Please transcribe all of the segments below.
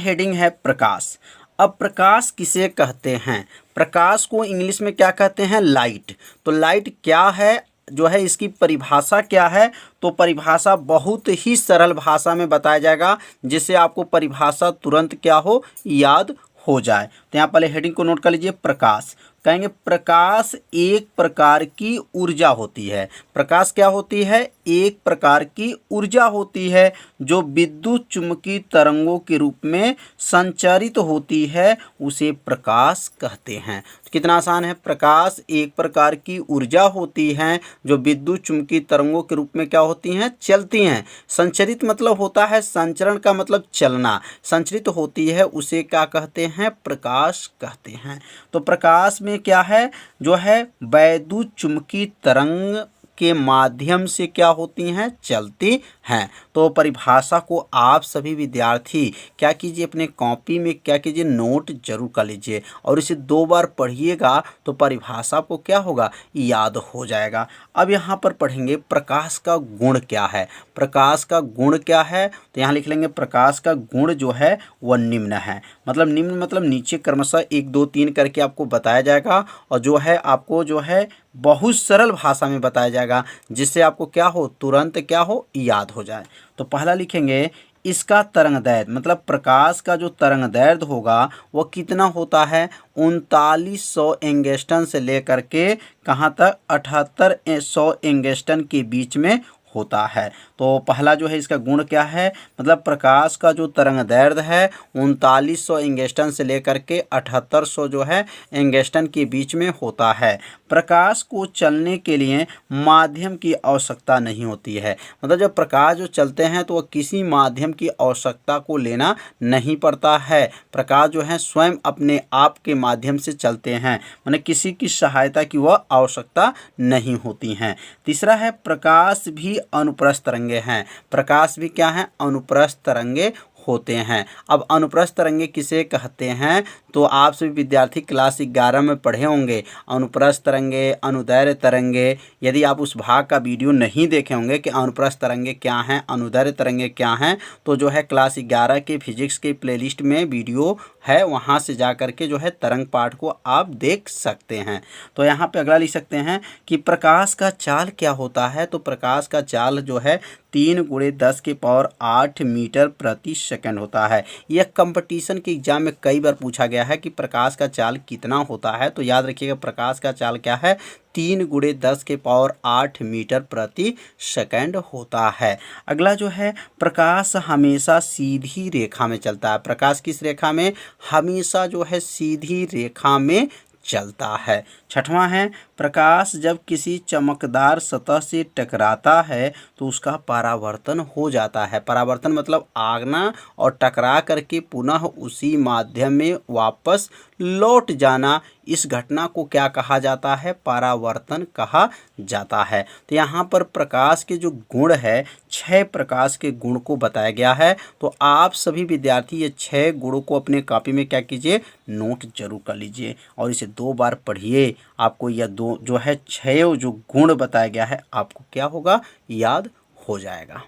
Heading है प्रकाश। अब प्रकाश किसे कहते हैं? प्रकाश को इंग्लिश में क्या कहते हैं? लाइट। तो लाइट क्या है जो है, इसकी परिभाषा क्या है? तो परिभाषा बहुत ही सरल भाषा में बताया जाएगा, जिससे आपको परिभाषा तुरंत क्या हो, याद हो जाए। तो यहाँ पहले हेडिंग को नोट कर लीजिए, प्रकाश। कहेंगे प्रकाश एक प्रकार की ऊर्जा होती है। प्रकाश क्या होती है? एक प्रकार की ऊर्जा होती है जो विद्युत चुम्बकीय तरंगों के रूप में संचारित होती है, उसे प्रकाश कहते हैं। तो कितना आसान है, प्रकाश एक प्रकार की ऊर्जा होती है जो विद्युत चुम्बकीय तरंगों के रूप में क्या होती हैं, चलती हैं। संचरित मतलब होता है, संचरण का मतलब चलना, संचरित होती है, उसे क्या कहते हैं, प्रकाश कहते हैं। तो प्रकाश में क्या है जो है, वैद्युत चुम्बकीय तरंग के माध्यम से क्या होती हैं, चलती हैं। तो परिभाषा को आप सभी विद्यार्थी क्या कीजिए, अपने कॉपी में क्या कीजिए, नोट जरूर कर लीजिए और इसे 2 बार पढ़िएगा तो परिभाषा को क्या होगा, याद हो जाएगा। अब यहाँ पर पढ़ेंगे प्रकाश का गुण क्या है। प्रकाश का गुण क्या है? तो यहाँ लिख लेंगे प्रकाश का गुण जो है वह निम्न है। मतलब निम्न मतलब नीचे क्रमशः 1 2 3 करके आपको बताया जाएगा और जो है आपको जो है बहुत सरल भाषा में बताया जाएगा, जिससे आपको क्या हो, तुरंत क्या हो, याद हो जाए। तो पहला लिखेंगे इसका तरंगदैर्घ्य, मतलब प्रकाश का जो तरंगदैर्घ्य होगा वह कितना होता है, 3900 एंगस्ट्रॉन से लेकर के कहाँ तक, 7800 एंगस्ट्रॉन के बीच में होता है। तो पहला जो है इसका गुण क्या है, मतलब प्रकाश का जो तरंगदैर्घ्य है 3900 एंगस्ट्रॉन से लेकर के 7800 जो है एंगस्ट्रॉन के बीच में होता है। प्रकाश को चलने के लिए माध्यम की आवश्यकता नहीं होती है। मतलब जब प्रकाश जो चलते हैं तो वह किसी माध्यम की आवश्यकता को लेना नहीं पड़ता है। प्रकाश जो है स्वयं अपने आप के माध्यम से चलते हैं, माने किसी की सहायता की वह आवश्यकता नहीं होती है। तीसरा है प्रकाश भी अनुप्रस्थ तरंगे हैं। प्रकाश भी क्या है, अनुप्रस्थ तरंगे होते हैं। अब अनुप्रस्थ तरंगे किसे कहते हैं? तो आप सभी विद्यार्थी क्लास 11 में पढ़े होंगे अनुप्रस्थ तरंगे, अनुदैर्घ्य तरंगे। यदि आप उस भाग का वीडियो नहीं देखे होंगे कि अनुप्रस्थ तरंगे क्या हैं, अनुदैर्घ्य तरंगे क्या हैं, तो जो है क्लास 11 के फिजिक्स के प्लेलिस्ट में वीडियो है, वहाँ से जा कर के जो है तरंग पाठ को आप देख सकते हैं। तो यहाँ पे अगला लिख सकते हैं कि प्रकाश का चाल क्या होता है। तो प्रकाश का चाल जो है 3 × 10⁸ मीटर प्रति सेकंड होता है। यह कंपटीशन के एग्जाम में कई बार पूछा गया है कि प्रकाश का चाल कितना होता है। तो याद रखिएगा प्रकाश का चाल क्या है, 3 × 10⁸ मीटर प्रति सेकंड होता है। अगला जो है प्रकाश हमेशा सीधी रेखा में चलता है। प्रकाश किस रेखा में, हमेशा जो है सीधी रेखा में चलता है। छठवां है प्रकाश जब किसी चमकदार सतह से टकराता है तो उसका परावर्तन हो जाता है। परावर्तन मतलब आगना और टकरा करके पुनः उसी माध्यम में वापस लौट जाना। इस घटना को क्या कहा जाता है, परावर्तन कहा जाता है। तो यहाँ पर प्रकाश के जो गुण है, 6 प्रकाश के गुण को बताया गया है। तो आप सभी विद्यार्थी ये 6 गुणों को अपने कॉपी में क्या कीजिए, नोट जरूर कर लीजिए और इसे 2 बार पढ़िए। आपको यह 2 जो है 6 जो गुण बताया गया है आपको क्या होगा, याद हो जाएगा।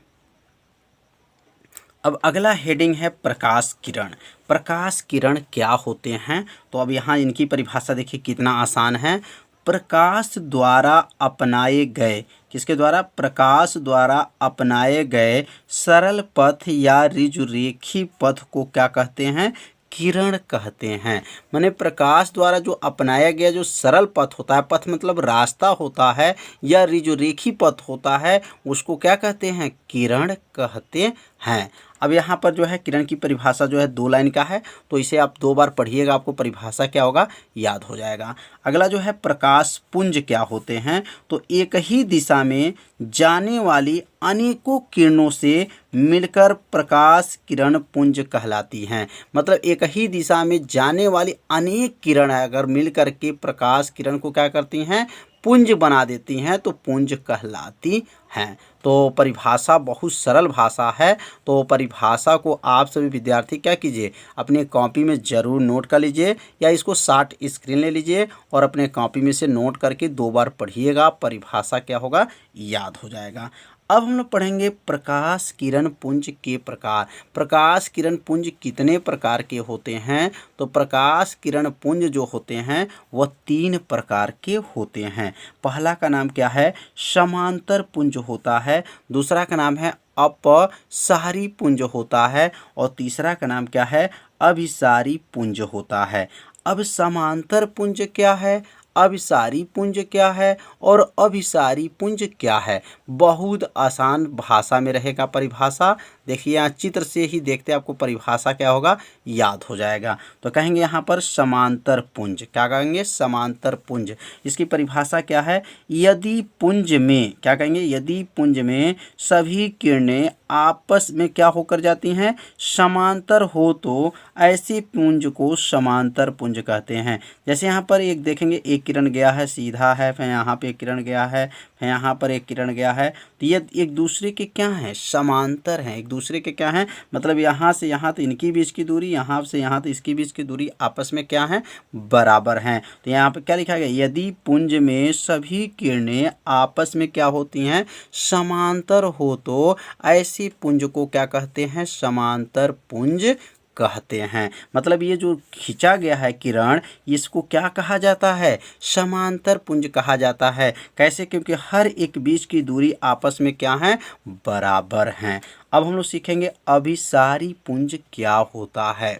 अब अगला हेडिंग है प्रकाश किरण। प्रकाश किरण क्या होते हैं? तो अब यहाँ इनकी परिभाषा देखिए कितना आसान है। प्रकाश द्वारा अपनाए गए, किसके द्वारा, प्रकाश द्वारा अपनाए गए सरल पथ या ऋजुरेखी पथ को क्या कहते हैं, किरण कहते हैं। माने प्रकाश द्वारा जो अपनाया गया जो सरल पथ होता है, पथ मतलब रास्ता होता है या ऋजुरेखी पथ होता है, उसको क्या कहते हैं, किरण कहते हैं। अब यहाँ पर जो है किरण की परिभाषा जो है 2 लाइन का है, तो इसे आप 2 बार पढ़िएगा, आपको परिभाषा क्या होगा, याद हो जाएगा। अगला जो है प्रकाश पुंज क्या होते हैं? तो एक ही दिशा में जाने वाली अनेकों किरणों से मिलकर प्रकाश किरण पुंज कहलाती हैं। मतलब एक ही दिशा में जाने वाली अनेक किरण अगर मिलकर के प्रकाश किरण को क्या करती हैं, पुंज बना देती हैं, तो पुंज कहलाती हैं। तो परिभाषा बहुत सरल भाषा है। तो परिभाषा को आप सभी विद्यार्थी क्या कीजिए, अपने कॉपी में ज़रूर नोट कर लीजिए या इसको शार्ट स्क्रीन ले लीजिए और अपने कॉपी में से नोट करके 2 बार पढ़िएगा, परिभाषा क्या होगा, याद हो जाएगा। अब हम लोग पढ़ेंगे प्रकाश किरण पुंज के प्रकार। प्रकाश किरण पुंज कितने प्रकार के होते हैं? तो प्रकाश किरण पुंज जो होते हैं वह 3 प्रकार के होते हैं। पहला का नाम क्या है? समांतर पुंज होता है। दूसरा का नाम है अपसारी पुंज होता है और तीसरा का नाम क्या है? अभिसारी पुंज होता है। अब समांतर पुंज क्या है, अभिसारी पुंज क्या है और अभिसारी पुंज क्या है? बहुत आसान भाषा में रहेगा परिभाषा। देखिए यहाँ चित्र से ही देखते आपको परिभाषा क्या होगा याद हो जाएगा। तो कहेंगे यहाँ पर समांतर पुंज। क्या कहेंगे? समांतर पुंज। इसकी परिभाषा क्या है? यदि पुंज में, क्या कहेंगे? यदि पुंज में सभी किरणें आपस में क्या होकर जाती हैं? समांतर हो तो ऐसे पुंज को समांतर पुंज कहते हैं। जैसे यहाँ पर एक देखेंगे, एक किरण गया है सीधा है, फिर यहाँ पे एक किरण गया है, फिर यहाँ पर एक किरण गया है, तो ये एक दूसरे के क्या हैं? समांतर हैं। एक दूसरे के क्या हैं? मतलब यहाँ से यहाँ तो इनकी बीच की दूरी, यहाँ से यहाँ तो इसकी बीच की दूरी आपस में क्या है? बराबर हैं। तो यहाँ पे क्या लिखा गया? यदि पुंज में सभी किरणें आपस में क्या होती हैं? समांतर हो तो ऐसी पुंज को क्या कहते हैं? समांतर पुंज कहते हैं। मतलब ये जो खींचा गया है किरण, इसको क्या कहा जाता है? समांतर पुंज कहा जाता है। कैसे? क्योंकि हर एक बीच की दूरी आपस में क्या है? बराबर हैं। अब हम लोग सीखेंगे अभिसारी पुंज क्या होता है।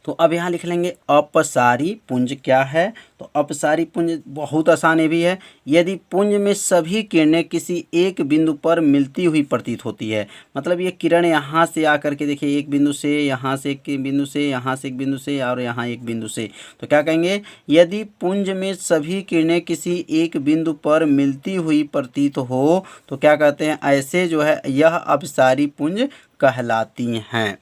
तो अब यहाँ लिख लेंगे अपसारी पुंज क्या है। तो अपसारी पुंज बहुत आसान भी है। यदि पुंज में सभी किरणें किसी एक बिंदु पर मिलती हुई प्रतीत होती है, मतलब ये किरण यहाँ से आकर के देखिए एक बिंदु से, यहाँ से एक बिंदु से, यहाँ से एक बिंदु से और यहाँ एक बिंदु से, तो क्या कहेंगे? यदि पुंज में सभी किरणें किसी एक बिंदु पर मिलती हुई प्रतीत हो तो क्या कहते हैं? ऐसे जो है यह अपसारी पुंज कहलाती हैं।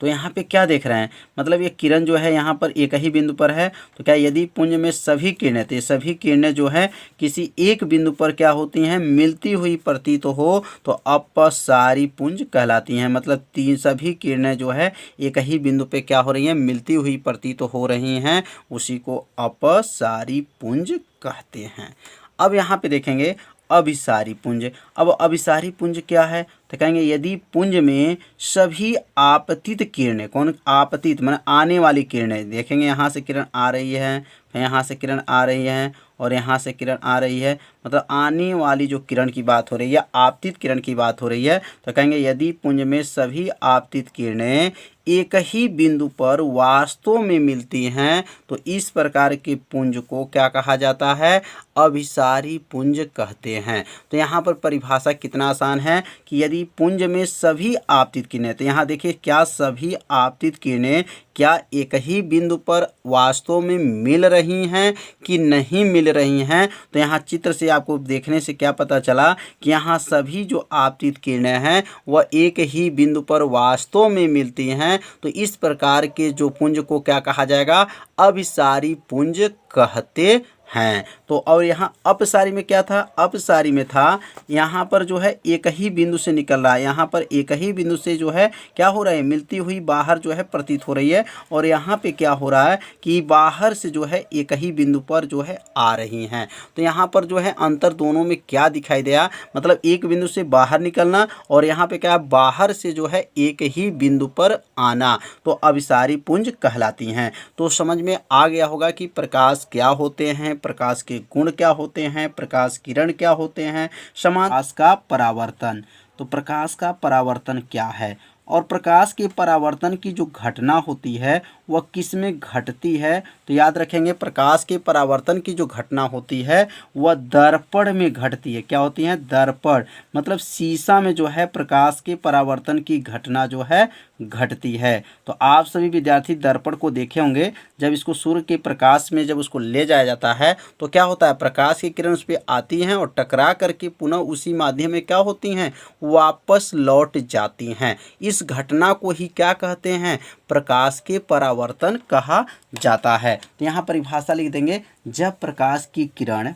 तो यहाँ पे क्या देख रहे हैं? मतलब ये किरण जो है यहाँ पर एक ही बिंदु पर है, तो क्या यदि पुंज में सभी किरणें, तो सभी किरणें जो है किसी एक बिंदु पर क्या होती हैं? मिलती हुई प्रतीत हो तो अपसारी पुंज कहलाती हैं। मतलब सभी किरणें जो है एक ही बिंदु पे क्या हो रही हैं? मिलती हुई प्रतीत हो रही हैं, उसी को अपसारी पुंज कहते हैं। अब यहाँ पे देखेंगे अभिसारी पुंज। अब अभिसारी पुंज क्या है? तो कहेंगे यदि पुंज में सभी आपतित किरणें, कौन आपतित माने आने वाली किरणें, देखेंगे यहाँ से किरण आ रही है, फिर यहाँ से किरण आ रही है और यहाँ से किरण आ रही है, मतलब आने वाली जो किरण की बात हो रही है, आपतित किरण की बात हो रही है, तो कहेंगे यदि पुंज में सभी आपतित किरणें एक ही बिंदु पर वास्तव में मिलती हैं तो इस प्रकार के पुंज को क्या कहा जाता है? अभिसारी पुंज कहते हैं। तो यहाँ पर परिभाषा कितना आसान है कि यदि पुंज में सभी आपतित किरणें, तो यहाँ देखिए क्या सभी आपतित किरणें क्या एक ही बिंदु पर वास्तव में मिल रही हैं कि नहीं मिल रही हैं? तो यहाँ चित्र से आपको देखने से क्या पता चला कि यहाँ सभी जो आपतित किरणें हैं वह एक ही बिंदु पर वास्तव में मिलती हैं। तो इस प्रकार के जो पुंज को क्या कहा जाएगा? अभिसारी पुंज कहते हैं। तो और यहाँ अपसारी में क्या था? अपसारी में था यहाँ पर जो है एक ही बिंदु से निकल रहा है, यहाँ पर एक ही बिंदु से जो है क्या हो रहा है? मिलती हुई बाहर जो है प्रतीत हो रही है, और यहाँ पे क्या हो रहा है कि बाहर से जो है एक ही बिंदु पर जो है आ रही हैं। तो यहाँ पर जो है अंतर दोनों में क्या दिखाई दिया? मतलब एक बिंदु से बाहर निकलना और यहाँ पे क्या बाहर से जो है एक ही बिंदु पर आना, तो अभिसारी पुंज कहलाती हैं। तो समझ में आ गया होगा कि प्रकाश क्या होते हैं, प्रकाश के गुण क्या होते हैं, प्रकाश किरण क्या होते हैं, प्रकाश का परावर्तन। तो प्रकाश का परावर्तन क्या है और प्रकाश के परावर्तन की जो घटना होती है वह किस में घटती है? तो याद रखेंगे प्रकाश के परावर्तन की जो घटना होती है वह दर्पण में घटती है। क्या होती है? दर्पण, मतलब शीशा में जो है प्रकाश के परावर्तन की घटना जो है घटती है। तो आप सभी विद्यार्थी दर्पण को देखे होंगे, जब इसको सूर्य के प्रकाश में जब उसको ले जाया जाता है तो क्या होता है? प्रकाश की किरण उस पर आती हैं और टकरा करके पुनः उसी माध्यम में क्या होती हैं? वापस लौट जाती हैं। इस घटना को ही क्या कहते हैं? प्रकाश के परावर्तन कहा जाता है। तो यहाँ परिभाषा लिख देंगे, जब प्रकाश की किरण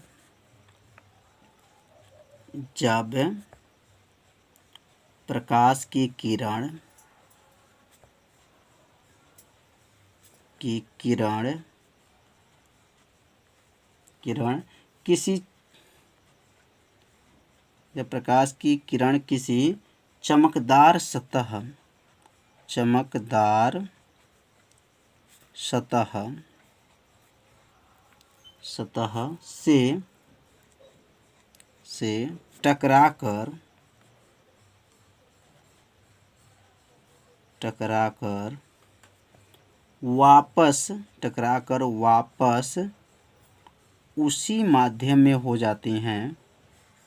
जब प्रकाश की किरण किसी जब प्रकाश की किरण किसी चमकदार सतह से टकराकर वापस उसी माध्यम में हो जाती हैं,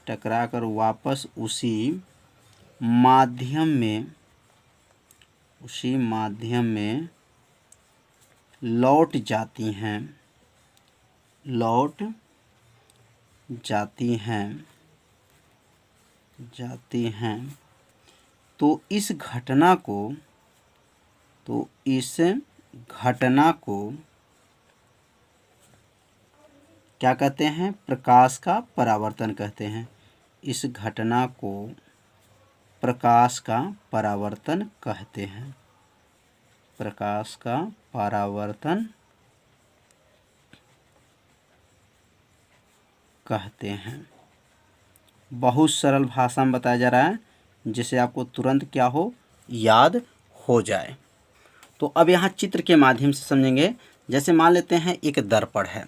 टकराकर वापस उसी माध्यम में लौट जाती हैं तो इस घटना को क्या कहते हैं? प्रकाश का परावर्तन कहते हैं। इस घटना को प्रकाश का परावर्तन कहते हैं। प्रकाश का परावर्तन कहते हैं। बहुत सरल भाषा में बताया जा रहा है जिसे आपको तुरंत क्या हो, याद हो जाए। तो अब यहाँ चित्र के माध्यम से समझेंगे। जैसे मान लेते हैं एक दर्पण है,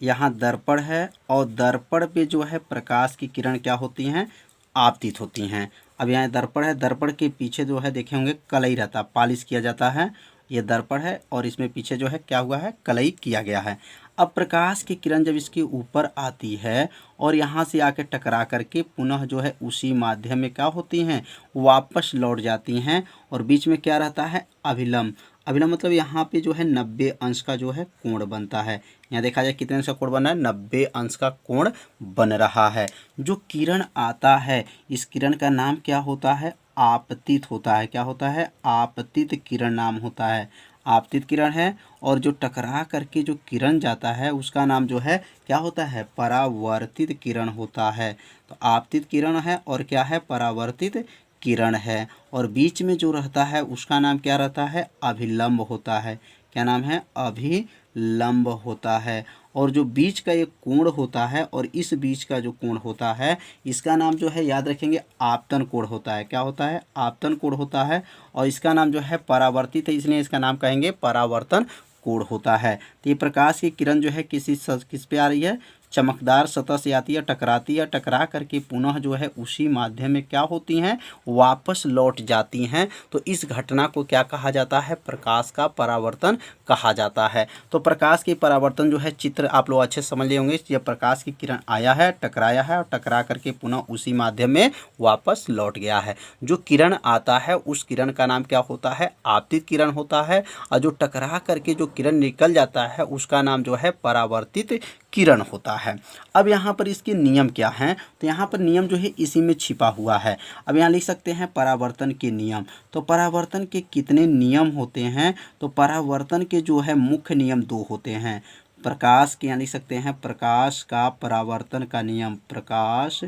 यहाँ दर्पण है और दर्पण पे जो है प्रकाश की किरण क्या होती हैं? आपतित होती हैं। अब यहाँ दर्पण है, दर्पण के पीछे जो है देखे होंगे कलई रहता, पॉलिश किया जाता है। ये दर्पण है और इसमें पीछे जो है क्या हुआ है? कलई किया गया है। अब प्रकाश की किरण जब इसके ऊपर आती है और यहाँ से आके टकरा करके पुनः जो है उसी माध्यम में क्या होती हैं? वापस लौट जाती हैं। और बीच में क्या रहता है? अभिलंब। अभिलंब मतलब यहाँ पे जो है 90 अंश का जो है कोण बनता है। यहाँ देखा जाए कितने अंश का कोण बन रहा है? 90 अंश का कोण बन रहा है। जो किरण आता है, इस किरण का नाम क्या होता है? आपतित होता है। क्या होता है? आपतित किरण नाम होता है। आपतित किरण है। और जो टकरा करके जो किरण जाता है उसका नाम जो है क्या होता है? परावर्तित किरण होता है। तो आपतित किरण है और क्या है? परावर्तित किरण है। और बीच में जो रहता है उसका नाम क्या रहता है? अभिलंब होता है। क्या नाम है? अभिलंब होता है। और जो बीच का एक कोण होता है और इस बीच का जो कोण होता है इसका नाम जो है याद रखेंगे आपतन कोण होता है। क्या होता है? आपतन कोण होता है। और इसका नाम जो है परावर्तित है, इसलिए इसका नाम कहेंगे परावर्तन कोण होता है। तो ये प्रकाश की किरण जो है किस पे आ रही है? चमकदार सतह से आती है, टकराती है, टकरा करके पुनः जो है उसी माध्यम में क्या होती हैं? वापस लौट जाती हैं। तो इस घटना को क्या कहा जाता है? प्रकाश का परावर्तन कहा जाता है। तो प्रकाश की परावर्तन जो है चित्र आप लोग अच्छे समझ लिए होंगे। जब प्रकाश की किरण आया है, टकराया है और टकरा करके पुनः उसी माध्यम में वापस लौट गया है। जो किरण आता है उस किरण का नाम क्या होता है? आपतित किरण होता है। और जो टकरा करके जो किरण निकल जाता है उसका नाम जो है परावर्तित किरण होता है। अब यहाँ पर इसके नियम क्या हैं? तो यहाँ पर नियम जो है इसी में छिपा हुआ है। अब यहाँ लिख सकते हैं परावर्तन के नियम। तो परावर्तन के कितने नियम होते हैं? तो परावर्तन के जो है मुख्य नियम 2 होते हैं। प्रकाश के यहाँ लिख सकते हैं प्रकाश का परावर्तन का नियम। प्रकाश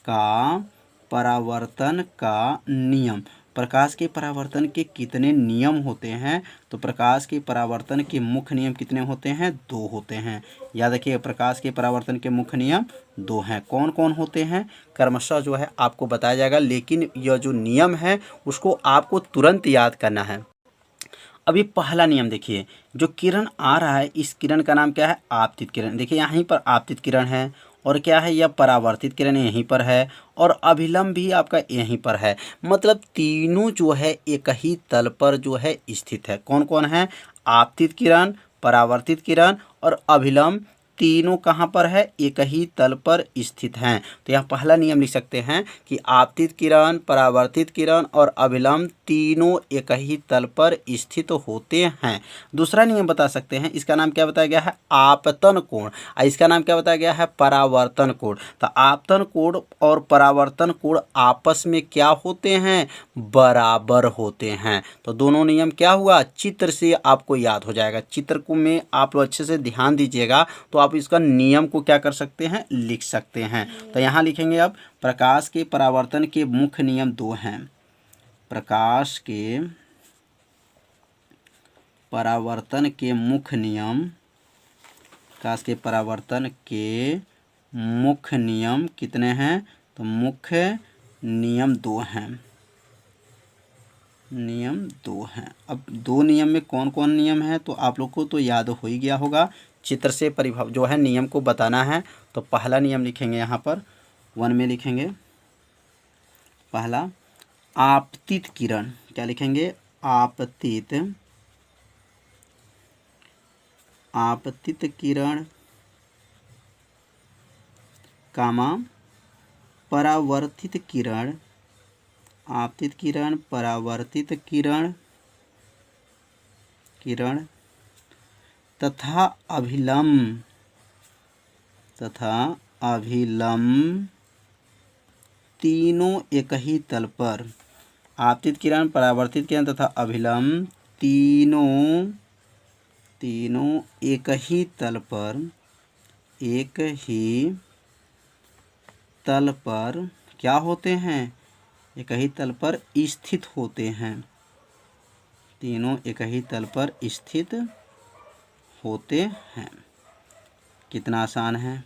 का परावर्तन का नियम। प्रकाश के परावर्तन के कितने नियम होते हैं? तो प्रकाश के परावर्तन के मुख्य नियम कितने होते हैं? 2 होते हैं। याद रखिए प्रकाश के परावर्तन के मुख्य नियम 2 हैं। कौन कौन होते हैं? क्रमशः जो है आपको बताया जाएगा, लेकिन यह जो नियम है उसको आपको तुरंत याद करना है। अभी पहला नियम देखिए, जो किरण आ रहा है इस किरण का नाम क्या है? आपतित किरण। देखिए यहीं पर आपतित किरण है और क्या है? यह परावर्तित किरण यहीं पर है और अभिलंब भी आपका यहीं पर है। मतलब तीनों जो है एक ही तल पर जो है स्थित है। कौन कौन है? आपतित किरण, परावर्तित किरण और अभिलंब तीनों कहाँ पर है? एक ही तल पर स्थित हैं। तो यहाँ पहला नियम लिख सकते हैं कि आपतित किरण, परावर्तित किरण और अभिलंब तीनों एक ही तल पर स्थित होते हैं। दूसरा नियम बता सकते हैं, इसका नाम क्या बताया गया है? आपतन कोण। और इसका नाम क्या बताया गया है? परावर्तन कोण। तो आपतन कोण और परावर्तन कोण आपस में क्या होते हैं? बराबर होते हैं। तो दोनों नियम क्या हुआ? चित्र से आपको याद हो जाएगा। चित्र को में आप लोग अच्छे से ध्यान दीजिएगा तो आप इसका नियम को क्या कर सकते हैं? लिख सकते हैं। तो यहाँ लिखेंगे अब प्रकाश के परावर्तन के मुख्य नियम 2 हैं। प्रकाश के परावर्तन के मुख्य नियम, प्रकाश के परावर्तन के मुख्य नियम कितने हैं? तो मुख्य नियम 2 हैं, नियम 2 हैं। अब 2 नियम में कौन कौन नियम है तो आप लोग को तो याद हो ही गया होगा। चित्र से परिभाव जो है नियम को बताना है। तो पहला नियम लिखेंगे यहाँ पर 1 में लिखेंगे पहला, आपतित किरण। क्या लिखेंगे? आपतित किरण कामा परावर्तित किरण, आपतित किरण, परावर्तित किरण तथा अभिलंब तीनों एक ही तल पर, आपतित किरण, परावर्तित किरण तथा अभिलंब तीनों एक ही तल पर क्या होते हैं? एक ही तल पर स्थित होते हैं। तीनों एक ही तल पर स्थित होते हैं। कितना आसान है।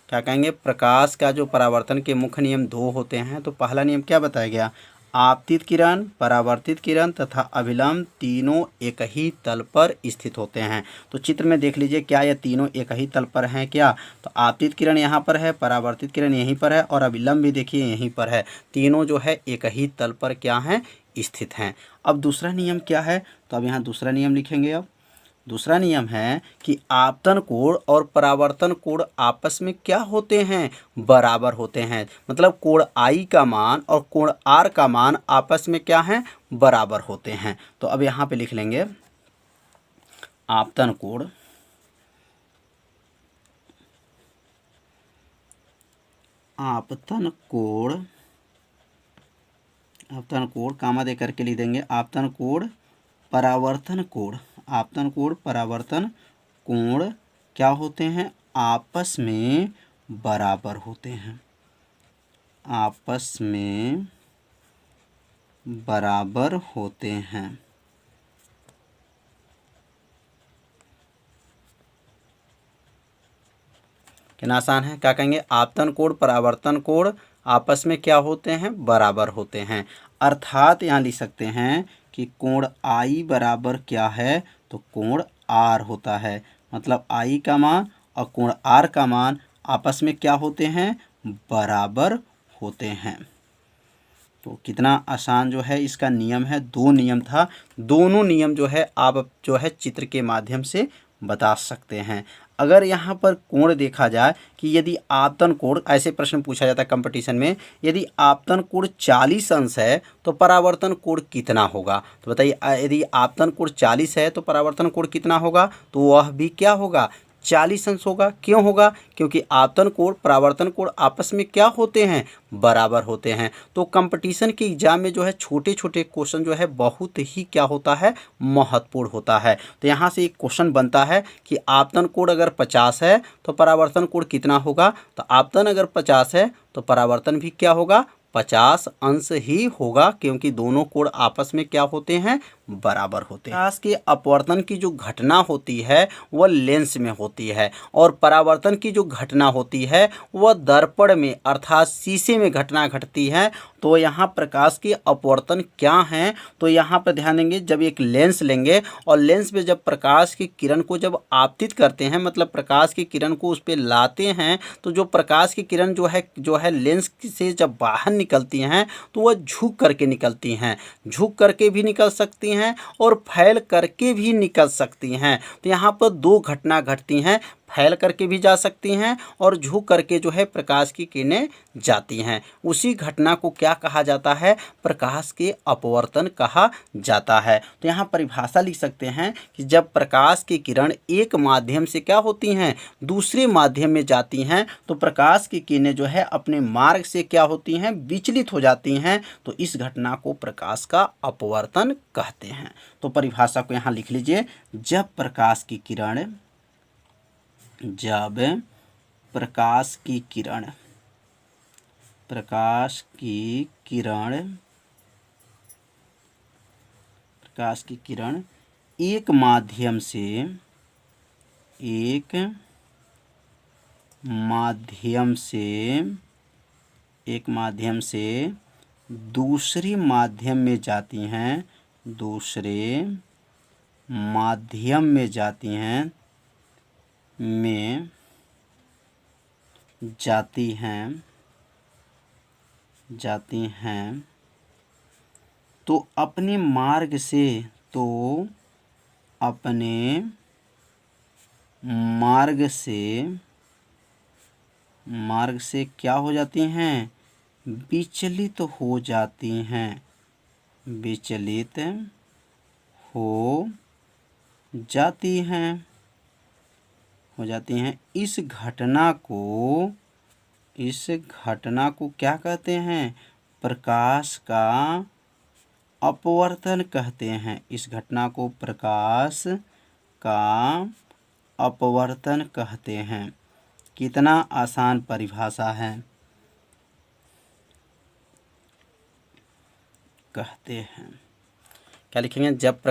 क्या कहेंगे? प्रकाश का जो परावर्तन के मुख्य नियम 2 होते हैं। तो पहला नियम क्या बताया गया? आपतित किरण, परावर्तित किरण तथा अभिलंब तीनों एक ही तल पर स्थित होते हैं। तो चित्र में देख लीजिए, क्या ये तीनों एक ही तल पर हैं क्या? तो आपतित किरण यहाँ पर है, परावर्तित किरण यहीं पर है और अभिलंब भी देखिए यहीं पर है। तीनों जो है एक ही तल पर क्या हैं? स्थित हैं। अब दूसरा नियम क्या है? तो अब यहाँ दूसरा नियम लिखेंगे। अब दूसरा नियम है कि आपतन कोण और परावर्तन कोण आपस में क्या होते हैं? बराबर होते हैं। मतलब कोण आई का मान और कोण आर का मान आपस में क्या हैं? बराबर होते हैं। तो अब यहाँ पे लिख लेंगे आपतन कोण कामा दे करके लिख देंगे आपतन कोण, परावर्तन कोण। आपतन कोण, परावर्तन कोण क्या होते हैं? आपस में बराबर होते हैं। आपस में बराबर होते हैं। कितना आसान है। क्या कहेंगे? आपतन कोण, परावर्तन कोण आपस में क्या होते हैं? बराबर होते हैं। अर्थात यहाँ लिख सकते हैं कि कोण आई बराबर क्या है? तो कोण आर होता है। मतलब आई का मान और कोण आर का मान आपस में क्या होते हैं? बराबर होते हैं। तो कितना आसान जो है इसका नियम है। 2 नियम था। दोनों नियम जो है आप जो है चित्र के माध्यम से बता सकते हैं। अगर यहाँ पर कोण देखा जाए कि यदि आपतन कोण, ऐसे प्रश्न पूछा जाता है कंपटीशन में, यदि आपतन कोण 40 अंश है तो परावर्तन कोण कितना होगा? तो बताइए, यदि आपतन कोण 40 है तो परावर्तन कोण कितना होगा? तो वह भी क्या होगा? 40 अंश होगा। क्यों होगा? क्योंकि आपतन कोण, परावर्तन कोण आपस में क्या होते हैं? बराबर होते हैं। तो कंपटीशन के एग्जाम में जो है छोटे छोटे क्वेश्चन जो है बहुत ही क्या होता है? महत्वपूर्ण होता है। तो यहाँ से एक क्वेश्चन बनता है कि आपतन कोण अगर 50 है तो परावर्तन कोण कितना होगा? तो आपतन अगर 50 है तो परावर्तन भी क्या होगा? 50 अंश ही होगा, क्योंकि दोनों कोण आपस में क्या होते हैं? बराबर होते हैं। प्रकाश के अपवर्तन की जो घटना होती है वह लेंस में होती है और परावर्तन की जो घटना होती है वह दर्पण में अर्थात शीशे में घटना घटती है। तो यहाँ प्रकाश के अपवर्तन क्या हैं? तो यहाँ पर ध्यान देंगे, जब एक लेंस लेंगे और लेंस पे जब प्रकाश की किरण को जब आपतित करते हैं, मतलब प्रकाश की किरण को उस पर लाते हैं, तो जो प्रकाश की किरण जो है लेंस से जब बाहर निकलती हैं तो वह झुक करके निकलती हैं। झुक करके भी निकल सकती हैं और फैल करके भी निकल सकती हैं। तो यहाँ पर 2 घटना घटती हैं, फैल करके भी जा सकती हैं और झुक करके जो है प्रकाश की किरणें जाती हैं। उसी घटना को क्या कहा जाता है? प्रकाश के अपवर्तन कहा जाता है। तो यहाँ परिभाषा लिख सकते हैं कि जब प्रकाश की किरण एक माध्यम से क्या होती हैं? दूसरे माध्यम में जाती हैं, तो प्रकाश की किरणें जो है अपने मार्ग से क्या होती हैं? विचलित हो जाती हैं। तो इस घटना को प्रकाश का अपवर्तन कहते हैं। तो परिभाषा को यहाँ लिख लीजिए, जब प्रकाश की किरण एक माध्यम से एक माध्यम से दूसरे माध्यम में जाती हैं, दूसरे माध्यम में जाती हैं, जाती हैं तो अपने मार्ग से, तो अपने मार्ग से क्या हो जाती हैं? विचलित हो जाती हैं, विचलित हो जाती हैं, इस घटना को क्या कहते हैं? प्रकाश का अपवर्तन कहते हैं। इस घटना को प्रकाश का अपवर्तन कहते हैं। कितना आसान परिभाषा है, कहते हैं। क्या लिखेंगे? जब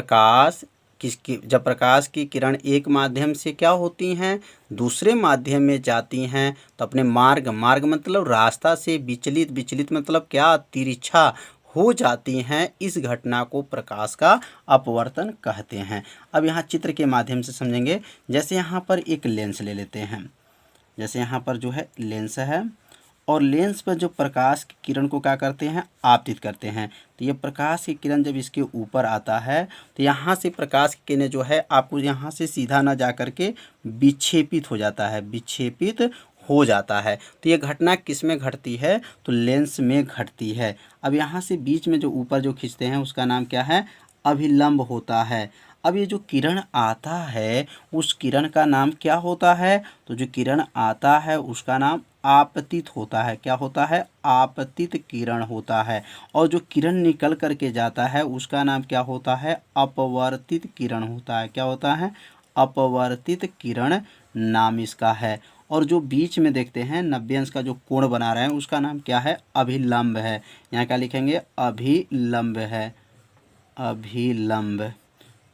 प्रकाश की किरण एक माध्यम से क्या होती हैं? दूसरे माध्यम में जाती हैं तो अपने मार्ग मतलब रास्ता से विचलित मतलब क्या? तिरछा हो जाती हैं। इस घटना को प्रकाश का अपवर्तन कहते हैं। अब यहाँ चित्र के माध्यम से समझेंगे। जैसे यहाँ पर एक लेंस ले लेते हैं, जैसे यहाँ पर जो है लेंस है और लेंस पर जो प्रकाश की किरण को क्या करते हैं? आपतित करते हैं। तो ये प्रकाश की किरण जब इसके ऊपर आता है तो यहाँ से प्रकाश की किरण जो है आपको यहाँ से सीधा ना जा कर के विक्षेपित हो जाता है, विक्षेपित हो जाता है। तो ये घटना किस में घटती है? तो लेंस में घटती है। अब यहाँ से बीच में जो ऊपर जो खींचते हैं उसका नाम क्या है? अभिलंब होता है। अब ये जो किरण आता है उस किरण का नाम क्या होता है? तो जो किरण आता है उसका नाम आपतित होता है। क्या होता है? आपतित किरण होता है। और जो किरण निकल करके जाता है उसका नाम क्या होता है? अपवर्तित किरण होता है। क्या होता है? अपवर्तित किरण नाम इसका है। और जो बीच में देखते हैं 90 अंश का जो कोण बना रहे हैं उसका नाम क्या है? अभिलंब है। यहाँ क्या लिखेंगे? अभिलंब है, अभिलंब,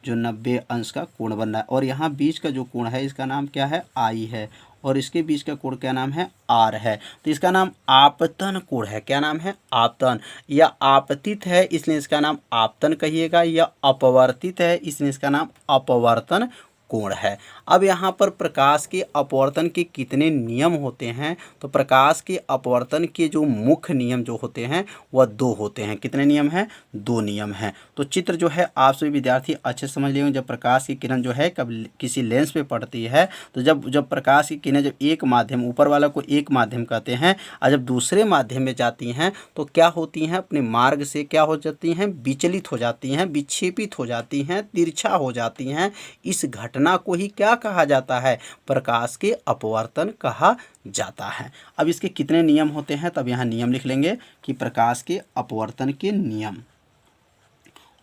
जो 90 अंश का कोण बन रहा है। और यहाँ बीच का जो कोण है इसका नाम क्या है? आई है। और इसके बीच का कोण क्या नाम है? आर है। तो इसका नाम आपतन कोण है। क्या नाम है? आपतन। या आपतित है इसलिए इसका नाम आपतन कहिएगा, या अपवर्तित है इसलिए इसका नाम अपवर्तन कोण है। अब यहाँ पर प्रकाश के अपवर्तन के कितने नियम होते हैं? तो प्रकाश के अपवर्तन के जो मुख्य नियम जो होते हैं वह 2 होते हैं। कितने नियम हैं? 2 नियम हैं। तो चित्र जो है आप सभी विद्यार्थी अच्छे समझ लिए होंगे। जब प्रकाश की किरण जो है कब किसी लेंस पे पड़ती है तो जब प्रकाश की किरण जब एक माध्यम, ऊपर वाला को एक माध्यम कहते हैं, और जब दूसरे माध्यम में जाती हैं तो क्या होती हैं? अपने मार्ग से क्या हो जाती हैं? विचलित हो जाती हैं, विक्षेपित हो जाती हैं, तिरछा हो जाती हैं। इस घटना को ही क्या कहा जाता है? प्रकाश के अपवर्तन कहा जाता है। अब इसके कितने नियम होते हैं? तब यहाँ नियम लिख लेंगे कि प्रकाश के अपवर्तन के नियम।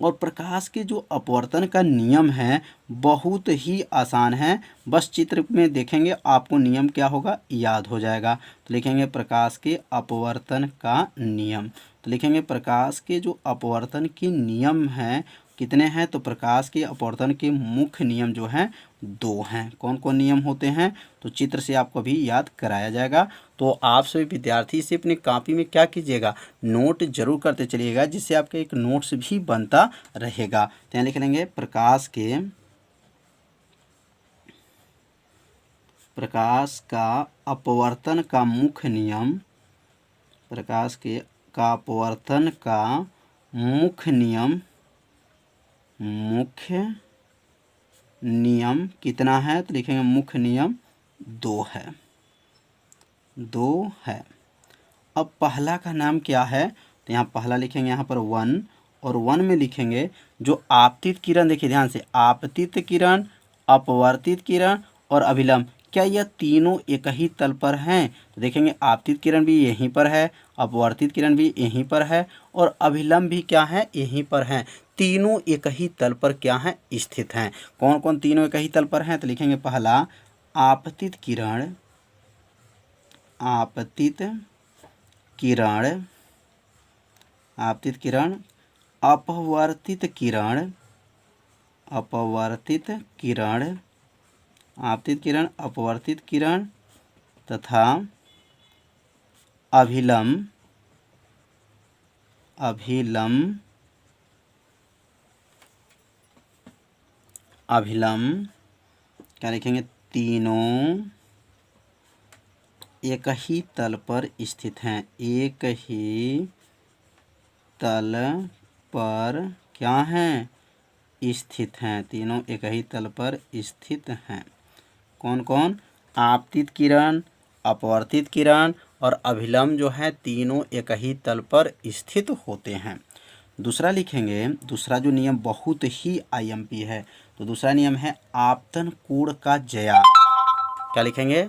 और प्रकाश के जो अपवर्तन का नियम है बहुत ही आसान है। बस चित्र में देखेंगे आपको नियम क्या होगा याद हो जाएगा। तो लिखेंगे प्रकाश के अपवर्तन का नियम। तो लिखेंगे प्रकाश के जो अपवर्तन के नियम हैं कितने हैं? तो प्रकाश के अपवर्तन के मुख्य नियम जो हैं 2 हैं। कौन कौन नियम होते हैं? तो चित्र से आपको भी याद कराया जाएगा। तो आप सभी विद्यार्थी से अपनी कॉपी में क्या कीजिएगा? नोट जरूर करते चलिएगा, जिससे आपका एक नोट्स भी बनता रहेगा। तो यहाँ लिख लेंगे प्रकाश का अपवर्तन का मुख्य नियम, प्रकाश का अपवर्तन का मुख्य नियम कितना है? तो लिखेंगे मुख्य नियम 2 है, 2 है। अब पहला का नाम क्या है? तो यहाँ पहला लिखेंगे यहाँ पर 1, और 1 में लिखेंगे जो आपतित किरण, देखिए ध्यान से, आपतित किरण, अपवर्तित किरण और अभिलंब, क्या यह तीनों एक ही तल पर हैं? तो देखेंगे आपतित किरण भी यहीं पर है, अपवर्तित किरण भी यहीं पर है और अभिलंब भी क्या है? यहीं पर हैं। तीनों एक ही तल पर क्या हैं? स्थित हैं। कौन कौन तीनों एक ही तल पर हैं? तो लिखेंगे पहला आपतित किरण, आपतित किरण, आपतित किरण, अपवर्तित किरण, अपवर्तित किरण, आपतित किरण, अपवर्तित किरण तथा अभिलंब, अभिलंब, अभिलंब क्या लिखेंगे, तीनों एक ही तल पर स्थित हैं, एक ही तल पर क्या हैं, स्थित हैं, तीनों एक ही तल पर स्थित हैं। कौन कौन, आपतित किरण, अपवर्तित किरण और अभिलंब जो है तीनों एक ही तल पर स्थित होते हैं। दूसरा लिखेंगे, दूसरा जो नियम बहुत ही आईएमपी है, तो दूसरा नियम है आपतन कोण का ज्या। क्या लिखेंगे,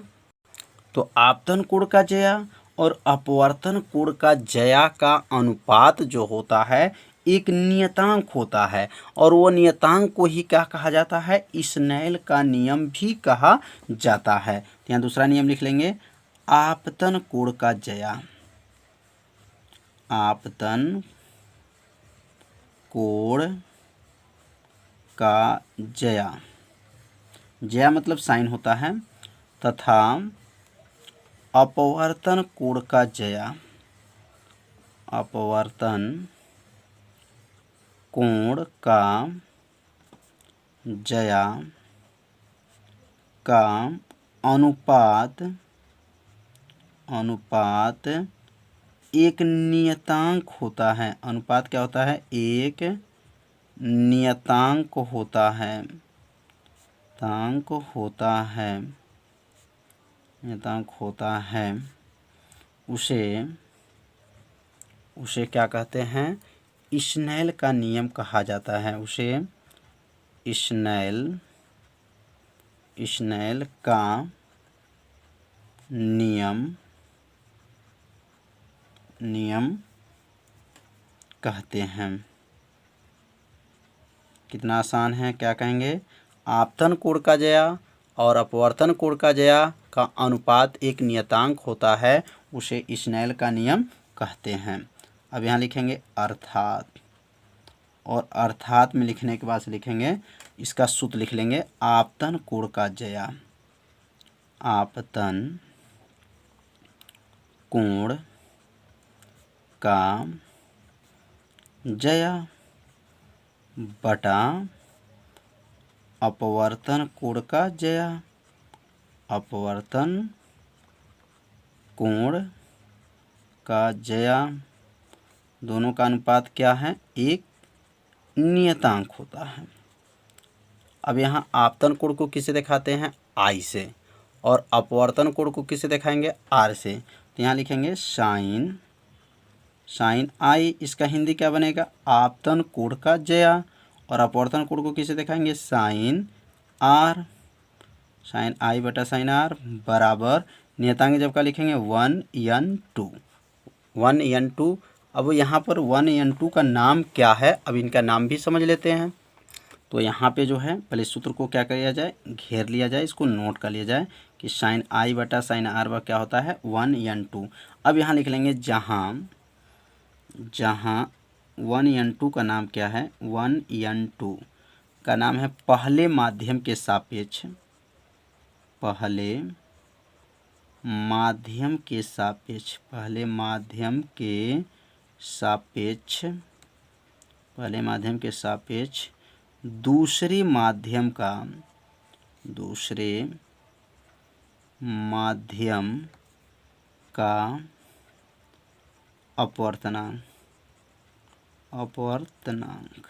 तो आपतन कोण का ज्या और अपवर्तन कोण का ज्या का अनुपात जो होता है एक नियतांक होता है, और वो नियतांक को ही क्या कहा जाता है, स्नेल का नियम भी कहा जाता है। तो यहाँ दूसरा नियम लिख लेंगे, आपतन कोण का ज्या, आपतन कोण का ज्या, ज्या मतलब साइन होता है, तथा अपवर्तन कोण का ज्या, अपवर्तन कोण का ज्या का अनुपात, अनुपात एक नियतांक होता है। अनुपात क्या होता है, एक नियतांक होता है, नियतांक होता है, नियतांक होता है। उसे क्या कहते हैं, स्नेल का नियम कहा जाता है, उसे स्नेल का नियम कहते हैं। कितना आसान है, क्या कहेंगे, आपतन कोण का ज्या और अपवर्तन कोण का ज्या का अनुपात एक नियतांक होता है, उसे स्नेल का नियम कहते हैं। अब यहाँ लिखेंगे अर्थात, और अर्थात में लिखने के बाद से लिखेंगे, इसका सूत्र लिख लेंगे, आपतन कोण का ज्या, आपतन कोण का ज्या बटा अपवर्तन कोण का ज्या, अपवर्तन कोण का ज्या, दोनों का अनुपात क्या है, एक नियतांक होता है। अब यहाँ आपतन कोण को किससे दिखाते हैं, आई से, और अपवर्तन कोण को किससे दिखाएंगे, आर से। तो यहाँ लिखेंगे साइन, साइन आई, इसका हिंदी क्या बनेगा, आपतन कोण का ज्या, और अपवर्तन कोण को किससे दिखाएंगे, साइन आर, साइन आई बटा साइन आर बराबर नियतांक जब का लिखेंगे 1n2, 1n2। अब यहाँ पर 1n2 का नाम क्या है, अब इनका नाम भी समझ लेते हैं। तो यहाँ पे जो है पहले सूत्र को क्या किया जाए, घेर लिया जाए, इसको नोट कर लिया जाए कि साइन आई बटा साइन आर व क्या होता है, 1n2। अब यहाँ लिख लेंगे जहाँ 1n2 का नाम क्या है, 1n2 का नाम है पहले माध्यम के सापेक्ष, पहले माध्यम के सापेक्ष, पहले माध्यम के सापेक्ष, पहले माध्यम के सापेक्ष दूसरे माध्यम का, दूसरे माध्यम का अपवर्तनांक, अपवर्तनांक,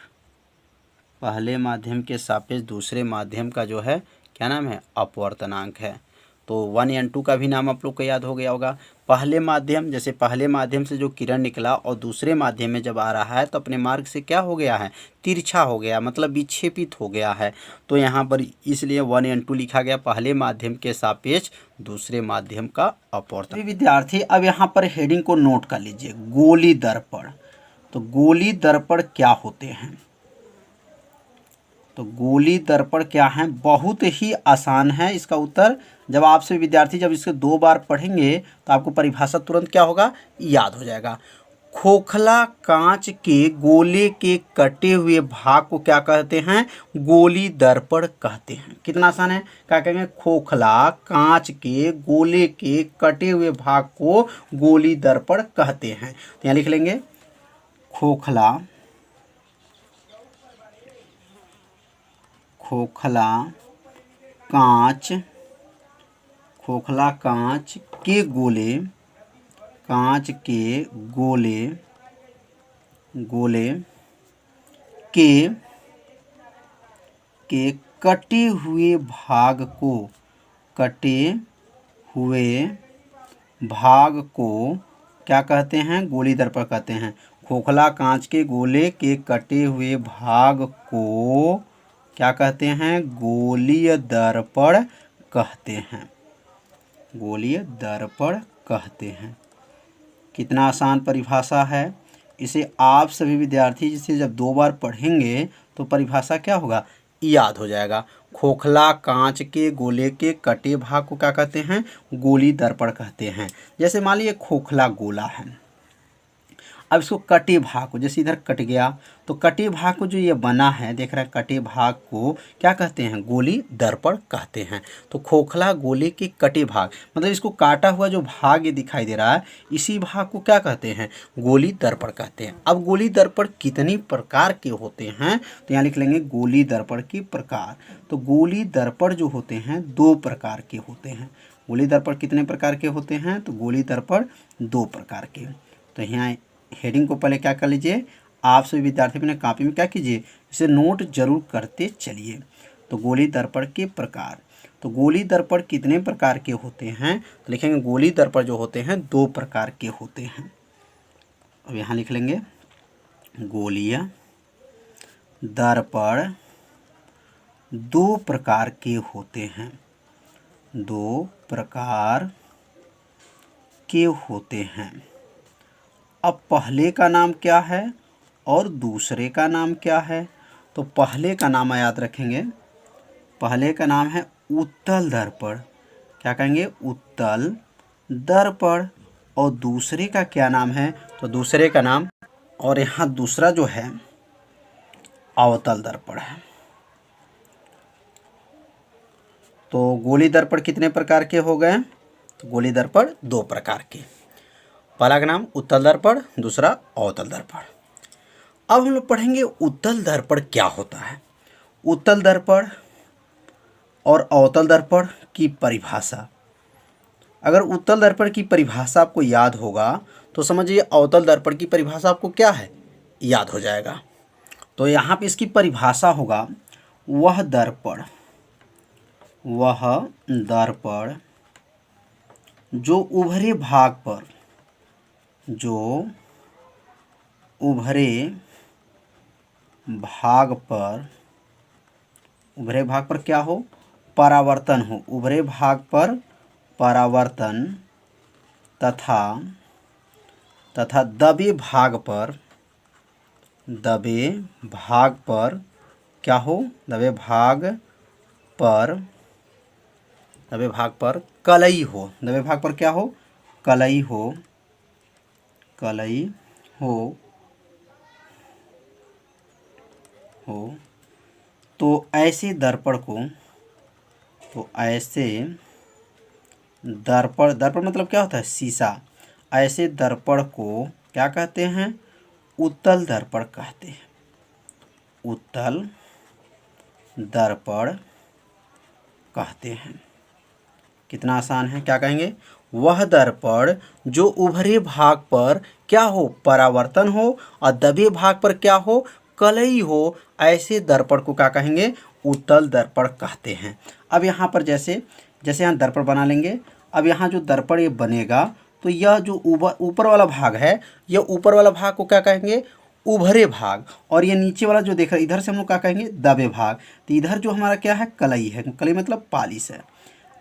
पहले माध्यम के सापेक्ष दूसरे माध्यम का जो है क्या नाम है, अपवर्तनांक है। तो 1n2 का भी नाम आप लोग को याद हो गया होगा। पहले माध्यम, जैसे पहले माध्यम से जो किरण निकला और दूसरे माध्यम में जब आ रहा है तो अपने मार्ग से क्या हो गया है, तिरछा हो गया, मतलब विक्षेपित हो गया है। तो यहाँ पर इसलिए 1n2 लिखा गया, पहले माध्यम के सापेक्ष दूसरे माध्यम का अपवर्तन। विद्यार्थी अब यहाँ पर हेडिंग को नोट कर लीजिए, गोली दर्पण। तो गोली दर्पण क्या होते हैं, तो गोली दर्पण क्या है, बहुत ही आसान है इसका उत्तर। जब आपसे विद्यार्थी जब इसको 2 बार पढ़ेंगे तो आपको परिभाषा तुरंत क्या होगा, याद हो जाएगा। खोखला कांच के गोले के कटे हुए भाग को क्या कहते हैं, गोली दर्पण कहते हैं। कितना आसान है, क्या कहेंगे, खोखला कांच के गोले के कटे हुए भाग को गोली दर्पण कहते हैं। तो यहाँ लिख लेंगे खोखला, खोखला कांच, खोखला कांच के गोले, कांच के गोले, गोले के कटे हुए भाग को, कटे हुए भाग को क्या कहते हैं? गोली दर्पण कहते हैं। खोखला कांच के गोले के कटे हुए भाग को क्या कहते हैं? गोलीय दर्पण कहते हैं, गोलीय दर्पण कहते हैं। कितना आसान परिभाषा है। इसे आप सभी विद्यार्थी जिसे जब 2 बार पढ़ेंगे तो परिभाषा क्या होगा? याद हो जाएगा। खोखला कांच के गोले के कटे भाग को क्या कहते हैं? गोली दर्पण कहते हैं। जैसे मान लीजिए खोखला गोला है, अब इसको कटे भाग को, जैसे इधर कट गया तो कटे भाग को जो ये बना है, देख रहा है, कटे भाग को क्या कहते हैं? गोली दर्पण कहते हैं। तो खोखला गोले के कटे भाग मतलब इसको काटा हुआ जो भाग ये दिखाई दे रहा है, इसी भाग को क्या कहते हैं? गोली दर्पण कहते हैं। अब गोली दर्पण कितनी प्रकार के होते हैं? तो यहाँ लिख लेंगे गोली दर्पण के प्रकार। तो गोली दर्पण जो होते हैं 2 प्रकार के होते हैं। गोली दर्पण कितने प्रकार के होते हैं? तो गोली दर्पण 2 प्रकार के। तो यहाँ हेडिंग को पहले क्या कर लीजिए, आप सभी विद्यार्थी अपने कॉपी में क्या कीजिए, इसे नोट जरूर करते चलिए। तो गोली दर्पण के प्रकार, तो गोली दर्पण कितने प्रकार के होते हैं? तो लिखेंगे गोली दर्पण जो होते हैं 2 प्रकार के होते हैं। अब यहाँ लिख लेंगे गोलीय दर्पण 2 प्रकार के होते हैं, 2 प्रकार के होते हैं। अब पहले का नाम क्या है और दूसरे का नाम क्या है? तो पहले का नाम याद रखेंगे, पहले का नाम है उत्तल दर्पण। क्या कहेंगे? उत्तल दर्पण। और दूसरे का क्या नाम है? तो दूसरे का नाम, और यहाँ दूसरा जो है अवतल दर्पण है। तो गोली दर्पण कितने प्रकार के हो गए? तो गोली दर्पण 2 प्रकार के। पहला का नाम उत्तल दर्पण, दूसरा अवतल दर्पण। अब हम लोग पढ़ेंगे उत्तल दर्पण क्या होता है, उत्तल दर्पण और अवतल दर्पण की परिभाषा। अगर उत्तल दर्पण की परिभाषा आपको याद होगा तो समझिए अवतल दर्पण की परिभाषा आपको क्या है? याद हो जाएगा। तो यहाँ पे इसकी परिभाषा होगा, वह दर्पण जो उभरे भाग पर, जो उभरे भाग पर क्या हो? परावर्तन हो। उभरे भाग पर परावर्तन तथा दबे भाग पर क्या हो? दबे भाग पर कलई हो। दबे भाग पर क्या हो? कलई हो। तो ऐसे दर्पण मतलब क्या होता है? शीशा। ऐसे दर्पण को क्या कहते हैं? उत्तल दर्पण कहते हैं, उत्तल दर्पण कहते हैं। कितना आसान है। क्या कहेंगे? वह दर्पण जो उभरे भाग पर क्या हो? परावर्तन हो, और दबे भाग पर क्या हो? कलई हो। ऐसे दर्पण को क्या कहेंगे? उत्तल दर्पण कहते हैं। अब यहाँ पर जैसे यहाँ दर्पण बना लेंगे। अब यहाँ जो दर्पण ये बनेगा तो यह जो ऊपर वाला भाग है, यह ऊपर वाला भाग को क्या कहेंगे? उभरे भाग। और ये नीचे वाला जो देख रहे इधर से हम लोग क्या कहेंगे? दबे भाग। तो इधर जो हमारा क्या है? कलई है। कलई मतलब पालिश है।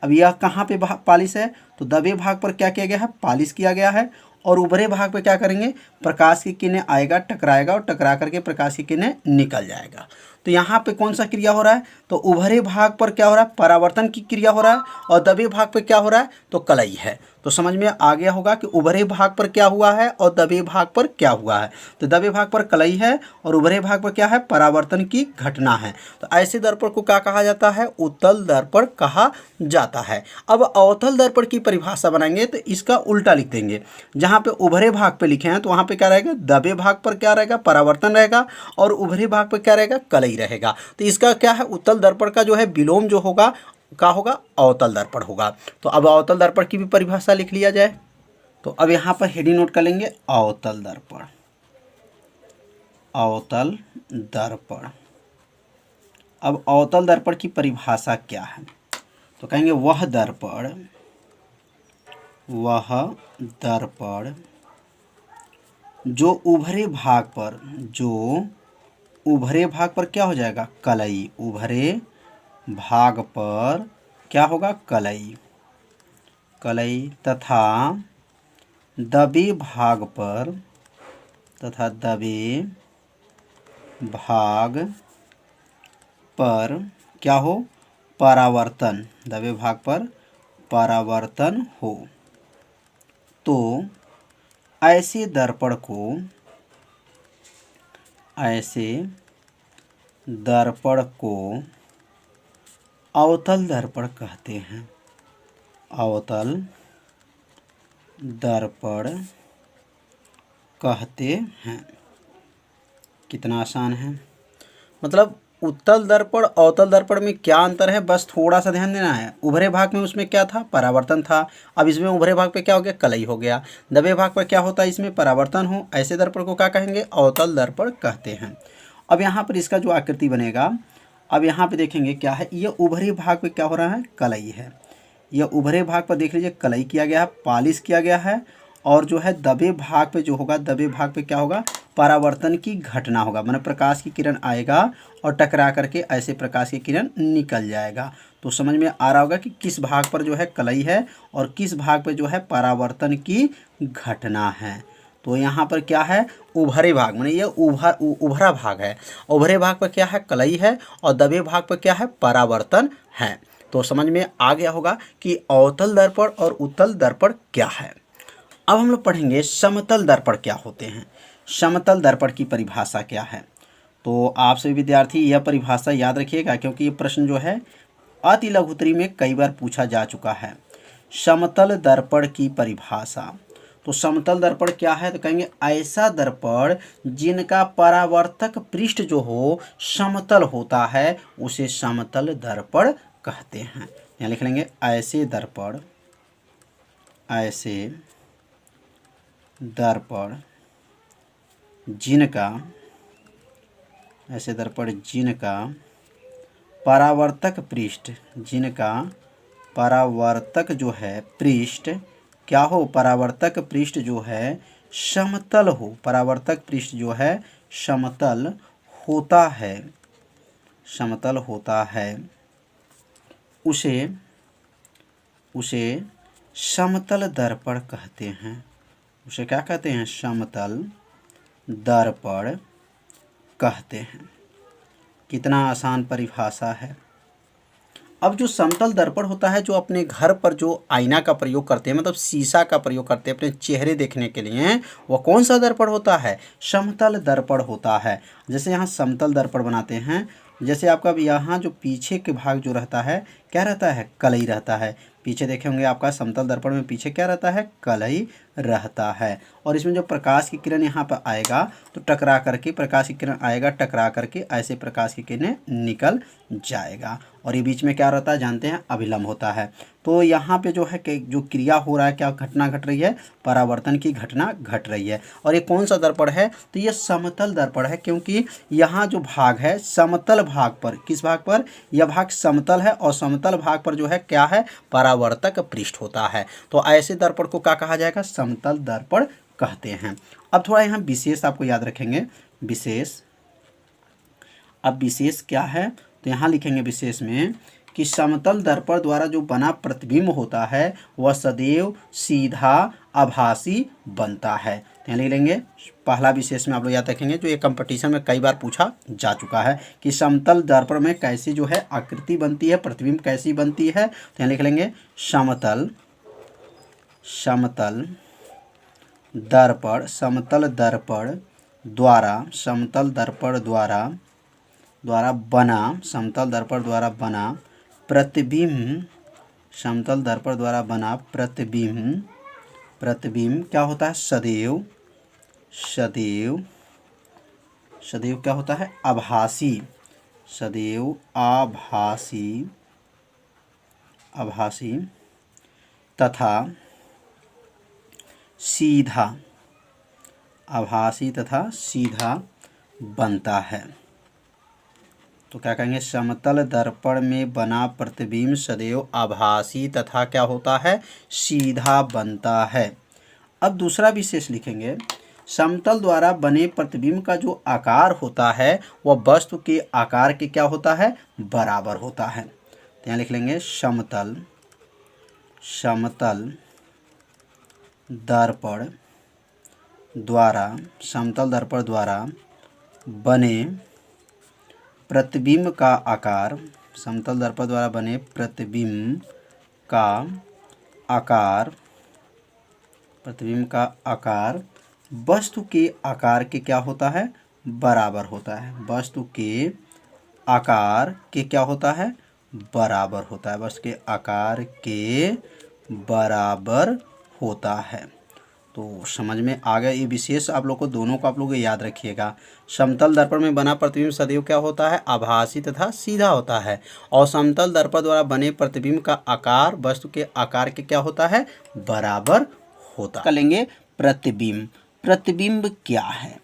अब यह कहाँ पे पालिश है? तो दबे भाग पर क्या किया गया है? पालिश किया गया है। और उभरे भाग पे क्या करेंगे? प्रकाश की किरणें आएगा, टकराएगा, और टकरा करके प्रकाश की किरणें निकल जाएगा। तो यहाँ पे कौन सा क्रिया हो रहा है? तो उभरे भाग पर क्या हो रहा है? परावर्तन की क्रिया हो रहा है। और दबे भाग पे क्या हो रहा है? तो कलई है। तो समझ में आ गया होगा कि उभरे भाग पर क्या हुआ है और दबे भाग पर क्या हुआ है। तो दबे भाग पर कलई है और उभरे भाग पर क्या है, परावर्तन की घटना है। तो ऐसे दर्पण को क्या कहा जाता है, उत्तल दर्पण कहा जाता है। अब अवतल दर्पण की परिभाषा बनाएंगे तो इसका उल्टा लिख देंगे। जहाँ पे उभरे भाग पे लिखे हैं तो वहाँ पे क्या रहेगा, दबे भाग पर क्या रहेगा, परावर्तन रहेगा, और उभरे भाग पर क्या रहेगा, कलई रहेगा। तो इसका क्या है, उत्तल दर्पण का जो है विलोम जो होगा क्या होगा, अवतल दर्पण होगा। तो अब अवतल दर्पण की भी परिभाषा लिख लिया जाए। तो अब यहाँ पर हेडिंग नोट कर लेंगे, अवतल दर्पण। अवतल दर्पण। अब अवतल दर्पण की परिभाषा क्या है, तो कहेंगे वह दर्पण जो उभरे भाग पर क्या हो जाएगा, कलई। उभरे भाग पर क्या होगा, कलई तथा दबे भाग पर क्या हो, परावर्तन। दबे भाग पर परावर्तन हो तो ऐसे दर्पण को अवतल दर्पण कहते हैं। अवतल दर्पण कहते हैं। कितना आसान है। मतलब उत्तल दर्पण अवतल दर्पण में क्या अंतर है, बस थोड़ा सा ध्यान देना है। उभरे भाग में उसमें क्या था, परावर्तन था। अब इसमें उभरे भाग पे क्या हो गया, कलई हो गया। दबे भाग पर क्या होता है, इसमें परावर्तन हो। ऐसे दर्पण को क्या कहेंगे, अवतल दर्पण कहते हैं। अब यहाँ पर इसका जो आकृति बनेगा, अब यहाँ पे देखेंगे क्या है, ये उभरे भाग पे क्या हो रहा है, कलई है। यह उभरे भाग पर देख लीजिए कलई किया गया है, पॉलिश किया गया है। और जो है दबे भाग पे जो होगा, दबे भाग पे क्या होगा, परावर्तन की घटना होगा। माने प्रकाश की किरण आएगा और टकरा करके ऐसे प्रकाश की किरण निकल जाएगा। तो समझ में आ रहा होगा कि किस भाग पर जो है कलई है और किस भाग पर जो है परावर्तन की घटना है। तो यहाँ पर क्या है, उभरे भाग, माने ये उभरा भाग है। उभरे भाग पर क्या है, कलई है, और दबे भाग पर क्या है, परावर्तन है। तो समझ में आ गया होगा कि अवतल दर्पण और उत्तल दर्पण क्या है। अब हम लोग पढ़ेंगे समतल दर्पण क्या होते हैं। समतल दर्पण की परिभाषा क्या है। तो आप सभी विद्यार्थी यह परिभाषा याद रखिएगा, क्योंकि ये प्रश्न जो है अति लघुत्तरी में कई बार पूछा जा चुका है। समतल दर्पण की परिभाषा। तो समतल दर्पण क्या है, तो कहेंगे ऐसा दर्पण जिनका परावर्तक पृष्ठ जो हो समतल होता है, उसे समतल दर्पण कहते हैं। यहाँ लिख लेंगे, ऐसे दर्पण जिनका परावर्तक जो है पृष्ठ क्या हो, परावर्तक पृष्ठ जो है समतल हो। परावर्तक पृष्ठ जो है समतल होता है, उसे समतल दर्पण कहते हैं। उसे क्या कहते हैं, समतल दर्पण कहते हैं। कितना आसान परिभाषा है। अब जो समतल दर्पण होता है, जो अपने घर पर जो आईना का प्रयोग करते हैं, मतलब शीशा का प्रयोग करते हैं अपने चेहरे देखने के लिए, वो कौन सा दर्पण होता है, समतल दर्पण होता है। जैसे यहाँ समतल दर्पण बनाते हैं, जैसे आपका यहाँ जो पीछे के भाग जो रहता है क्या रहता है, कलई रहता है। पीछे देखे होंगे आपका समतल दर्पण में पीछे क्या रहता है, कलई रहता है। और इसमें जो प्रकाश की किरण यहाँ पर आएगा तो टकरा करके प्रकाश की किरण आएगा, टकरा करके ऐसे प्रकाश की किरणें निकल जाएगा। और ये बीच में क्या रहता है, जानते हैं, अभिलंब होता है। तो यहाँ पे जो है जो क्रिया हो रहा है, क्या घटना घट रही है, परावर्तन की घटना घट रही है। और ये कौन सा दर्पण है, तो ये समतल दर्पण है, क्योंकि यहाँ जो भाग है समतल भाग पर, किस भाग पर, यह भाग समतल है और समतल भाग पर जो है क्या है, परावर्तक पृष्ठ होता है। तो ऐसे दर्पण को क्या कहा जाएगा, समतल दर्पण कहते हैं। अब थोड़ा यहाँ विशेष आपको याद रखेंगे, विशेष। अब विशेष क्या है, तो यहाँ लिखेंगे विशेष में कि समतल दर्पण द्वारा जो बना प्रतिबिंब होता है वह सदैव सीधा आभासी बनता है। तो यहाँ लिख लेंगे पहला विशेष में आप लोग याद रखेंगे, जो ये कंपटीशन में कई बार पूछा जा चुका है कि समतल दर्पण में कैसी जो है आकृति बनती है, प्रतिबिंब कैसी बनती है। तो यहाँ लिख लेंगे समतल समतल दर्पण, समतल दर्पण द्वारा, समतल दर्पण द्वारा बना, समतल दर्पण द्वारा बना प्रतिबिंब, समतल दर्पण द्वारा बना प्रतिबिंब, प्रतिबिंब क्या होता है? सदैव, सदैव, सदैव क्या होता है? आभासी, सदैव आभासी, आभासी तथा सीधा, आभासी तथा सीधा बनता है। तो क्या कहेंगे? समतल दर्पण में बना प्रतिबिंब सदैव आभासी तथा क्या होता है? सीधा बनता है। अब दूसरा विशेष लिखेंगे, समतल द्वारा बने प्रतिबिंब का जो आकार होता है वह वस्तु के आकार के क्या होता है? बराबर होता है। तो यहाँ लिख लेंगे समतल, समतल दर्पण द्वारा, समतल दर्पण द्वारा बने प्रतिबिंब का आकार, समतल दर्पण द्वारा बने प्रतिबिंब का आकार, प्रतिबिंब का आकार वस्तु के आकार के क्या होता है? बराबर होता है। वस्तु के आकार के क्या होता है? बराबर होता है। वस्तु के आकार के बराबर होता है। तो समझ में आ गया। ये विशेष आप लोग को दोनों को आप लोग याद रखिएगा। समतल दर्पण में बना प्रतिबिंब सदैव क्या होता है? आभासी तथा सीधा होता है। और समतल दर्पण द्वारा बने प्रतिबिंब का आकार वस्तु के आकार के क्या होता है? बराबर होता है। कर लेंगे प्रतिबिंब। प्रतिबिंब क्या है?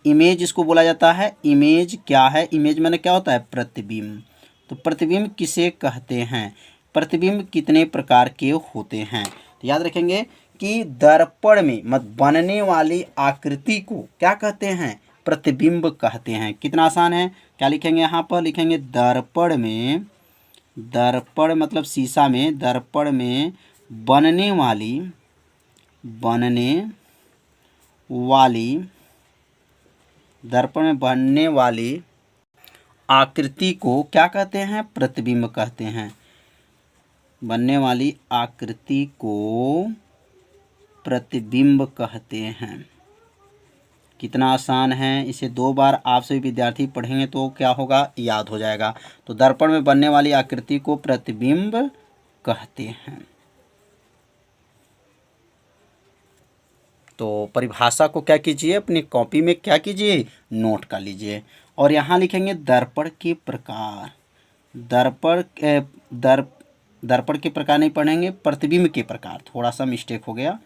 इमेज इसको बोला जाता है। इमेज क्या है? इमेज माने क्या होता है? प्रतिबिंब। तो प्रतिबिंब किसे कहते हैं? प्रतिबिंब कितने प्रकार के होते हैं? तो याद रखेंगे कि दर्पण में बनने वाली आकृति को क्या कहते हैं? प्रतिबिंब कहते हैं। कितना आसान है। क्या लिखेंगे? यहाँ पर लिखेंगे दर्पण में, दर्पण मतलब शीशा में, दर्पण में बनने वाली, बनने वाली, दर्पण में बनने वाली आकृति को क्या कहते हैं? प्रतिबिंब कहते हैं। बनने वाली आकृति को प्रतिबिंब कहते हैं। कितना आसान है। इसे 2 बार आप सभी विद्यार्थी पढ़ेंगे तो क्या होगा? याद हो जाएगा। तो दर्पण में बनने वाली आकृति को प्रतिबिंब कहते हैं। तो परिभाषा को क्या कीजिए? अपनी कॉपी में क्या कीजिए? नोट कर लीजिए। और यहाँ लिखेंगे दर्पण के प्रकार। दर्पण के प्रकार नहीं पढ़ेंगे, प्रतिबिंब के प्रकार। थोड़ा सा मिस्टेक हो गया।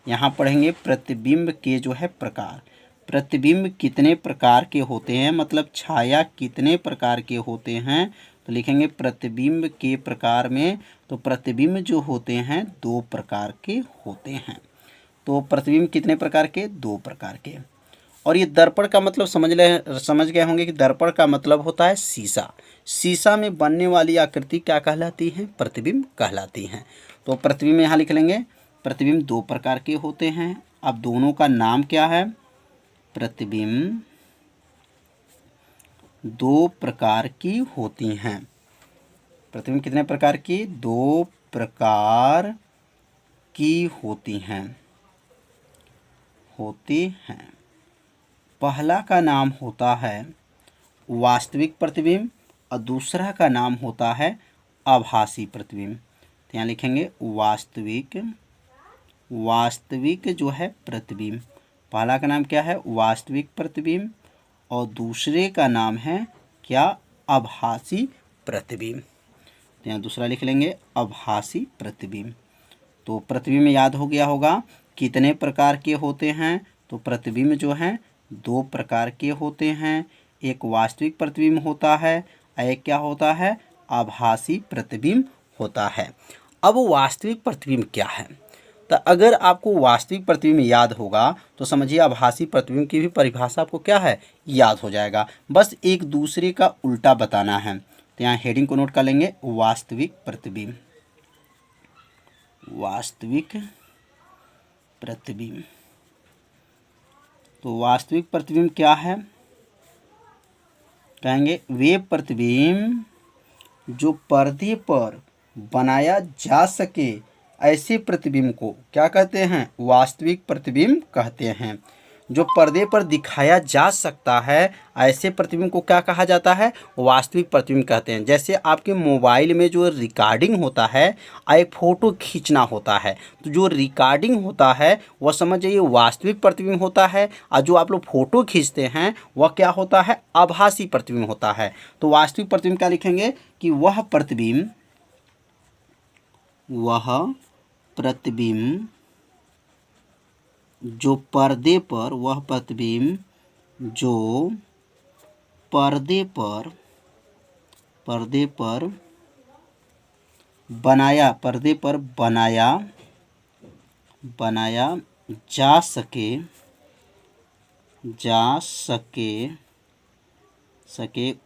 यहाँ पढ़ेंगे प्रतिबिंब के जो है प्रकार। प्रतिबिंब कितने प्रकार के होते हैं, मतलब छाया कितने प्रकार के होते हैं। तो लिखेंगे प्रतिबिंब के प्रकार में, तो प्रतिबिंब जो होते हैं 2 प्रकार के होते हैं। तो प्रतिबिंब कितने प्रकार के? 2 प्रकार के। और ये दर्पण का मतलब समझ गए होंगे कि दर्पण का मतलब होता है शीशा। शीशा में बनने वाली आकृति क्या कहलाती है? प्रतिबिंब कहलाती है। तो प्रतिबिंब यहाँ लिख लेंगे प्रतिबिंब 2 प्रकार के होते हैं। अब दोनों का नाम क्या है? प्रतिबिंब 2 प्रकार की होती हैं। प्रतिबिंब कितने प्रकार की? 2 प्रकार की होती हैं, होती हैं। पहला का नाम होता है वास्तविक प्रतिबिंब और दूसरा का नाम होता है आभासी प्रतिबिंब। तो यहाँ लिखेंगे वास्तविक, वास्तविक जो है प्रतिबिंब। पहला का नाम क्या है? वास्तविक प्रतिबिंब और दूसरे का नाम है क्या? आभासी प्रतिबिंब। तो यहाँ दूसरा लिख लेंगे आभासी प्रतिबिंब। तो प्रतिबिंब याद हो गया होगा कितने प्रकार के होते हैं। तो प्रतिबिंब जो हैं 2 प्रकार के होते हैं। एक वास्तविक प्रतिबिंब होता है और एक क्या होता है? आभासी प्रतिबिंब होता है। अब वास्तविक प्रतिबिंब क्या है? तो अगर आपको वास्तविक प्रतिबिंब याद होगा तो समझिए आभासी प्रतिबिंब की भी परिभाषा आपको क्या है? याद हो जाएगा। बस एक दूसरे का उल्टा बताना है। तो यहाँ हेडिंग को नोट कर लेंगे वास्तविक प्रतिबिंब, वास्तविक प्रतिबिंब। तो वास्तविक प्रतिबिंब क्या है? कहेंगे वे प्रतिबिंब जो पर्दे पर बनाया जा सके ऐसे प्रतिबिंब को क्या कहते हैं? वास्तविक प्रतिबिंब कहते हैं। जो पर्दे पर दिखाया जा सकता है ऐसे प्रतिबिंब को क्या कहा जाता है? वास्तविक प्रतिबिंब कहते हैं। जैसे आपके मोबाइल में जो रिकॉर्डिंग होता है और एक फ़ोटो खींचना होता है, तो जो रिकॉर्डिंग होता है वह समझ जाइए वास्तविक प्रतिबिंब होता है, और जो आप लोग फ़ोटो खींचते हैं वह क्या होता है? आभासी प्रतिबिंब होता है। तो वास्तविक प्रतिबिंब क्या लिखेंगे कि वह प्रतिबिंब जो पर्दे पर बनाया जा सके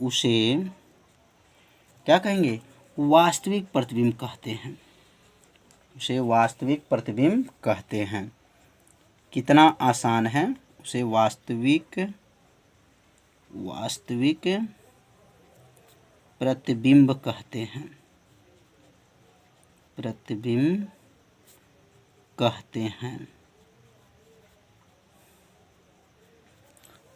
उसे क्या कहेंगे? वास्तविक प्रतिबिंब कहते हैं। उसे वास्तविक प्रतिबिंब कहते हैं। कितना आसान है, उसे वास्तविक प्रतिबिंब कहते हैं।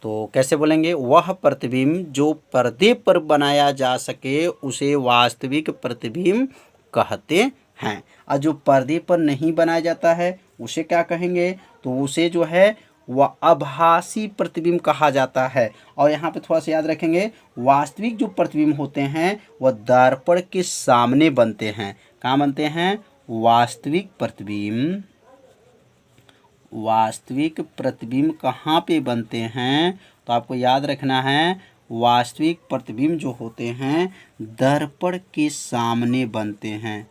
तो कैसे बोलेंगे? वह प्रतिबिंब जो पर्दे पर बनाया जा सके उसे वास्तविक प्रतिबिंब कहते हैं। और जो पर्दे पर नहीं बनाया जाता है उसे क्या कहेंगे? तो उसे जो है वह आभासी प्रतिबिंब कहा जाता है। और यहाँ पे थोड़ा सा याद रखेंगे, वास्तविक जो प्रतिबिंब होते हैं वह दर्पण के सामने बनते हैं। कहाँ बनते हैं? वास्तविक प्रतिबिंब कहाँ पे बनते हैं? तो आपको याद रखना है, वास्तविक प्रतिबिंब जो होते हैं दर्पण के सामने बनते हैं।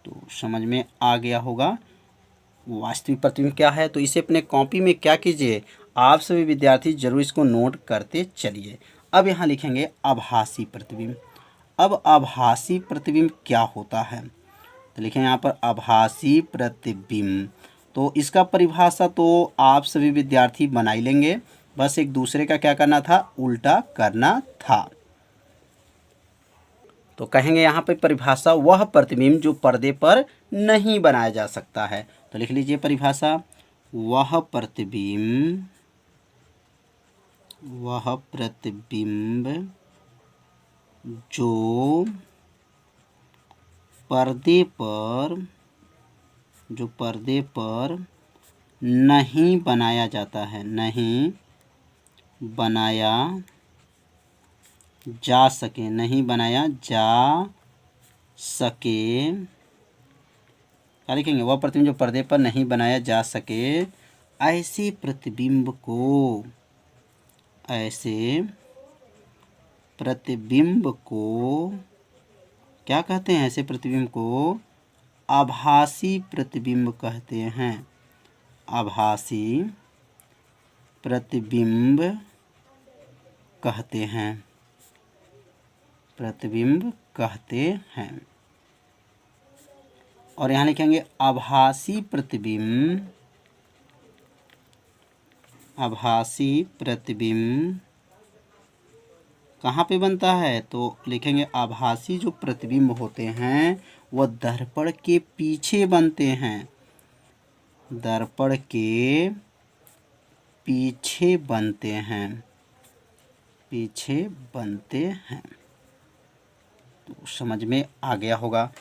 तो समझ में आ गया होगा वास्तविक प्रतिबिंब क्या है। तो इसे अपने कॉपी में क्या कीजिए, आप सभी विद्यार्थी जरूर इसको नोट करते चलिए। अब यहाँ लिखेंगे आभासी प्रतिबिंब। अब आभासी प्रतिबिंब क्या होता है? तो लिखें यहाँ पर आभासी प्रतिबिंब। तो इसका परिभाषा तो आप सभी विद्यार्थी बना ही लेंगे, बस एक दूसरे का क्या करना था? उल्टा करना था। तो कहेंगे यहाँ पर परिभाषा, वह प्रतिबिंब जो पर्दे पर नहीं बनाया जा सकता है। तो लिख लीजिए परिभाषा, वह प्रतिबिंब जो पर्दे पर नहीं बनाया जाता है, नहीं बनाया जा सके, क्या लिखेंगे? वह प्रतिबिंब जो पर्दे पर नहीं बनाया जा सके ऐसे प्रतिबिंब को क्या कहते हैं? ऐसे प्रतिबिंब को आभासी प्रतिबिंब कहते हैं। आभासी प्रतिबिंब कहते हैं। और यहाँ लिखेंगे आभासी प्रतिबिंब कहाँ पे बनता है? तो लिखेंगे आभासी जो प्रतिबिंब होते हैं वह दर्पण के पीछे बनते हैं। तो समझ में आ गया होगा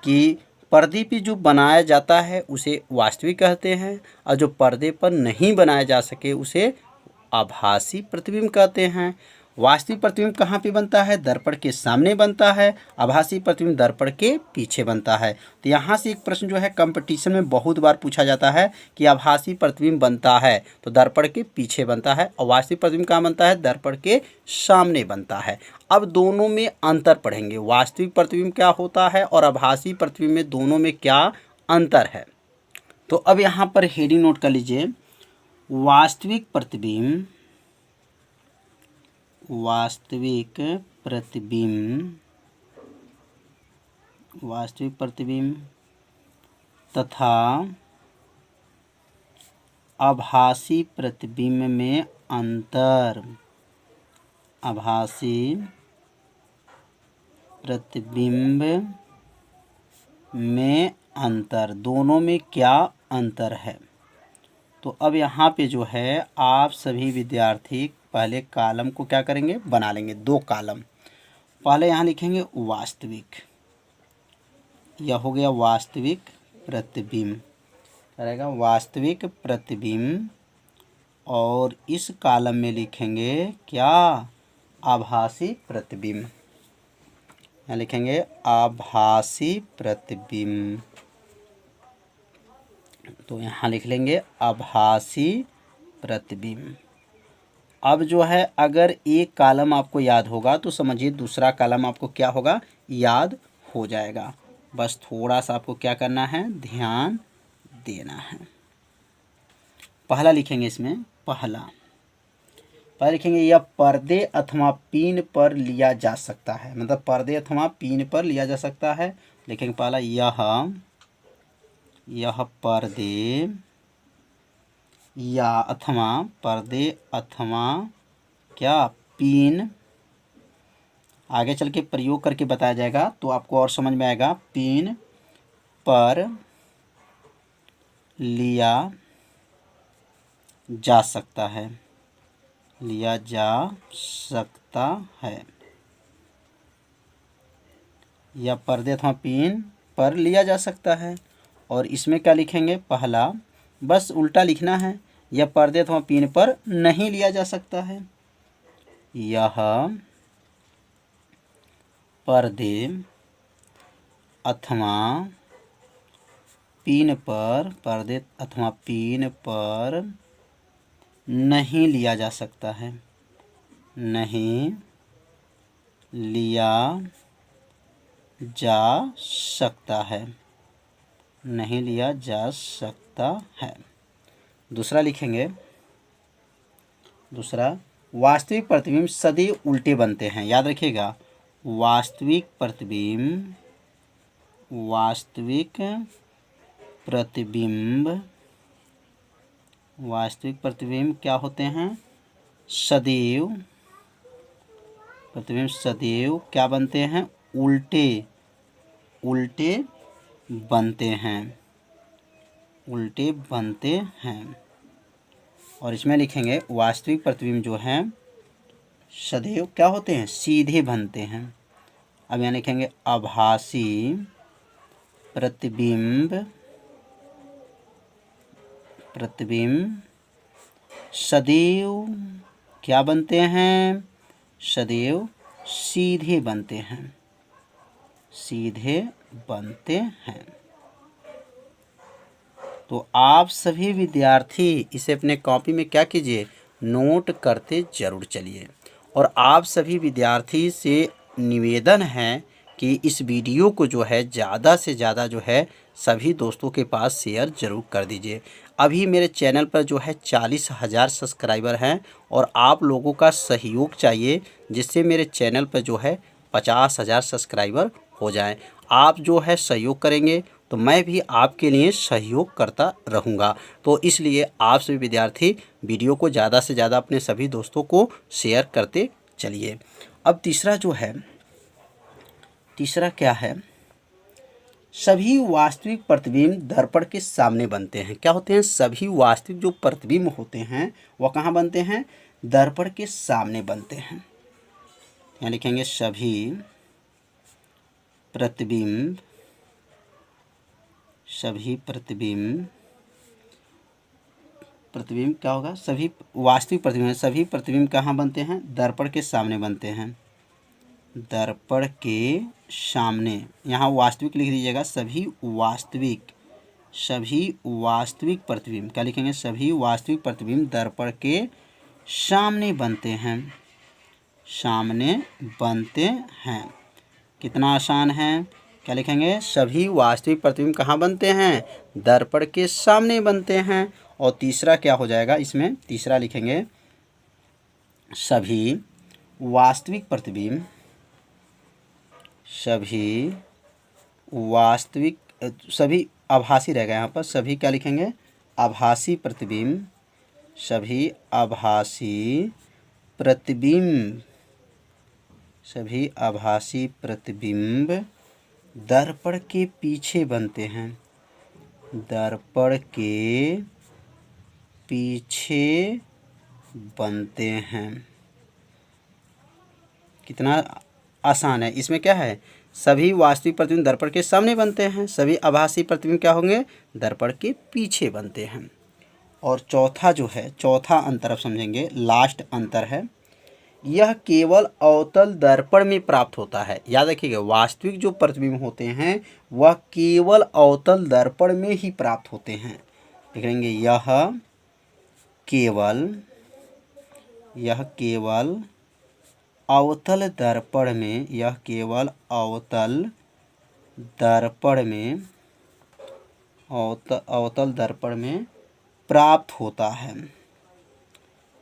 कि पर्दे पे जो बनाया जाता है उसे वास्तविक कहते हैं, और जो पर्दे पर नहीं बनाया जा सके उसे आभासी प्रतिबिंब कहते हैं। वास्तविक प्रतिबिंब कहाँ पे बनता है? दर्पण के सामने बनता है। आभासी प्रतिबिंब दर्पण के पीछे बनता है। तो यहाँ से एक प्रश्न जो है कंपटीशन में बहुत बार पूछा जाता है कि आभासी प्रतिबिंब बनता है तो दर्पण के पीछे बनता है, और वास्तविक प्रतिबिंब कहाँ बनता है? दर्पण के सामने बनता है। अब दोनों में अंतर पढ़ेंगे, वास्तविक प्रतिबिंब क्या होता है और आभासी प्रतिबिंब में दोनों में क्या अंतर है। तो अब यहाँ पर हेडिंग नोट कर लीजिए, वास्तविक प्रतिबिंब तथा आभासी प्रतिबिंब में अंतर। आभासी प्रतिबिंब में अंतर, दोनों में क्या अंतर है। तो अब यहाँ पे जो है आप सभी विद्यार्थी पहले कॉलम को क्या करेंगे, बना लेंगे, 2 कॉलम। पहले यहाँ लिखेंगे वास्तविक, यह हो गया वास्तविक प्रतिबिंब, रहेगा वास्तविक प्रतिबिंब। और इस कॉलम में लिखेंगे क्या, आभासी प्रतिबिंब, यहाँ लिखेंगे आभासी प्रतिबिंब। तो यहाँ लिख लेंगे आभासी प्रतिबिंब। अब जो है अगर एक कॉलम आपको याद होगा तो समझिए दूसरा कॉलम आपको क्या होगा, याद हो जाएगा। बस थोड़ा सा आपको क्या करना है, ध्यान देना है। पहला लिखेंगे, इसमें पहला लिखेंगे यह पर्दे अथवा पीन पर लिया जा सकता है, मतलब पर्दे अथवा पीन पर लिया जा सकता है। लिखेंगे पहला यह पर्दे या अथवा पर्दे अथवा क्या पीन, आगे चल के प्रयोग करके बताया जाएगा तो आपको और समझ में आएगा। पीन पर लिया जा सकता है, लिया जा सकता है, या पर्दे अथवा पीन पर लिया जा सकता है। और इसमें क्या लिखेंगे, पहला बस उल्टा लिखना है, यह पर्दे अथवा पीन पर नहीं लिया जा सकता है। यह पर्दे अथवा पीन पर, पर्दे अथवा पीन पर नहीं लिया जा सकता है, नहीं लिया जा सकता है, नहीं लिया जा सकता है। दूसरा लिखेंगे, दूसरा वास्तविक प्रतिबिंब सदैव उल्टे बनते हैं, याद रखिएगा। वास्तविक प्रतिबिंब, वास्तविक प्रतिबिंब, वास्तविक प्रतिबिंब क्या होते हैं, सदैव, प्रतिबिंब सदैव क्या बनते हैं, उल्टे, उल्टे बनते हैं, उल्टे बनते हैं। और इसमें लिखेंगे वास्तविक प्रतिबिंब जो हैं सदैव क्या होते हैं, सीधे बनते हैं। अब यहाँ लिखेंगे आभासी प्रतिबिंब, प्रतिबिंब सदैव क्या बनते हैं, सदैव सीधे बनते हैं, सीधे बनते हैं। तो आप सभी विद्यार्थी इसे अपने कॉपी में क्या कीजिए, नोट करते जरूर चलिए। और आप सभी विद्यार्थी से निवेदन है कि इस वीडियो को जो है ज़्यादा से ज़्यादा जो है सभी दोस्तों के पास शेयर ज़रूर कर दीजिए। अभी मेरे चैनल पर जो है 40,000 सब्सक्राइबर हैं और आप लोगों का सहयोग चाहिए जिससे मेरे चैनल पर जो है 50,000 सब्सक्राइबर हो जाएं। आप जो है सहयोग करेंगे तो मैं भी आपके लिए सहयोग करता रहूँगा। तो इसलिए आप सभी विद्यार्थी वीडियो को ज़्यादा से ज़्यादा अपने सभी दोस्तों को शेयर करते चलिए। अब तीसरा जो है, तीसरा क्या है, सभी वास्तविक प्रतिबिंब दर्पण के सामने बनते हैं। क्या होते हैं, सभी वास्तविक जो प्रतिबिंब होते हैं वह कहाँ बनते हैं, दर्पण के सामने बनते हैं। यहाँ लिखेंगे सभी प्रतिबिंब, सभी प्रतिबिंब, प्रतिबिंब क्या होगा, सभी वास्तविक प्रतिबिंब, सभी प्रतिबिंब कहाँ बनते हैं, दर्पण के सामने बनते हैं, दर्पण के सामने। यहाँ वास्तविक लिख दीजिएगा, सभी वास्तविक, सभी वास्तविक प्रतिबिंब क्या लिखेंगे, सभी वास्तविक प्रतिबिंब दर्पण के सामने बनते हैं, सामने बनते हैं। कितना आसान है, क्या लिखेंगे, सभी वास्तविक प्रतिबिंब कहाँ बनते हैं, दर्पण के सामने बनते हैं। और तीसरा क्या हो जाएगा, इसमें तीसरा लिखेंगे सभी वास्तविक प्रतिबिंब, सभी वास्तविक, सभी आभासी रहेगा यहाँ पर, सभी क्या लिखेंगे, आभासी प्रतिबिंब, सभी आभासी प्रतिबिंब सभी आभासी प्रतिबिंब दर्पण के पीछे बनते हैं। दर्पण के पीछे बनते हैं। कितना आसान है। इसमें क्या है, सभी वास्तविक प्रतिबिंब दर्पण के सामने बनते हैं, सभी आभासी प्रतिबिंब क्या होंगे, दर्पण के पीछे बनते हैं। और चौथा जो है, चौथा अंतर अब समझेंगे, लास्ट अंतर है, यह केवल अवतल दर्पण में प्राप्त होता है। याद रखिएगा, वास्तविक जो प्रतिबिंब होते हैं वह केवल अवतल दर्पण में ही प्राप्त होते हैं। लिखेंगे यह केवल अवतल दर्पण में, यह केवल अवतल दर्पण में, अवतल दर्पण में प्राप्त होता है,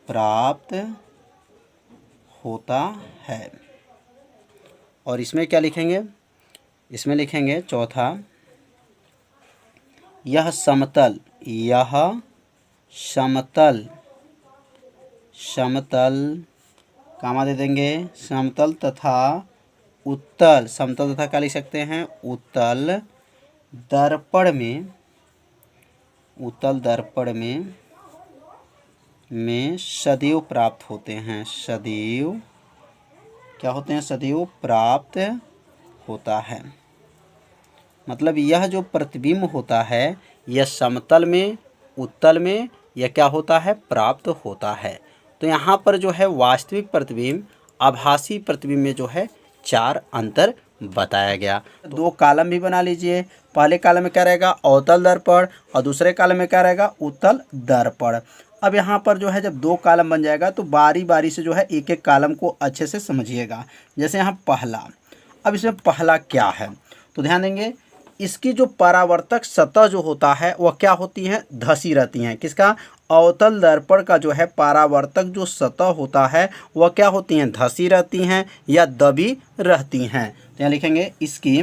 प्राप्त होता है। और इसमें क्या लिखेंगे, इसमें लिखेंगे चौथा, यह समतल, यह समतल, समतल कामा दे देंगे, समतल तथा उत्तल, समतल तथा क्या लिख सकते हैं, उत्तल दर्पण में, उत्तल दर्पण में सदैव प्राप्त होते हैं। सदैव क्या होते हैं, सदैव प्राप्त होता है। मतलब यह जो प्रतिबिंब होता है यह समतल में, उत्तल में यह क्या होता है, प्राप्त होता है। तो यहाँ पर जो है वास्तविक प्रतिबिंब आभासी प्रतिबिंब में जो है 4 अंतर बताया गया। 2 कॉलम भी बना लीजिए। पहले कॉलम में क्या रहेगा, अवतल दर्पण, और दूसरे कॉलम में क्या रहेगा, उत्तल दर्पण। अब यहाँ पर जो है जब 2 कॉलम बन जाएगा तो बारी बारी से जो है एक एक कॉलम को अच्छे से समझिएगा। जैसे यहाँ पहला, अब इसमें पहला क्या है तो ध्यान देंगे, इसकी जो परावर्तक सतह जो होता है वह क्या होती है, धसी रहती हैं। किसका, अवतल दर्पण का जो है परावर्तक जो सतह होता है वह क्या होती हैं, धसी रहती हैं या दबी रहती हैं। तो यहाँ लिखेंगे इसकी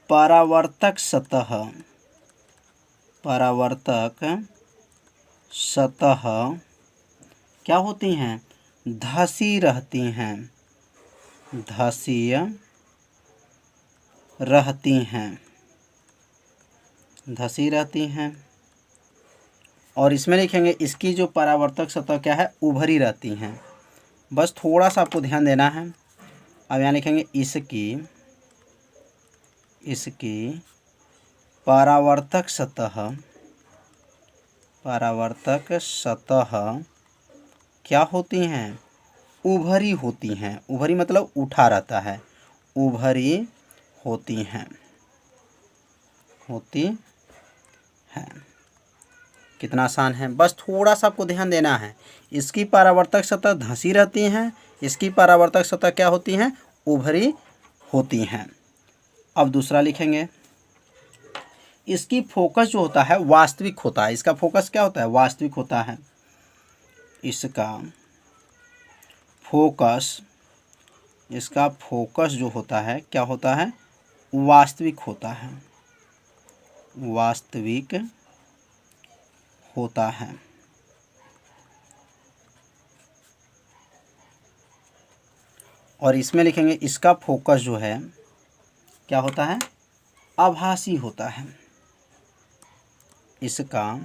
परावर्तक सतह, परावर्तक सतह क्या होती हैं, धसी रहती हैं, धसी रहती हैं, धसी रहती हैं। और इसमें लिखेंगे इसकी जो परावर्तक सतह क्या है, उभरी रहती हैं। बस थोड़ा सा आपको ध्यान देना है। अब यहाँ लिखेंगे इसकी परावर्तक सतह, परावर्तक सतह क्या होती हैं, उभरी होती हैं। उभरी मतलब उठा रहता है, उभरी होती हैं, होती हैं। कितना आसान है, बस थोड़ा सा आपको ध्यान देना है। इसकी परावर्तक सतह धंसी रहती हैं, इसकी परावर्तक सतह क्या होती हैं, उभरी होती हैं। अब दूसरा लिखेंगे, इसकी फोकस जो होता है वास्तविक होता है। इसका फोकस क्या होता है, वास्तविक होता है। इसका फोकस जो होता है क्या होता है, वास्तविक होता है, वास्तविक होता है। और इसमें लिखेंगे इसका फोकस जो है क्या होता है, आभासी होता है। इसका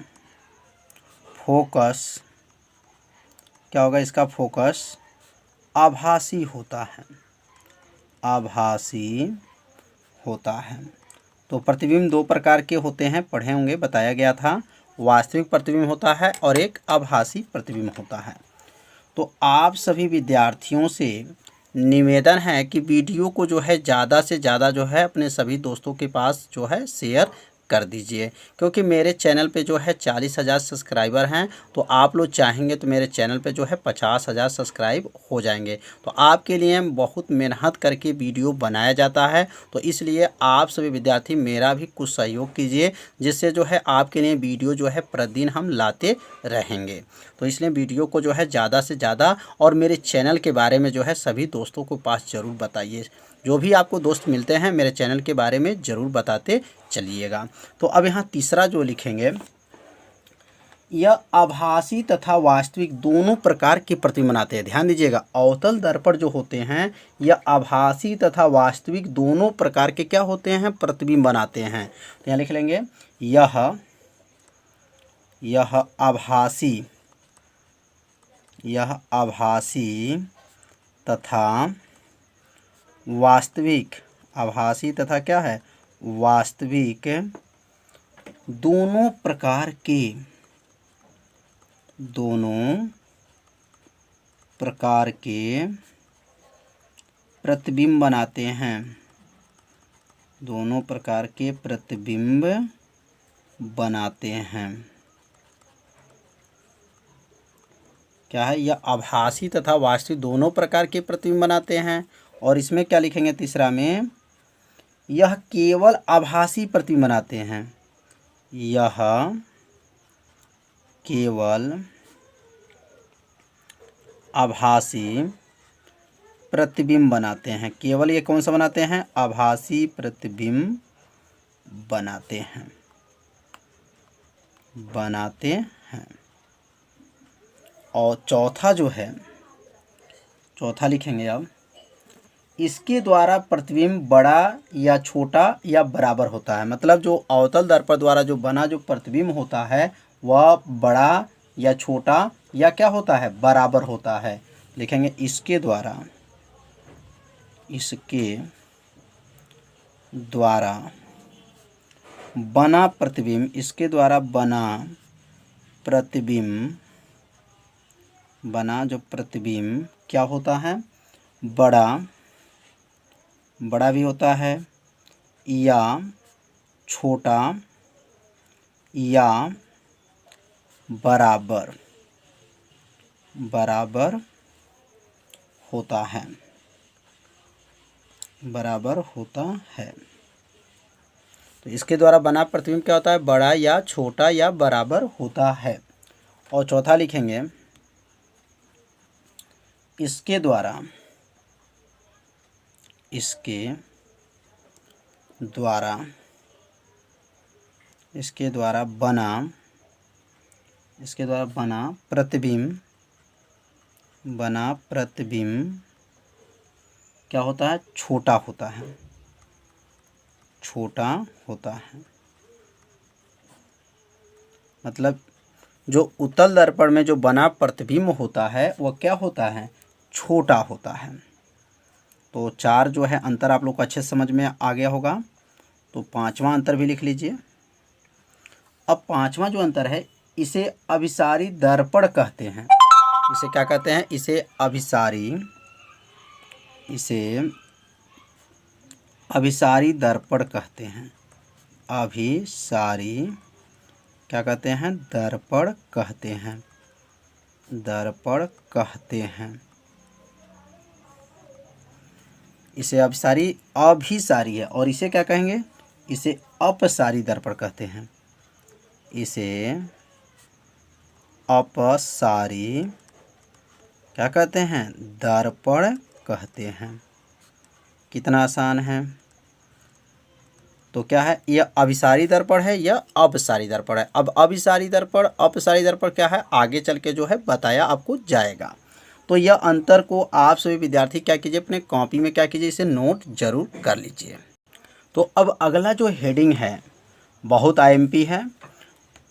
फोकस क्या होगा, इसका फोकस आभासी होता है, आभासी होता है। तो प्रतिबिंब 2 प्रकार के होते हैं, पढ़े होंगे, बताया गया था। वास्तविक प्रतिबिंब होता है और एक आभासी प्रतिबिंब होता है। तो आप सभी विद्यार्थियों से निवेदन है कि वीडियो को जो है ज़्यादा से ज़्यादा जो है अपने सभी दोस्तों के पास जो है शेयर कर दीजिए, क्योंकि मेरे चैनल पे जो है 40,000 सब्सक्राइबर हैं। तो आप लोग चाहेंगे तो मेरे चैनल पे जो है 50,000 सब्सक्राइब हो जाएंगे। तो आपके लिए बहुत मेहनत करके वीडियो बनाया जाता है। तो इसलिए आप सभी विद्यार्थी मेरा भी कुछ सहयोग कीजिए, जिससे जो है आपके लिए वीडियो जो है प्रतिदिन हम लाते रहेंगे। तो इसलिए वीडियो को जो है ज़्यादा से ज़्यादा और मेरे चैनल के बारे में जो है सभी दोस्तों को पास ज़रूर बताइए। जो भी आपको दोस्त मिलते हैं मेरे चैनल के बारे में ज़रूर बताते चलिएगा। तो अब यहाँ तीसरा जो लिखेंगे, यह आभासी तथा वास्तविक दोनों प्रकार की प्रतिबिंब बनाते हैं। ध्यान दीजिएगा, अवतल दर्पण जो होते हैं यह आभासी तथा वास्तविक दोनों प्रकार के क्या होते हैं, प्रतिबिंब बनाते हैं। तो यहाँ लिख लेंगे यह आभासी तथा वास्तविक, आभासी तथा क्या है, वास्तविक दोनों प्रकार के प्रतिबिंब बनाते हैं, दोनों प्रकार के प्रतिबिंब बनाते हैं। क्या है, यह आभासी तथा वास्तविक दोनों प्रकार के प्रतिबिंब बनाते हैं। और इसमें क्या लिखेंगे तीसरा में, यह केवल आभासी प्रतिबिंब बनाते हैं, यह केवल आभासी प्रतिबिंब बनाते हैं। केवल ये कौन सा बनाते हैं, आभासी प्रतिबिंब बनाते हैं। और चौथा जो है, चौथा लिखेंगे अब, इसके द्वारा प्रतिबिंब बड़ा या छोटा या बराबर होता है। मतलब जो अवतल दर्पण द्वारा जो बना जो प्रतिबिंब होता है वह बड़ा या छोटा या क्या होता है, बराबर होता है। लिखेंगे इसके द्वारा बना प्रतिबिंब, इसके द्वारा बना जो प्रतिबिंब क्या होता है, बड़ा भी होता है या छोटा या बराबर होता है। तो इसके द्वारा बना प्रतिबिंब क्या होता है, बड़ा या छोटा या बराबर होता है। और चौथा लिखेंगे, इसके द्वारा बना प्रतिबिंब क्या होता है, छोटा होता है। मतलब जो उत्तल दर्पण में जो बना प्रतिबिंब होता है वह क्या होता है, छोटा होता है। तो चार जो है अंतर आप लोग को अच्छे समझ में आ गया होगा। तो पांचवा अंतर भी लिख लीजिए। अब पांचवा जो अंतर है, इसे अभिसारी दर्पण कहते हैं। इसे क्या कहते हैं, इसे अभिसारी दर्पण कहते हैं। अभिसारी क्या कहते हैं, दर्पण कहते हैं। इसे अभिसारी है। और इसे क्या कहेंगे, इसे अपसारी दर्पण कहते हैं। इसे अपसारी क्या कहते हैं, दर्पण कहते हैं। कितना आसान है। तो क्या है, यह अभिसारी दर्पण है या अपसारी दर्पण है। अब अभिसारी दर्पण अपसारी दर्पण क्या है, आगे चल के जो है बताया आपको जाएगा। तो यह अंतर को आप सभी विद्यार्थी क्या कीजिए, अपने कॉपी में क्या कीजिए, इसे नोट जरूर कर लीजिए। तो अब अगला जो हेडिंग है बहुत आईएमपी है,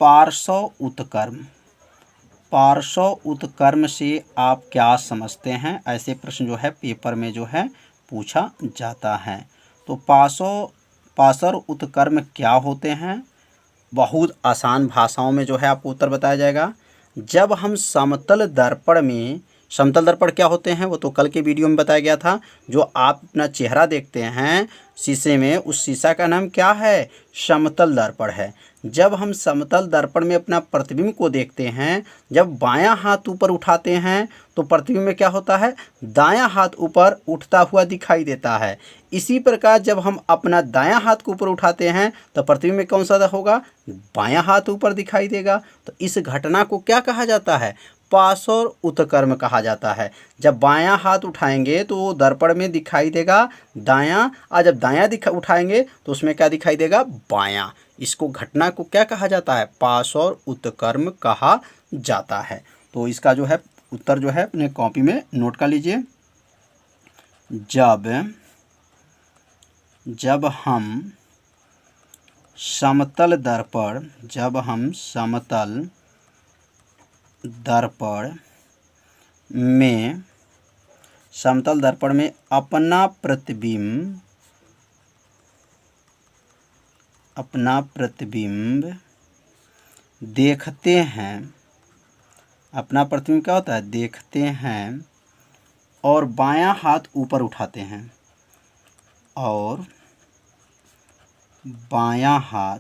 पार्श्व उत्क्रम। पार्श्व उत्क्रम से आप क्या समझते हैं, ऐसे प्रश्न जो है पेपर में जो है पूछा जाता है। तो पार्श्व उत्क्रम क्या होते हैं, बहुत आसान भाषाओं में जो है आपको उत्तर बताया जाएगा। जब हम समतल दर्पण क्या होते हैं वो तो कल के वीडियो में बताया गया था। जो आप अपना चेहरा देखते हैं शीशे में, उस शीशा का नाम क्या है, समतल दर्पण है। जब हम समतल दर्पण में अपना प्रतिबिंब को देखते हैं, जब बायां हाथ ऊपर उठाते हैं तो प्रतिबिंब में क्या होता है, दायां हाथ ऊपर उठता हुआ दिखाई देता है। इसी प्रकार जब हम अपना दायां हाथ को ऊपर उठाते हैं तो प्रतिबिंब में कौन सा होगा, बायां हाथ ऊपर दिखाई देगा। तो इस घटना को क्या कहा जाता है, पार्श्व और उत्कर्म कहा जाता है। जब बायां हाथ उठाएंगे तो वो दर्पण में दिखाई देगा दायां, और जब दायां उठाएंगे तो उसमें क्या दिखाई देगा, बायां। इसको घटना को क्या कहा जाता है, पार्श्व और उत्कर्म कहा जाता है। तो इसका जो है उत्तर जो है अपने कॉपी में नोट कर लीजिए। जब हम समतल दर्पण में अपना प्रतिबिंब देखते हैं, अपना प्रतिबिंब क्या होता है, देखते हैं, और बायां हाथ ऊपर उठाते हैं, और बायां हाथ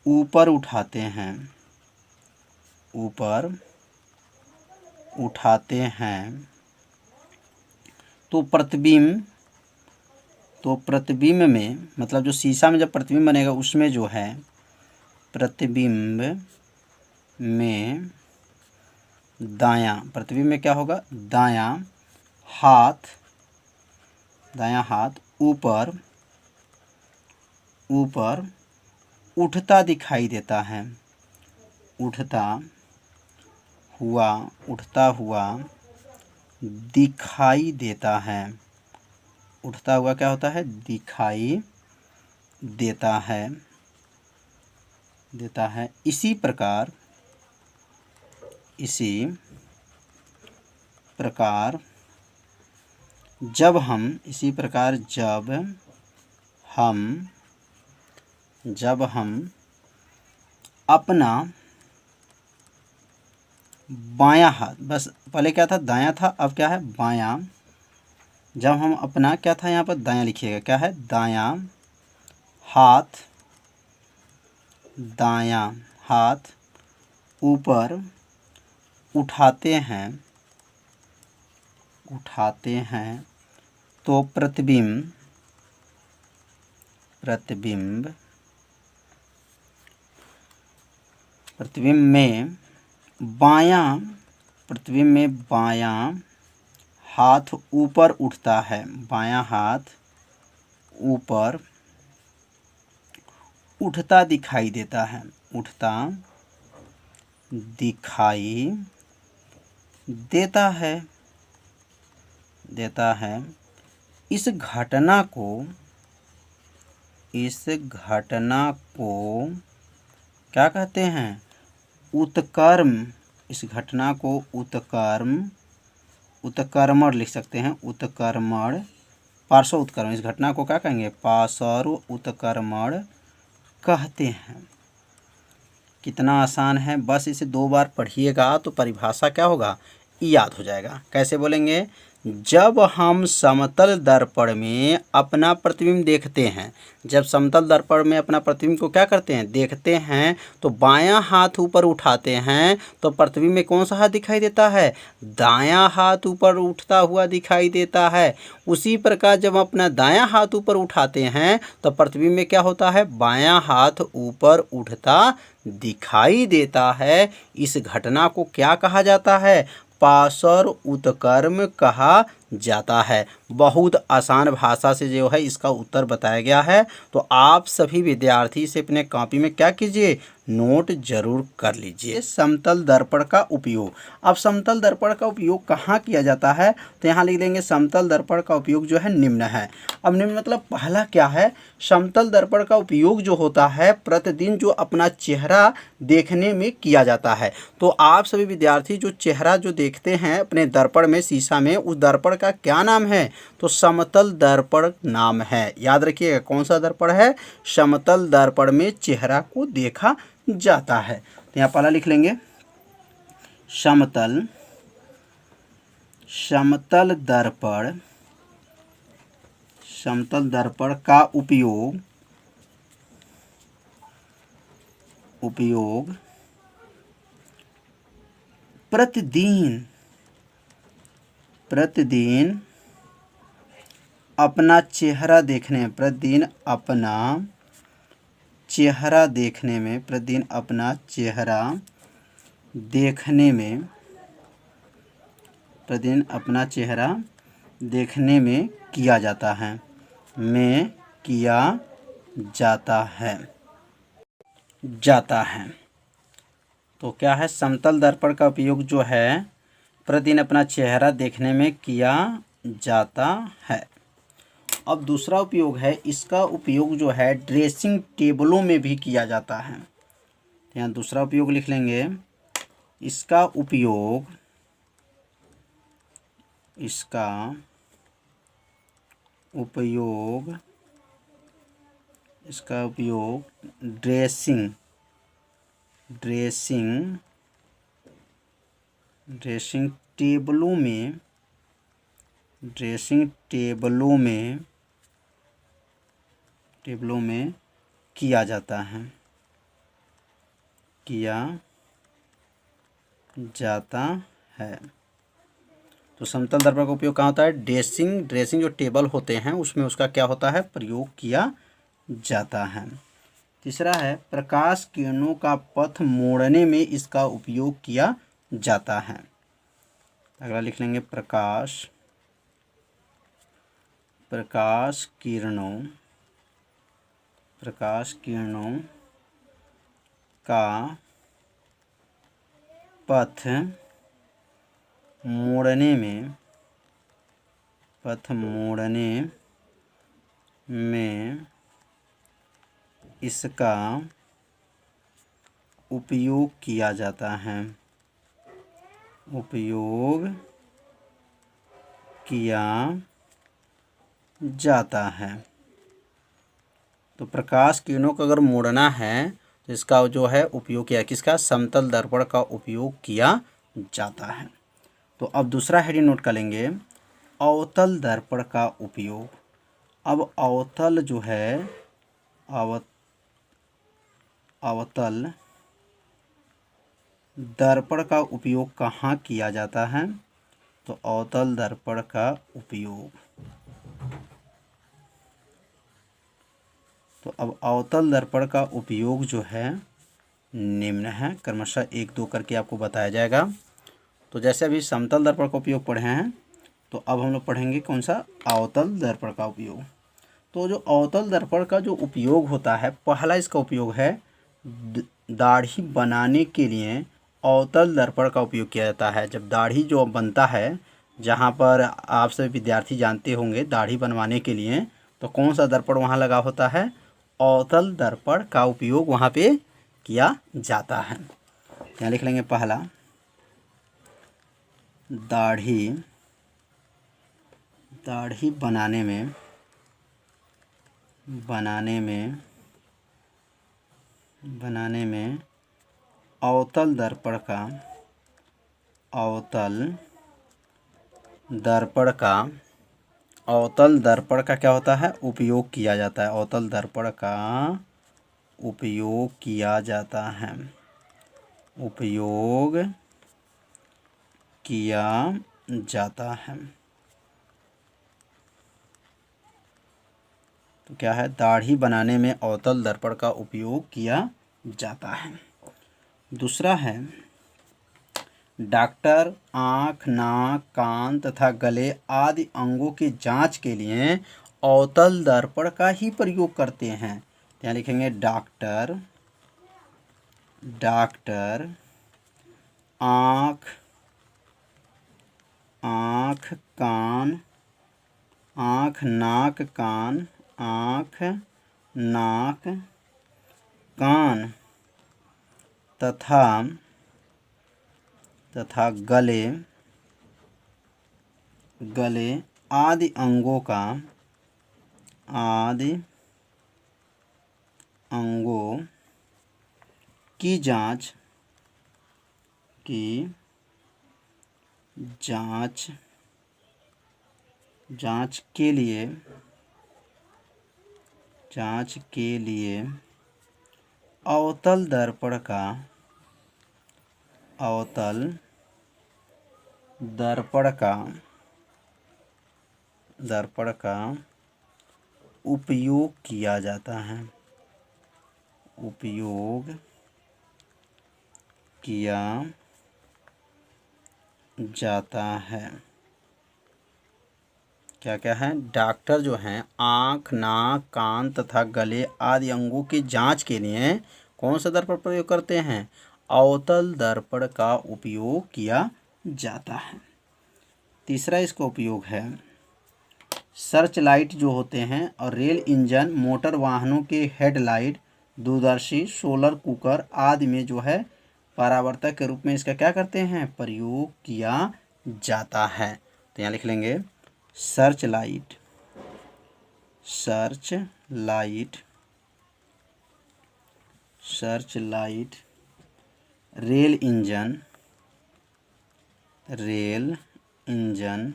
ऊपर उठाते हैं, तो प्रतिबिंब में, मतलब जो शीशा में जब प्रतिबिंब बनेगा उसमें जो है प्रतिबिंब में क्या होगा, दायां हाथ ऊपर उठता दिखाई देता है, उठता हुआ दिखाई देता है, उठता हुआ क्या होता है, दिखाई देता है। इसी प्रकार जब हम अपना बायां हाथ, बस पहले क्या था, दायां था, अब क्या है, बायां। जब हम अपना, क्या था यहाँ पर, दायां लिखिएगा, क्या है, दायां हाथ ऊपर उठाते हैं, तो प्रतिबिंब में बायां हाथ ऊपर उठता है, बायां हाथ ऊपर उठता दिखाई देता है, उठता दिखाई देता है। इस घटना को क्या कहते हैं, उत्कर्म। इस घटना को उत्कर्मण लिख सकते हैं, उत्कर्मण, पार्श्व उत्कर्मण। इस घटना को क्या कहेंगे, पार्श्व उत्कर्मण कहते हैं। कितना आसान है, बस इसे 2 बार पढ़िएगा तो परिभाषा क्या होगा, याद हो जाएगा। कैसे बोलेंगे, जब हम समतल दर्पण में अपना प्रतिबिंब देखते हैं, जब समतल दर्पण में अपना प्रतिबिंब को क्या करते हैं, देखते हैं, तो बायां हाथ ऊपर उठाते हैं, तो प्रतिबिंब में कौन सा हाथ दिखाई देता है, दायां हाथ ऊपर उठता हुआ दिखाई देता है। उसी प्रकार जब अपना दायां हाथ ऊपर उठाते हैं तो प्रतिबिंब में क्या होता है, बायां हाथ ऊपर उठता दिखाई देता है। इस घटना को क्या कहा जाता है, पार्श्व उत्कर्म कहा जाता है। बहुत आसान भाषा से जो है इसका उत्तर बताया गया है। तो आप सभी विद्यार्थी से अपने कॉपी में क्या कीजिए, नोट जरूर कर लीजिए। समतल दर्पण का उपयोग। अब समतल दर्पण का उपयोग कहाँ किया जाता है, तो यहाँ लिख देंगे समतल दर्पण का उपयोग जो है निम्न है। अब निम्न मतलब पहला क्या है, समतल दर्पण का उपयोग जो होता है प्रतिदिन जो अपना चेहरा देखने में किया जाता है। तो आप सभी विद्यार्थी जो चेहरा जो देखते हैं अपने दर्पण में, शीशा में, उस दर्पण का क्या नाम है, तो समतल दर्पण नाम है। याद रखिएगा कौन सा दर्पण है, समतल दर्पण में चेहरा को देखा जाता है। तो यहाँ पहला लिख लेंगे, समतल दर्पण का उपयोग प्रतिदिन अपना चेहरा देखने, प्रतिदिन अपना चेहरा देखने में, प्रतिदिन अपना चेहरा देखने में, प्रतिदिन अपना चेहरा देखने में किया जाता है, में किया जाता है, जाता है। तो क्या है, समतल दर्पण का उपयोग जो है प्रतिदिन अपना चेहरा देखने में किया जाता है। अब दूसरा उपयोग है, इसका उपयोग जो है ड्रेसिंग टेबलों में भी किया जाता है। यहाँ दूसरा उपयोग लिख लेंगे, इसका उपयोग, इसका उपयोग, इसका उपयोग ड्रेसिंग, ड्रेसिंग, ड्रेसिंग टेबलों में, ड्रेसिंग टेबलों में, टेबलों में किया जाता है, किया जाता है। तो समतल दर्पण का उपयोग कहाँ होता है, ड्रेसिंग, ड्रेसिंग जो टेबल होते हैं उसमें उसका क्या होता है, प्रयोग किया जाता है। तीसरा है, प्रकाश किरणों का पथ मोड़ने में इसका उपयोग किया जाता है। अगला लिख लेंगे, प्रकाश, प्रकाश किरणों, प्रकाश किरणों का पथ मोड़ने में, पथ मोड़ने में इसका उपयोग किया जाता है, उपयोग किया जाता है। तो प्रकाश किरणों को अगर मोड़ना है तो इसका जो है उपयोग किया, किसका, समतल दर्पण का उपयोग किया जाता है। तो अब दूसरा हेडिंग नोट कर लेंगे, अवतल दर्पण का उपयोग। अब अवतल जो है, अवतल दर्पण का उपयोग कहाँ किया जाता है, तो अवतल दर्पण का उपयोग, तो अब अवतल दर्पण का उपयोग जो है निम्न है, क्रमशः 1-2 करके आपको बताया जाएगा। तो जैसे अभी समतल दर्पण का उपयोग पढ़े हैं, तो अब हम लोग पढ़ेंगे कौन सा, अवतल दर्पण का उपयोग। तो जो अवतल दर्पण का जो उपयोग होता है, पहला इसका उपयोग है दाढ़ी बनाने के लिए अवतल दर्पण का उपयोग किया जाता है। जब दाढ़ी जो बनता है, जहाँ पर आप सभी विद्यार्थी जानते होंगे दाढ़ी बनवाने के लिए, तो कौन सा दर्पण वहाँ लगा होता है, अवतल दर्पण का उपयोग वहाँ पे किया जाता है। यहाँ लिख लेंगे, पहला दाढ़ी, दाढ़ी बनाने में, बनाने में अवतल दर्पण का, अवतल दर्पण का, अवतल दर्पण का क्या होता है, उपयोग किया जाता है, अवतल दर्पण का उपयोग किया जाता है, उपयोग किया जाता है। तो क्या है, दाढ़ी बनाने में अवतल दर्पण का उपयोग किया जाता है। दूसरा है, डॉक्टर आँख, नाक, कान तथा गले आदि अंगों की जांच के लिए अवतल दर्पण का ही प्रयोग करते हैं। यहाँ लिखेंगे, डॉक्टर, डॉक्टर आँख, आँख, कान, आँख, नाक, कान, आँख, नाक, कान तथा गले, गले आदि अंगों का, आदि अंगों की जांच, की जांच, जांच के लिए, जांच के लिए अवतल दर्पण का, अवतल दर्पण का, दर्पण का उपयोग किया जाता है, उपयोग किया जाता है। क्या क्या है? डॉक्टर जो हैं आँख, नाक, कान तथा गले आदि अंगों की जांच के लिए कौन सा दर्पण प्रयोग करते हैं? अवतल दर्पण का उपयोग किया जाता है। तीसरा इसका उपयोग है सर्च लाइट जो होते हैं और रेल इंजन, मोटर वाहनों के हेडलाइट, दूरदर्शी, सोलर कुकर आदि में जो है परावर्तक के रूप में इसका क्या करते हैं? प्रयोग किया जाता है। तो यहाँ लिख लेंगे search light, search light, search light, rail engine, rail engine,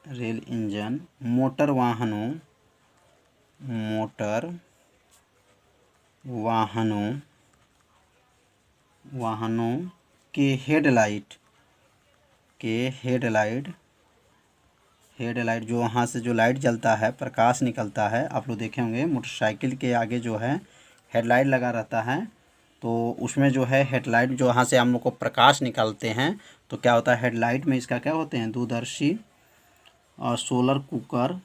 rail engine, motor वाहनों, मोटर वाहनों, वाहनों के हेडलाइट, के हेडलाइट, हेडलाइट जो वहाँ से जो लाइट जलता है, प्रकाश निकलता है, आप लोग देखे होंगे मोटरसाइकिल के आगे जो है हेडलाइट लगा रहता है, तो उसमें जो है हेडलाइट जो वहाँ से हम लोग को प्रकाश निकालते हैं, तो क्या होता है हेडलाइट में इसका क्या होते हैं? दूरदर्शी और सोलर कुकर,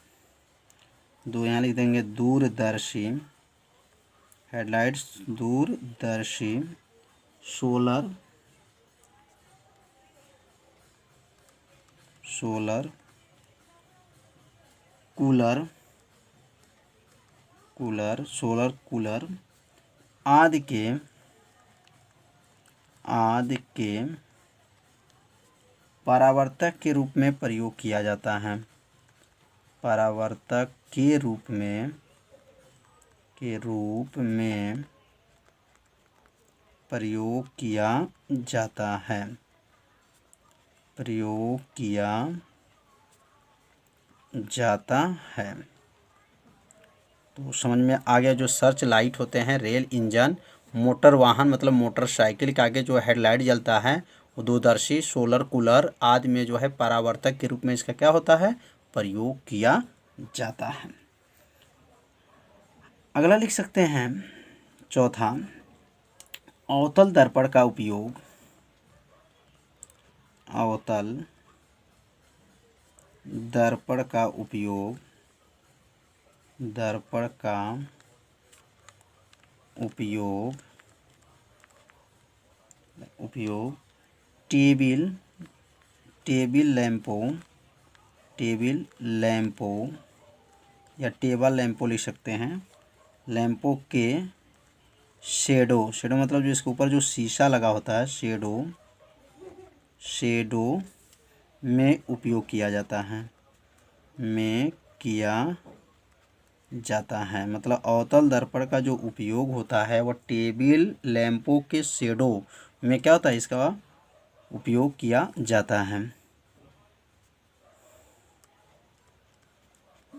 दो यहाँ लिख देंगे दूरदर्शी, हेडलाइट्स दूरदर्शी, solar, solar cooler, cooler, solar cooler आदि के परावर्तक के रूप में प्रयोग किया जाता है। परावर्तक के रूप में प्रयोग किया जाता है, प्रयोग किया जाता है। तो समझ में आ गया। जो सर्च लाइट होते हैं, रेल इंजन, मोटर वाहन मतलब मोटरसाइकिल के आगे जो हेडलाइट जलता है, वो दूरदर्शी, सोलर कूलर आदि में जो है परावर्तक के रूप में इसका क्या होता है? प्रयोग किया जाता है। अगला लिख सकते हैं चौथा, अवतल दर्पण का उपयोग, अवतल दर्पण का उपयोग, दर्पण का उपयोग, उपयोग टेबिल, टेबिल लैंपों, टेबिल लैंपों या टेबल लैंपों लिख सकते हैं, लैंपों के शेडो, शेडो मतलब जो इसके ऊपर जो शीशा लगा होता है, शेडो, शेडो में उपयोग किया जाता है, में किया जाता है। मतलब अवतल दर्पण का जो उपयोग होता है वह टेबिल लैंपों के शेडो में क्या होता है? इसका उपयोग किया जाता है,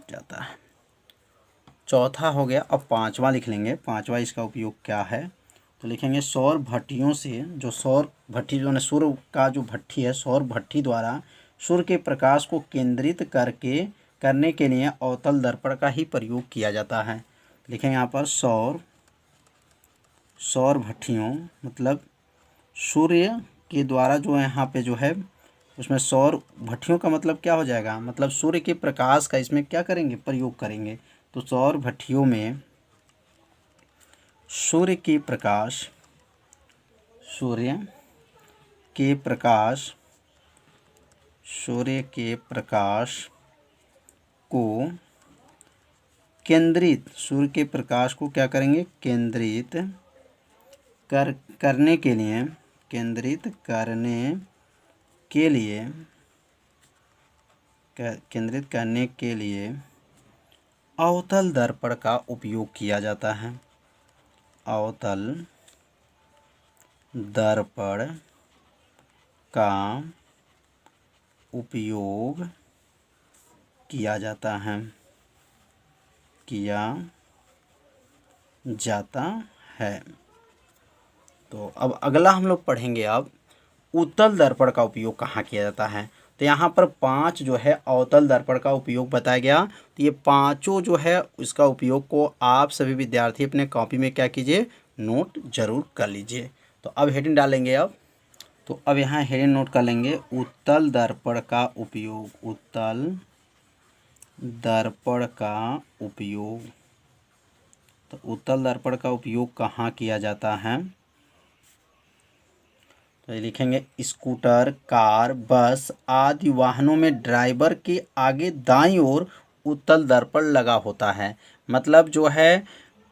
जाता है। चौथा हो गया। अब पांचवा लिख लेंगे। पांचवा इसका उपयोग क्या है? तो लिखेंगे सौर भट्टियों से, जो सौर भट्टी जो है सूर्य का जो भट्टी है, सौर भट्टी द्वारा सूर्य के प्रकाश को केंद्रित करने के लिए अवतल दर्पण का ही प्रयोग किया जाता है। लिखेंगे यहाँ पर सौर भट्टियों मतलब सूर्य के द्वारा जो है यहाँ पे जो है उसमें सौर भट्टियों का मतलब क्या हो जाएगा? मतलब सूर्य के प्रकाश का इसमें क्या करेंगे? प्रयोग करेंगे। तो सौर भट्टियों में सूर्य के प्रकाश, सूर्य के प्रकाश, सूर्य के प्रकाश को केंद्रित, सूर्य के प्रकाश को क्या करेंगे? केंद्रित करने के लिए, केंद्रित करने के लिए, केंद्रित करने के लिए अवतल दर्पण का उपयोग किया जाता है। अवतल दर्पण का उपयोग किया जाता है, किया जाता है। तो अब अगला हम लोग पढ़ेंगे अब उत्तल दर्पण का उपयोग कहाँ किया जाता है। तो यहाँ पर 5 जो है अवतल दर्पण का उपयोग बताया गया। तो ये पांचों जो है इसका उपयोग को आप सभी विद्यार्थी अपने कॉपी में क्या कीजिए, नोट जरूर कर लीजिए। तो अब हेडिंग डालेंगे। तो अब यहाँ हेडिंग नोट कर लेंगे, उत्तल दर्पण का उपयोग, उत्तल दर्पण का उपयोग। तो उत्तल दर्पण का उपयोग कहाँ किया जाता है, तो ये लिखेंगे स्कूटर, कार, बस आदि वाहनों में ड्राइवर के आगे दाईं ओर उत्तल दर्पण लगा होता है। मतलब जो है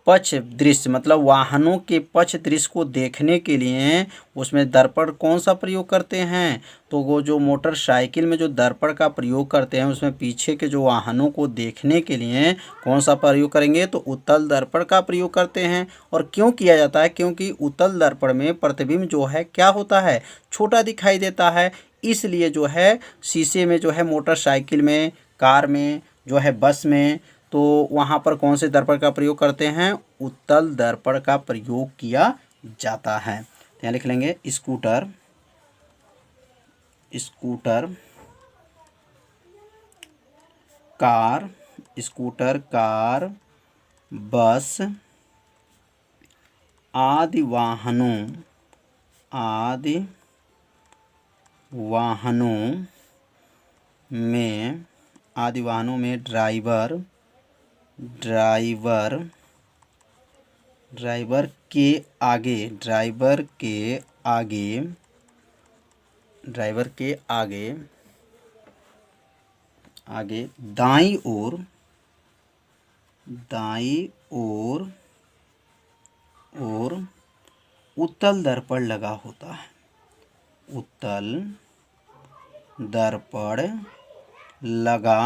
पक्ष दृश्य, मतलब वाहनों के पक्ष दृश्य को देखने के लिए उसमें दर्पण कौन सा प्रयोग करते हैं, तो वो जो मोटरसाइकिल में जो दर्पण का प्रयोग करते हैं उसमें पीछे के जो वाहनों को देखने के लिए कौन सा प्रयोग करेंगे, तो उत्तल दर्पण का प्रयोग करते हैं। और क्यों किया जाता है, क्योंकि उत्तल दर्पण में प्रतिबिंब जो है क्या होता है, छोटा दिखाई देता है। इसलिए जो है शीशे में जो है मोटरसाइकिल में, कार में, जो है बस में, तो वहाँ पर कौन से दर्पण का प्रयोग करते हैं, उत्तल दर्पण का प्रयोग किया जाता है। तो यहाँ लिख लेंगे scooter, scooter, car, scooter, car, बस आदि वाहनों, आदि वाहनों में, आदि वाहनों में ड्राइवर, ड्राइवर, ड्राइवर के आगे, ड्राइवर के आगे, ड्राइवर के आगे, आगे दाईं ओर, दाईं ओर और उत्तल दर्पण लगा होता है, उत्तल दर्पण लगा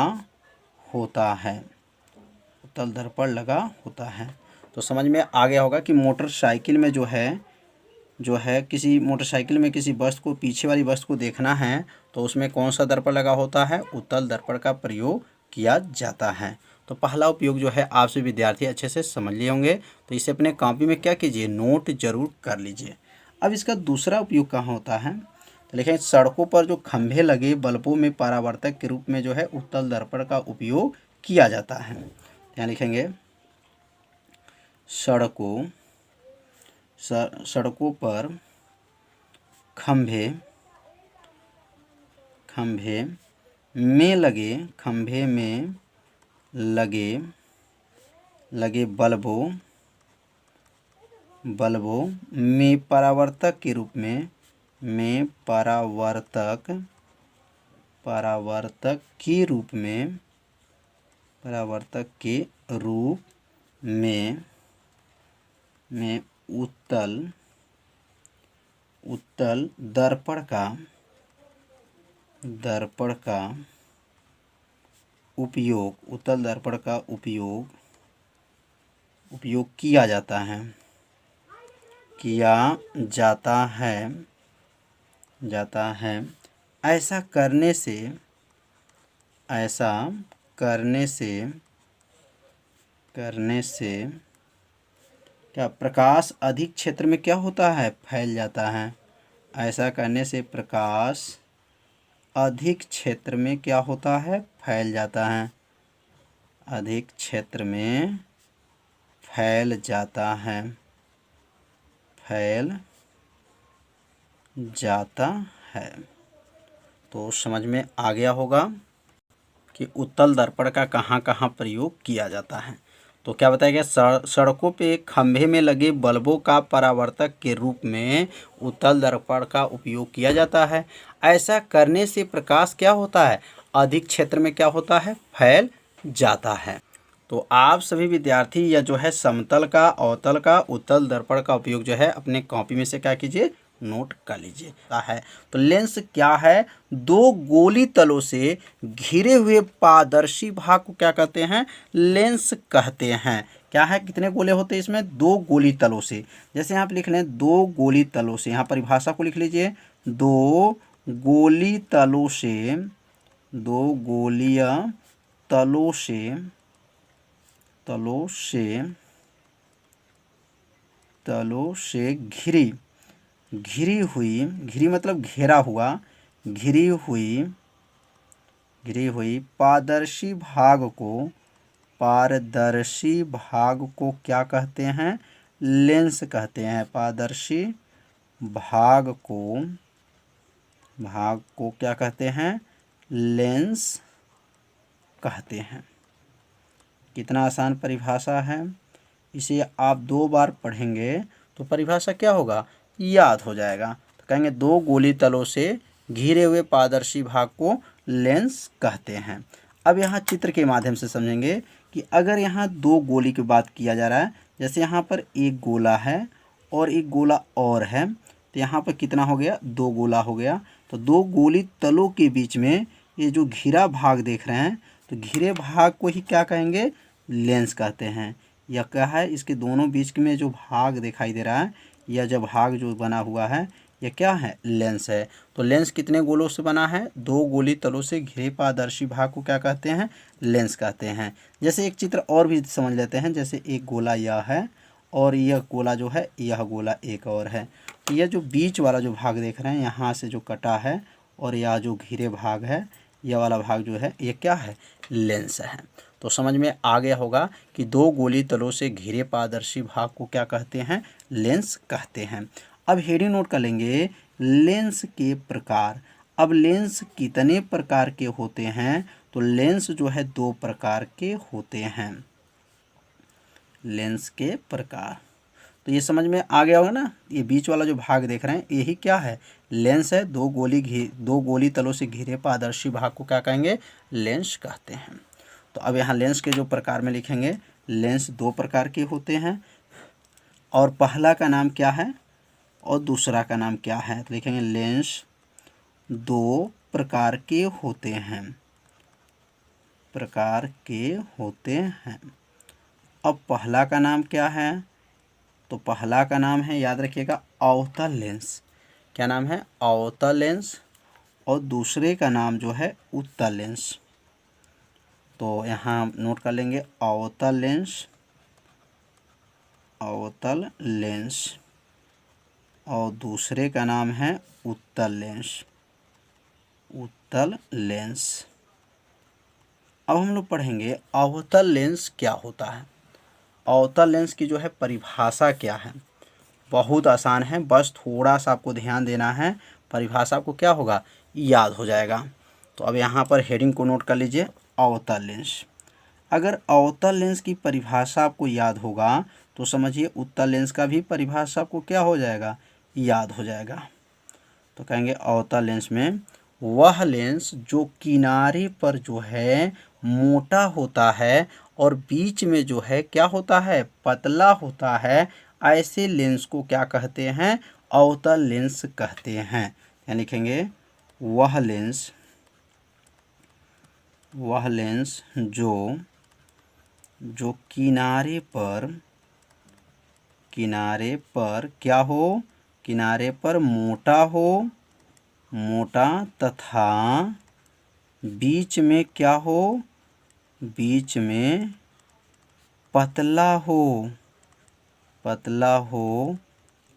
होता है, उत्तल दर्पण लगा होता है। तो समझ में आ गया होगा कि मोटरसाइकिल में जो है किसी मोटरसाइकिल में किसी वस्तु को, पीछे वाली वस्तु को देखना है तो उसमें कौन सा दर्पण लगा होता है, उत्तल दर्पण का प्रयोग किया जाता है। तो पहला उपयोग जो है आप सभी विद्यार्थी अच्छे से समझ लिए होंगे, तो इसे अपने कॉपी में क्या कीजिए, नोट जरूर कर लीजिए। अब इसका दूसरा उपयोग कहाँ होता है, तो लिखें सड़कों पर जो खंभे लगे बल्बों में परावर्तक के रूप में जो है उत्तल दर्पण का उपयोग किया जाता है। यहाँ लिखेंगे सड़कों पर खंभे में लगे, खंभे में लगे बल्बों में परावर्तक के रूप में, परावर्तक के रूप में, परावर्तक के रूप में उत्तल दर्पण का उपयोग, उत्तल दर्पण का उपयोग किया जाता है। ऐसा करने से क्या प्रकाश अधिक क्षेत्र में क्या होता है, फैल जाता है। ऐसा करने से प्रकाश अधिक क्षेत्र में क्या होता है, फैल जाता है, अधिक क्षेत्र में फैल जाता है, फैल जाता है। तो समझ में आ गया होगा कि उत्तल दर्पण का कहाँ कहाँ प्रयोग किया जाता है। तो क्या बताया गया, सड़कों पे खंभे में लगे बल्बों का परावर्तक के रूप में उत्तल दर्पण का उपयोग किया जाता है। ऐसा करने से प्रकाश क्या होता है, अधिक क्षेत्र में क्या होता है, फैल जाता है। तो आप सभी विद्यार्थी या जो है समतल का, अवतल का, उत्तल दर्पण का उपयोग जो है अपने कॉपी में से क्या कीजिए, नोट कर लीजिए है। तो लेंस क्या है, दो गोली तलों से घिरे हुए पारदर्शी भाग को क्या कहते हैं, लेंस कहते हैं। क्या है, कितने गोले होते हैं इसमें, दो गोली तलों से। जैसे यहाँ पे लिख लें दो गोली तलों से, यहाँ परिभाषा को लिख लीजिए, दो गोली तलों से, दो गोलीय तलों से घिरी हुई, घिरी मतलब घेरा हुआ, घिरी हुई घिरी हुई पारदर्शी भाग को क्या कहते हैं? लेंस कहते हैं। पारदर्शी भाग को क्या कहते हैं? लेंस कहते हैं। कितना आसान परिभाषा है। इसे आप 2 बार पढ़ेंगे तो परिभाषा क्या होगा? याद हो जाएगा। तो कहेंगे 2 गोली तलों से घिरे हुए पारदर्शी भाग को लेंस कहते हैं। अब यहाँ चित्र के माध्यम से समझेंगे कि अगर यहाँ 2 गोली की बात किया जा रहा है, जैसे यहाँ पर एक गोला है और एक गोला और है, तो यहाँ पर कितना हो गया? 2 गोला हो गया। तो 2 गोली तलों के बीच में ये जो घिरा भाग देख रहे हैं, तो घिरे भाग को ही क्या कहेंगे? लेंस कहते हैं। यह क्या है? इसके दोनों बीच में जो भाग दिखाई दे रहा है, यह जो भाग जो बना हुआ है, यह क्या है? लेंस है। तो लेंस कितने गोलों से बना है? 2 गोली तलों से घिरे पारदर्शी भाग को क्या कहते हैं? लेंस कहते हैं। जैसे एक चित्र और भी समझ लेते हैं। जैसे एक गोला यह है और यह गोला जो है, यह गोला एक और है। तो यह जो बीच वाला जो भाग देख रहे हैं, यहाँ से जो कटा है, और यह जो घिरे भाग है, यह वाला भाग जो है, ये क्या है? लेंस है। तो समझ में आ गया होगा कि 2 गोली तलों से घिरे पारदर्शी भाग को क्या कहते हैं? लेंस कहते हैं। अब हेडिंग नोट कर लेंगे, लेंस के प्रकार। अब लेंस कितने प्रकार के होते हैं? तो लेंस जो है 2 प्रकार के होते हैं। लेंस के प्रकार, तो ये समझ में आ गया होगा ना। ये बीच वाला जो भाग देख रहे हैं, यही क्या है? लेंस है। 2 गोली तलों से घिरे पारदर्शी भाग को क्या कहेंगे? लेंस कहते हैं। तो अब यहाँ लेंस के जो प्रकार में लिखेंगे, लेंस 2 प्रकार के होते हैं, और पहला का नाम क्या है और दूसरा का नाम क्या है? तो लिखेंगे लेंस 2 प्रकार के होते हैं। अब पहला का नाम क्या है? तो पहला का नाम है, याद रखिएगा, अवतल लेंस। क्या नाम है? अवतल लेंस। और दूसरे का नाम जो है उत्तल लेंस। तो यहाँ नोट कर लेंगे, अवतल लेंस, और दूसरे का नाम है उत्तल लेंस। अब हम लोग पढ़ेंगे अवतल लेंस क्या होता है। अवतल लेंस की जो है परिभाषा क्या है? बहुत आसान है, बस थोड़ा सा आपको ध्यान देना है, परिभाषा को क्या होगा? याद हो जाएगा। तो अब यहाँ पर हेडिंग को नोट कर लीजिए, अवतल लेंस। अगर अवतल लेंस की परिभाषा आपको याद होगा तो समझिए उत्तल लेंस का भी परिभाषा आपको क्या हो जाएगा? याद हो जाएगा। तो कहेंगे अवतल लेंस में वह लेंस जो किनारे पर जो है मोटा होता है और बीच में जो है क्या होता है? पतला होता है, ऐसे लेंस को क्या कहते हैं? अवतल लेंस कहते हैं। यानी लिखेंगे वह लेंस जो किनारे पर क्या हो? किनारे पर मोटा तथा बीच में क्या हो? बीच में पतला हो,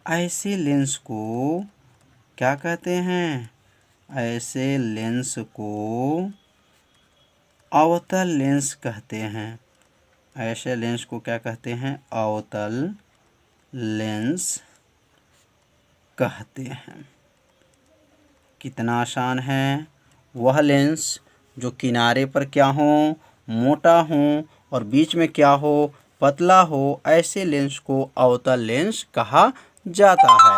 ऐसे लेंस को क्या कहते हैं? ऐसे लेंस को अवतल लेंस कहते हैं। ऐसे लेंस को क्या कहते हैं? अवतल लेंस कहते हैं। कितना आसान है। वह लेंस जो किनारे पर क्या हो? मोटा हो, और बीच में क्या हो? पतला हो, ऐसे लेंस को अवतल लेंस कहा जाता है।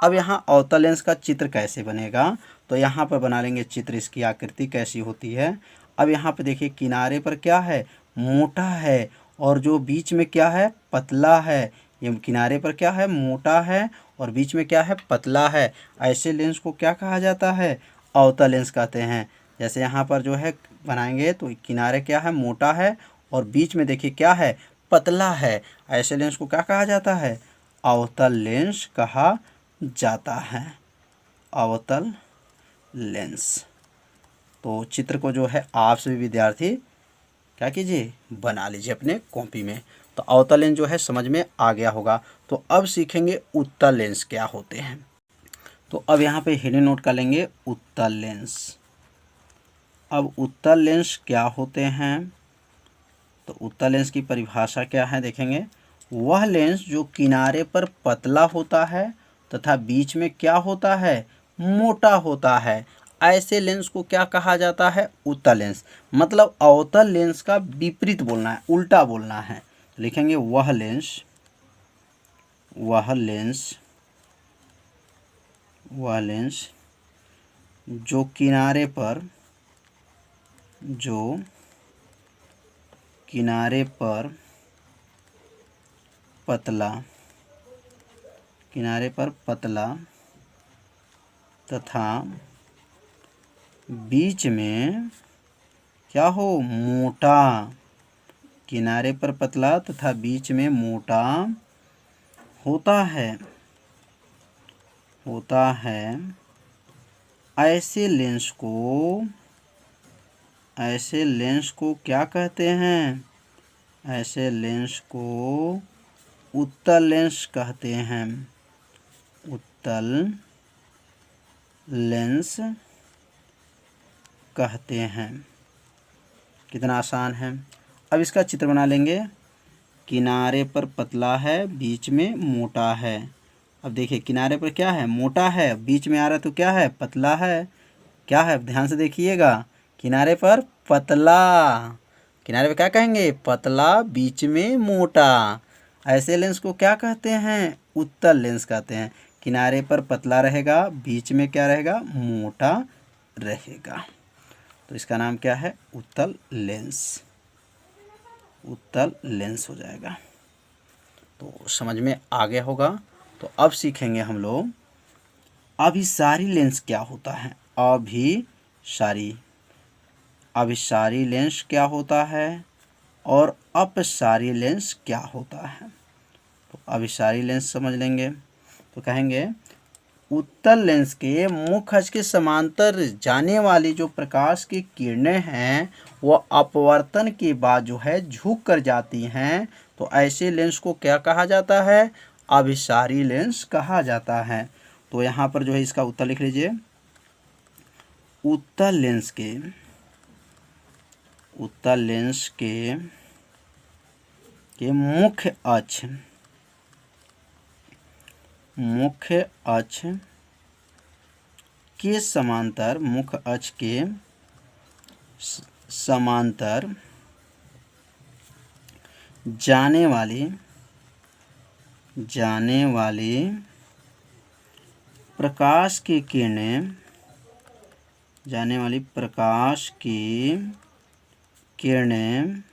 अब यहाँ अवतल लेंस का चित्र कैसे बनेगा? तो यहाँ पर बना लेंगे चित्र, इसकी आकृति कैसी होती है। अब यहाँ पे देखिए, किनारे पर क्या है? मोटा है, और जो बीच में क्या है? पतला है। ये किनारे पर क्या है? मोटा है, और बीच में क्या है? पतला है। ऐसे लेंस को क्या कहा जाता है? अवतल लेंस कहते हैं। जैसे यहाँ पर जो है बनाएंगे तो किनारे क्या है? मोटा है, और बीच में देखिए क्या है? पतला है। ऐसे लेंस को क्या कहा जाता है? अवतल लेंस कहा जाता है। अवतल लेंस। तो चित्र को जो है आप सभी विद्यार्थी क्या कीजिए? बना लीजिए अपने कॉपी में। तो अवतल लेंस जो है समझ में आ गया होगा। तो अब सीखेंगे उत्तल लेंस क्या होते हैं। तो अब यहाँ पे हेडिंग नोट कर लेंगे, उत्तल लेंस। अब उत्तल लेंस क्या होते हैं? तो उत्तल लेंस की परिभाषा क्या है देखेंगे। वह लेंस जो किनारे पर पतला होता है तथा बीच में क्या होता है, मोटा होता है, ऐसे लेंस को क्या कहा जाता है, उत्तल लेंस। मतलब अवतल लेंस का विपरीत बोलना है, उल्टा बोलना है। लिखेंगे वह लेंस, वह लेंस, वह लेंस जो किनारे पर, जो किनारे पर पतला, किनारे पर पतला तथा बीच में क्या हो, मोटा, किनारे पर पतला तथा बीच में मोटा होता है, होता है, ऐसे लेंस को, ऐसे लेंस को क्या कहते हैं, ऐसे लेंस को उत्तल लेंस कहते हैं, उत्तल लेंस कहते हैं। कितना आसान है। अब इसका चित्र बना लेंगे। किनारे पर पतला है, बीच में मोटा है। अब देखिए किनारे पर क्या है, मोटा है, बीच में आ रहा है तो क्या है, पतला है। क्या है, ध्यान से देखिएगा, किनारे पर पतला, किनारे पर क्या कहेंगे, पतला, बीच में मोटा। ऐसे लेंस को क्या कहते हैं, उत्तल लेंस कहते हैं। किनारे पर पतला रहेगा, बीच में क्या रहेगा, मोटा रहेगा। तो इसका नाम क्या है, उत्तल लेंस, उत्तल लेंस हो जाएगा। तो समझ में आ गया होगा। तो अब सीखेंगे हम लोग अभिसारी लेंस क्या होता है। अभिसारी, अभिसारी लेंस क्या होता है और अपसारी लेंस क्या होता है। तो अभिसारी लेंस समझ लेंगे तो कहेंगे उत्तल लेंस के मुख्य अक्ष के समांतर जाने वाली जो प्रकाश की किरणें हैं वो अपवर्तन के बाद जो है झुक कर जाती हैं। तो ऐसे लेंस को क्या कहा जाता है, अभिसारी लेंस कहा जाता है। तो यहाँ पर जो है इसका उत्तर लिख लीजिए। उत्तल लेंस के, उत्तल लेंस के मुख्य अक्ष, मुख्य अक्ष के समांतर, मुख्य अक्ष के समांतर जाने वाली, जाने वाली प्रकाश की किरणें, जाने वाली प्रकाश की किरणें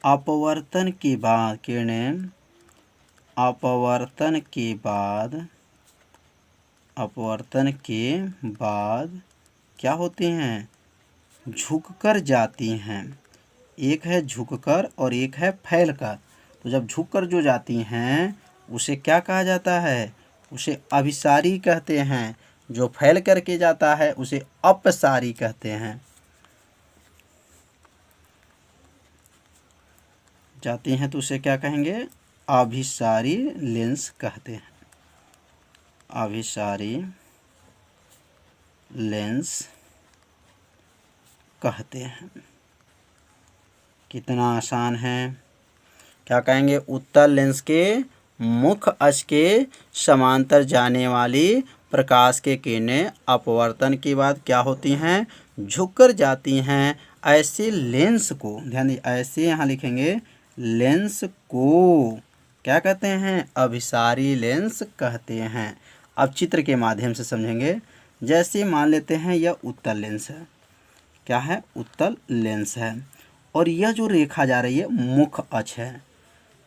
अपवर्तन के बाद, किरणें अपवर्तन के बाद, अपवर्तन के बाद क्या होती हैं, झुककर जाती हैं। एक है झुककर और एक है फैलकर। तो जब झुककर जो जाती हैं उसे क्या कहा जाता है, उसे अभिसारी कहते हैं। जो फैल करके जाता है उसे अपसारी कहते हैं। जाती हैं तो उसे क्या कहेंगे, अभिसारी लेंस कहते हैं, अभिसारी लेंस कहते हैं। कितना आसान है। क्या कहेंगे, उत्तल लेंस के मुख्य अक्ष के समांतर जाने वाली प्रकाश के किरणें अपवर्तन के बाद क्या होती हैं, झुककर जाती हैं। ऐसे लेंस को, ध्यान दीजिए, ऐसे यहाँ लिखेंगे, लेंस को क्या कहते हैं, अभिसारी लेंस कहते हैं। अब चित्र के माध्यम से समझेंगे। जैसे मान लेते हैं यह उत्तल लेंस है, क्या है, उत्तल लेंस है, और यह जो रेखा जा रही है मुख्य अक्ष है।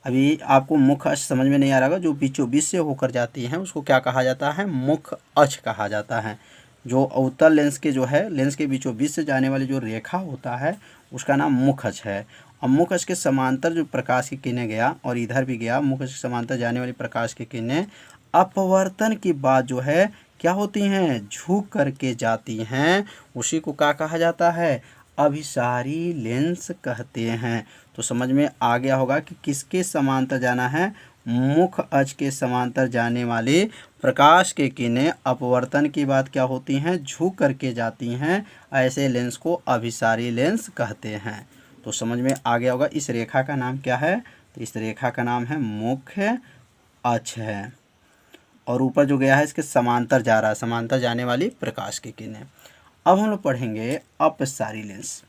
अभी आपको मुख्य अक्ष समझ में नहीं आ रहा होगा, जो बीचों बीच से होकर जाती हैं उसको क्या कहा जाता है, मुख्य अक्ष कहा जाता है। जो उत्तल लेंस के जो है, लेंस के बीचों बीच से जाने वाली जो रेखा होता है उसका नाम मुख्य अक्ष है। और मुख्य अक्ष के समांतर जो प्रकाश की किरणें गया और इधर भी गया, मुख्य अक्ष के समांतर जाने वाली प्रकाश की किरणें अपवर्तन के बाद जो है क्या होती हैं, झुक करके जाती हैं। उसी को क्या कहा जाता है, अभिसारी लेंस कहते हैं। तो समझ में आ गया होगा कि किसके समांतर जाना है, मुख्य अक्ष के समांतर जाने वाली प्रकाश की किरणें अपवर्तन की बात क्या होती हैं, झुक करके जाती हैं। ऐसे लेंस को अभिसारी लेंस कहते हैं। तो समझ में आ गया होगा। इस रेखा का नाम क्या है, तो इस रेखा का नाम है मुख्य अक्ष है, और ऊपर जो गया है इसके समांतर जा रहा है, समांतर जाने वाली प्रकाश की किरणें। अब हम लोग पढ़ेंगे अपसारी लेंस।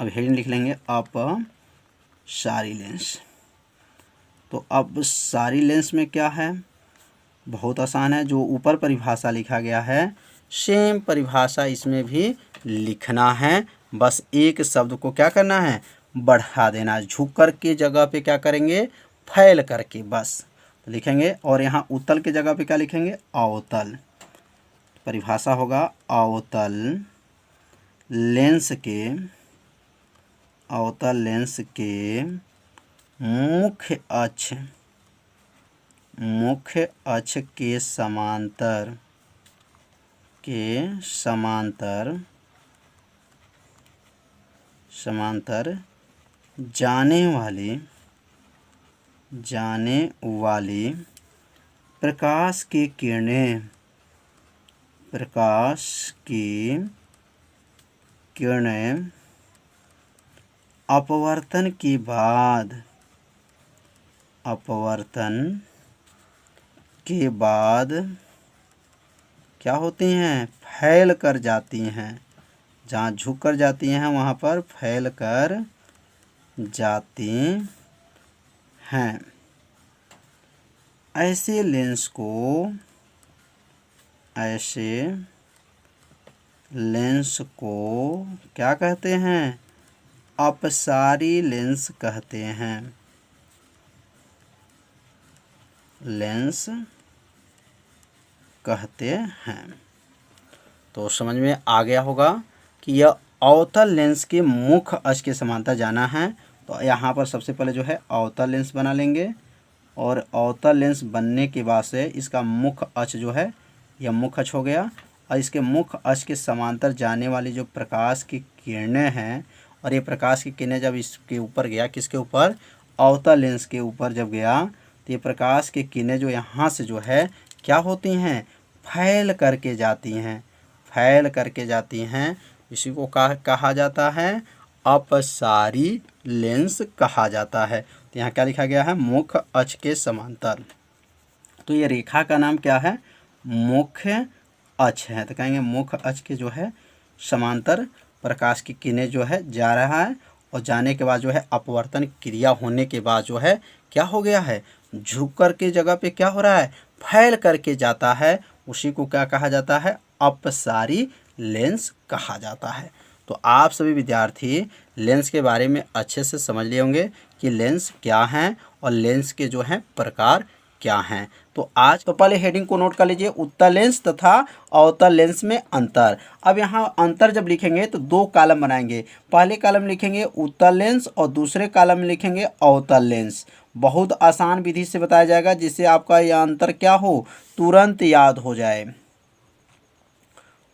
अब हेडिंग लिख लेंगे अपसारी लेंस। तो अपसारी लेंस में क्या है, बहुत आसान है। जो ऊपर परिभाषा लिखा गया है सेम परिभाषा इसमें भी लिखना है, बस एक शब्द को क्या करना है, बढ़ा देना है। झुक कर के जगह पे क्या करेंगे, फैल करके बस तो लिखेंगे। और यहाँ उत्तल के जगह पे क्या लिखेंगे, अवतल। परिभाषा होगा अवतल लेंस के, अवतल लेंस के मुख्य अक्ष, मुख्य अक्ष के समांतर, के समांतर, समांतर जाने वाली, जाने वाली प्रकाश की किरणें, प्रकाश की किरणें अपवर्तन के बाद, अपवर्तन के बाद क्या होती हैं, फैल कर जाती हैं। जहाँ झुक कर जाती हैं वहाँ पर फैल कर जाती हैं। ऐसे लेंस को, ऐसे लेंस को क्या कहते हैं, अपसारी लेंस कहते हैं। लेंस कहते हैं। तो समझ में आ गया होगा कि यह अवतल लेंस के मुख्य अक्ष के समांतर जाना है। तो यहाँ पर सबसे पहले जो है अवतल लेंस बना लेंगे, और अवतल लेंस बनने के बाद से इसका मुख्य अक्ष जो है यह मुख्य अक्ष हो गया, और इसके मुख्य अक्ष के समांतर जाने वाली जो प्रकाश की किरणें हैं, और ये प्रकाश की किरणें जब इसके ऊपर गया, किसके ऊपर, अवतल लेंस के ऊपर जब गया, तो ये प्रकाश की किरणें जो यहाँ से जो है क्या होती हैं, फैल करके जाती हैं, फैल करके जाती हैं। इसी को कहा जाता है अपसारी लेंस कहा जाता है। तो यहाँ क्या लिखा गया है, मुख्य अक्ष के समांतर। तो ये रेखा का नाम क्या है, मुख्य अक्ष है। तो कहेंगे मुख्य अक्ष के जो है समांतर प्रकाश की किरणें जो है जा रहा है, और जाने के बाद जो है अपवर्तन क्रिया होने के बाद जो है क्या हो गया है, झुक कर के जगह पे क्या हो रहा है, फैल करके जाता है। उसी को क्या कहा जाता है, अपसारी लेंस कहा जाता है। तो आप सभी विद्यार्थी लेंस के बारे में अच्छे से समझ लिए होंगे कि लेंस क्या हैं और लेंस के जो हैं प्रकार क्या हैं। तो आज तो पहले हेडिंग को नोट कर लीजिए, उत्तल लेंस तथा अवतल लेंस में अंतर। अब यहाँ अंतर जब लिखेंगे तो दो कॉलम बनाएंगे। पहले कॉलम लिखेंगे उत्तल लेंस और दूसरे कॉलम में लिखेंगे अवतल लेंस। बहुत आसान विधि से बताया जाएगा जिससे आपका यह अंतर क्या हो, तुरंत याद हो जाए।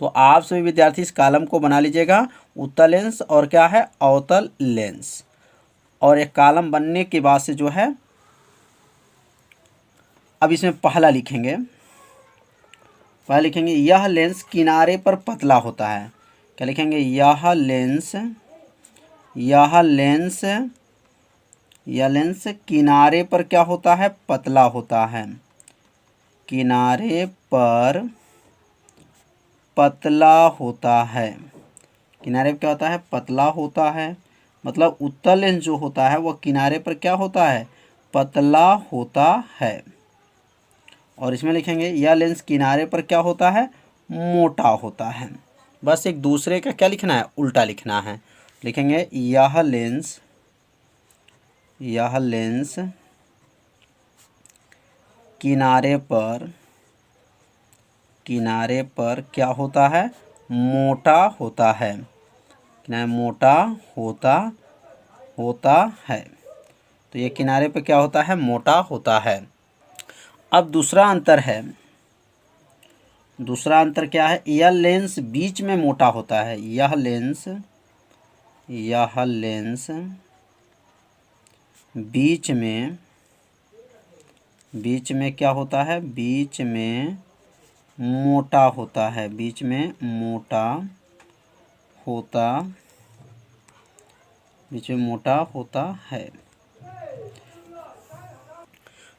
तो आप सभी विद्यार्थी इस कॉलम को बना लीजिएगा, उत्तल लेंस और क्या है, अवतल लेंस। और एक कॉलम बनने के बाद से जो है अब इसमें पहला लिखेंगे, पहला लिखेंगे यह लेंस किनारे पर पतला होता है। क्या लिखेंगे, यह लेंस, यह लेंस, यह लेंस किनारे पर क्या होता है, पतला होता है। किनारे पर पतला होता है। किनारे पर क्या होता है, पतला होता है। मतलब उत्तल लेंस जो होता है वह किनारे पर क्या होता है, पतला होता है। और इसमें लिखेंगे यह लेंस किनारे पर क्या होता है, मोटा होता है। बस एक दूसरे का क्या लिखना है, उल्टा लिखना है। लिखेंगे यह लेंस, यह लेंस किनारे पर, किनारे पर क्या होता है, मोटा होता है। किनारे मोटा होता है। तो ये किनारे पर क्या होता है, मोटा होता है। अब दूसरा अंतर है, दूसरा अंतर क्या है, यह लेंस बीच में मोटा होता है। यह लेंस, यह लेंस बीच में बीच में क्या होता है, बीच में मोटा होता है, बीच में मोटा होता, बीच में मोटा होता है।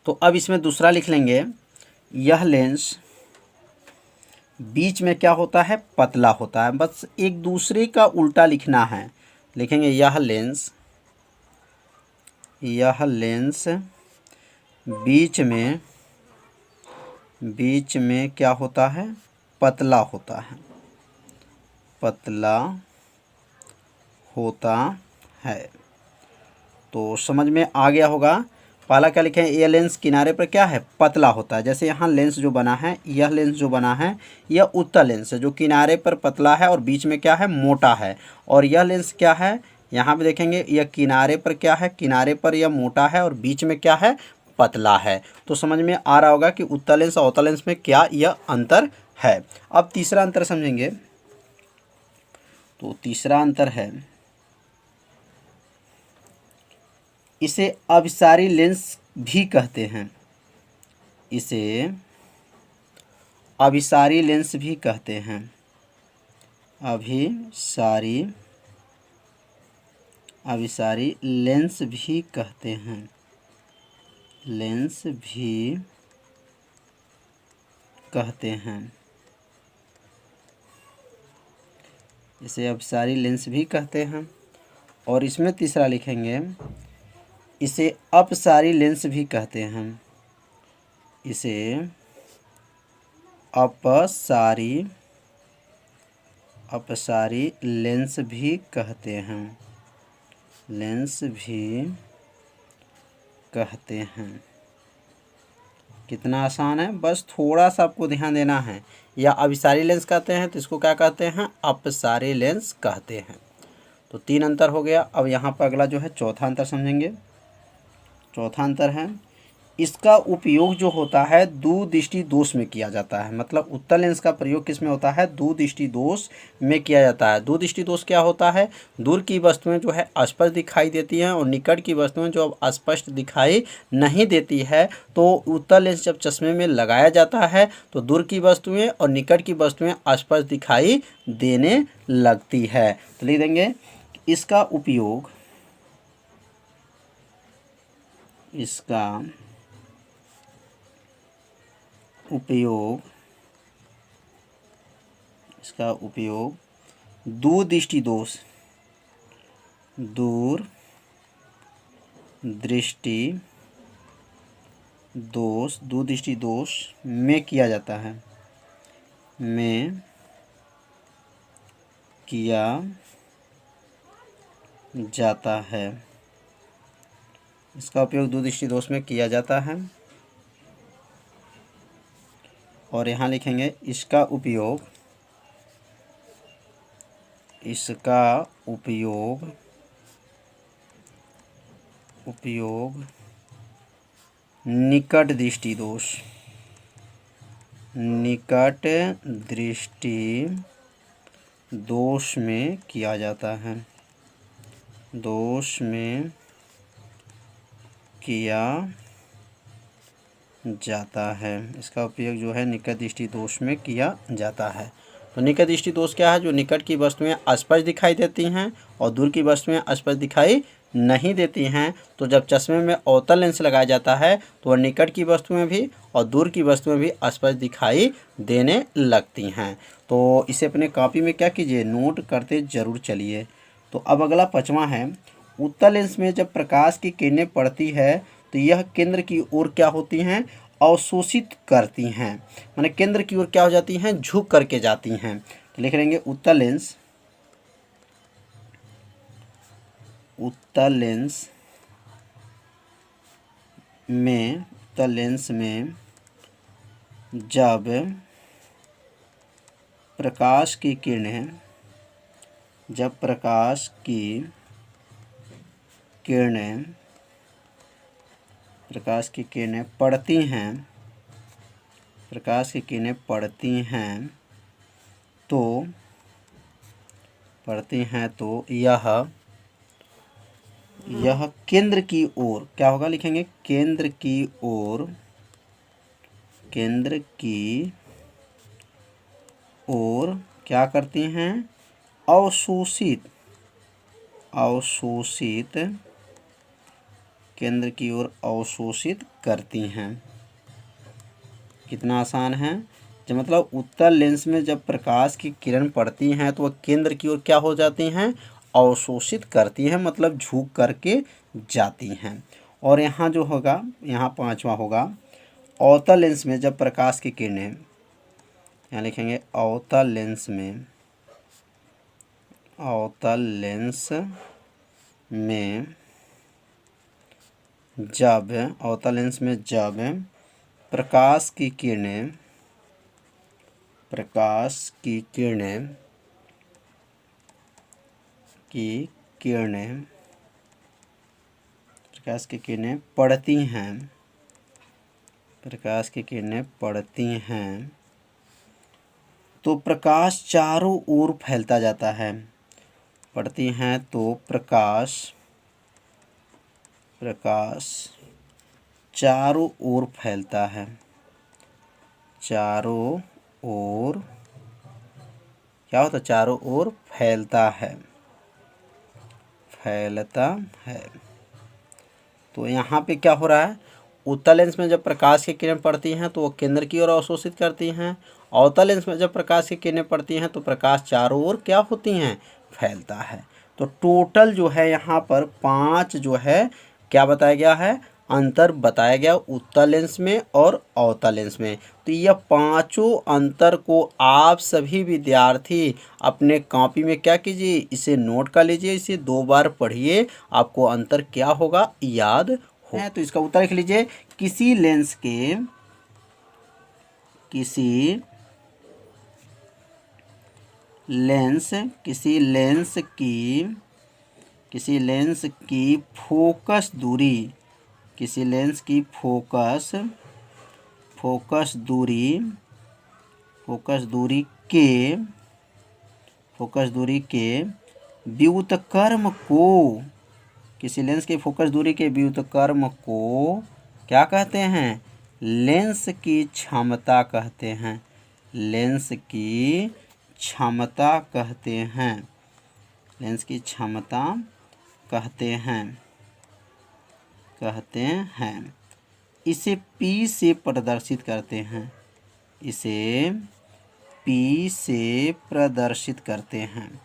तो अब इसमें दूसरा लिख लेंगे, यह लेंस बीच में क्या होता है, पतला होता है। बस एक दूसरे का उल्टा लिखना है। लिखेंगे यह लेंस बीच में क्या होता है, पतला होता है, पतला होता है। तो समझ में आ गया होगा। पहला क्या लिखें, यह लेंस किनारे पर क्या है, पतला होता है। जैसे यहाँ लेंस जो बना है, यह लेंस जो बना है यह उत्तल लेंस है, जो किनारे पर पतला है और बीच में क्या है, मोटा है। और यह लेंस क्या है, यहाँ पे देखेंगे यह किनारे पर क्या है, किनारे पर यह मोटा है और बीच में क्या है, पतला है। तो समझ में आ रहा होगा कि उत्तल लेंस और अवतल लेंस में क्या यह अंतर है। अब तीसरा अंतर समझेंगे। तो तीसरा अंतर है, इसे अभिसारी लेंस भी कहते हैं, इसे अभिसारी लेंस भी कहते हैं, अभिसारी लेंस भी कहते हैं, लेंस भी कहते हैं, इसे अभिसारी लेंस भी कहते हैं। और इसमें तीसरा लिखेंगे, इसे अपसारी लेंस भी कहते हैं, इसे अपसारी लेंस भी कहते हैं, लेंस भी कहते हैं। कितना आसान है, बस थोड़ा सा आपको ध्यान देना है। या अभिसारी लेंस कहते हैं तो इसको क्या कहते हैं, अपसारी लेंस कहते हैं। तो 3 अंतर हो गया। अब यहाँ पर अगला जो है चौथा अंतर समझेंगे। चौथा अंतर है, इसका उपयोग जो होता है दूरदृष्टि दोष में किया जाता है। मतलब उत्तल लेंस का प्रयोग किस में होता है, दूरदृष्टि दोष में किया जाता है। दूरदृष्टि दोष क्या होता है, दूर की वस्तुएं जो है स्पष्ट दिखाई देती हैं और निकट की वस्तुएं जो अब स्पष्ट दिखाई नहीं देती है। तो उत्तल लेंस जब चश्मे में लगाया जाता है तो दूर की वस्तुएं और निकट की वस्तुएं स्पष्ट दिखाई देने लगती है। तो लिख देंगे, इसका उपयोग दूरदृष्टि दोष में किया जाता है, इसका उपयोग दूरदृष्टि दोष में किया जाता है। और यहाँ लिखेंगे, इसका उपयोग निकट दृष्टि दोष में किया जाता है, इसका उपयोग जो है निकट दृष्टि दोष में किया जाता है। तो निकट दृष्टि दोष क्या है, जो निकट की वस्तुएं स्पष्ट दिखाई देती हैं और दूर की वस्तुएं स्पष्ट दिखाई नहीं देती हैं। तो जब चश्मे में अवतल लेंस लगाया जाता है तो वह निकट की वस्तुएं भी और दूर की वस्तुएं भी स्पष्ट दिखाई देने लगती हैं। तो इसे अपने कॉपी में क्या कीजिए, नोट करते ज़रूर चलिए। तो अब अगला 5वां है, उत्तल लेंस में जब प्रकाश की किरणें पड़ती है तो यह केंद्र की ओर क्या होती हैं, अवशोषित करती हैं। माने केंद्र की ओर क्या हो जाती हैं, झुक करके जाती हैं। तो लिख लेंगे, उत्तल लेंस में जब प्रकाश की किरणें पड़ती हैं तो यह केंद्र की ओर क्या होगा, लिखेंगे केंद्र की ओर केंद्र की ओर क्या करती हैं, अवशोषित केंद्र की ओर अवशोषित करती हैं। कितना आसान है। जब मतलब उत्तल लेंस में जब प्रकाश की किरण पड़ती हैं तो वह केंद्र की ओर क्या हो जाती हैं, अवशोषित करती हैं, मतलब झुक करके जाती हैं। और यहाँ जो होगा, यहाँ पांचवा होगा, अवतल लेंस में जब प्रकाश की किरणें, यहाँ लिखेंगे अवतल लेंस में जब प्रकाश की किरणें पड़ती हैं तो प्रकाश चारों ओर फैलता जाता है। पड़ती हैं तो प्रकाश चारों ओर फैलता है। चारों ओर क्या होता है, चारों ओर फैलता है। तो यहाँ पे क्या हो रहा है, उत्तल लेंस में जब प्रकाश की किरण पड़ती हैं तो वो केंद्र की ओर अवशोषित करती हैं। अवतल लेंस में जब प्रकाश की किरणें पड़ती हैं तो प्रकाश चारों ओर क्या होती हैं, फैलता है। तो टोटल जो है यहाँ पर 5 जो है क्या बताया गया है, अंतर बताया गया उत्तल लेंस में और अवतल लेंस में। तो यह पांचों अंतर को आप सभी विद्यार्थी अपने कॉपी में क्या कीजिए, इसे नोट कर लीजिए, इसे 2 बार पढ़िए, आपको अंतर क्या होगा याद हो। तो इसका उत्तर लिख लीजिए, किसी लेंस की फोकस दूरी के व्युत्क्रम को क्या कहते हैं, लेंस की क्षमता कहते हैं। इसे P से प्रदर्शित करते हैं।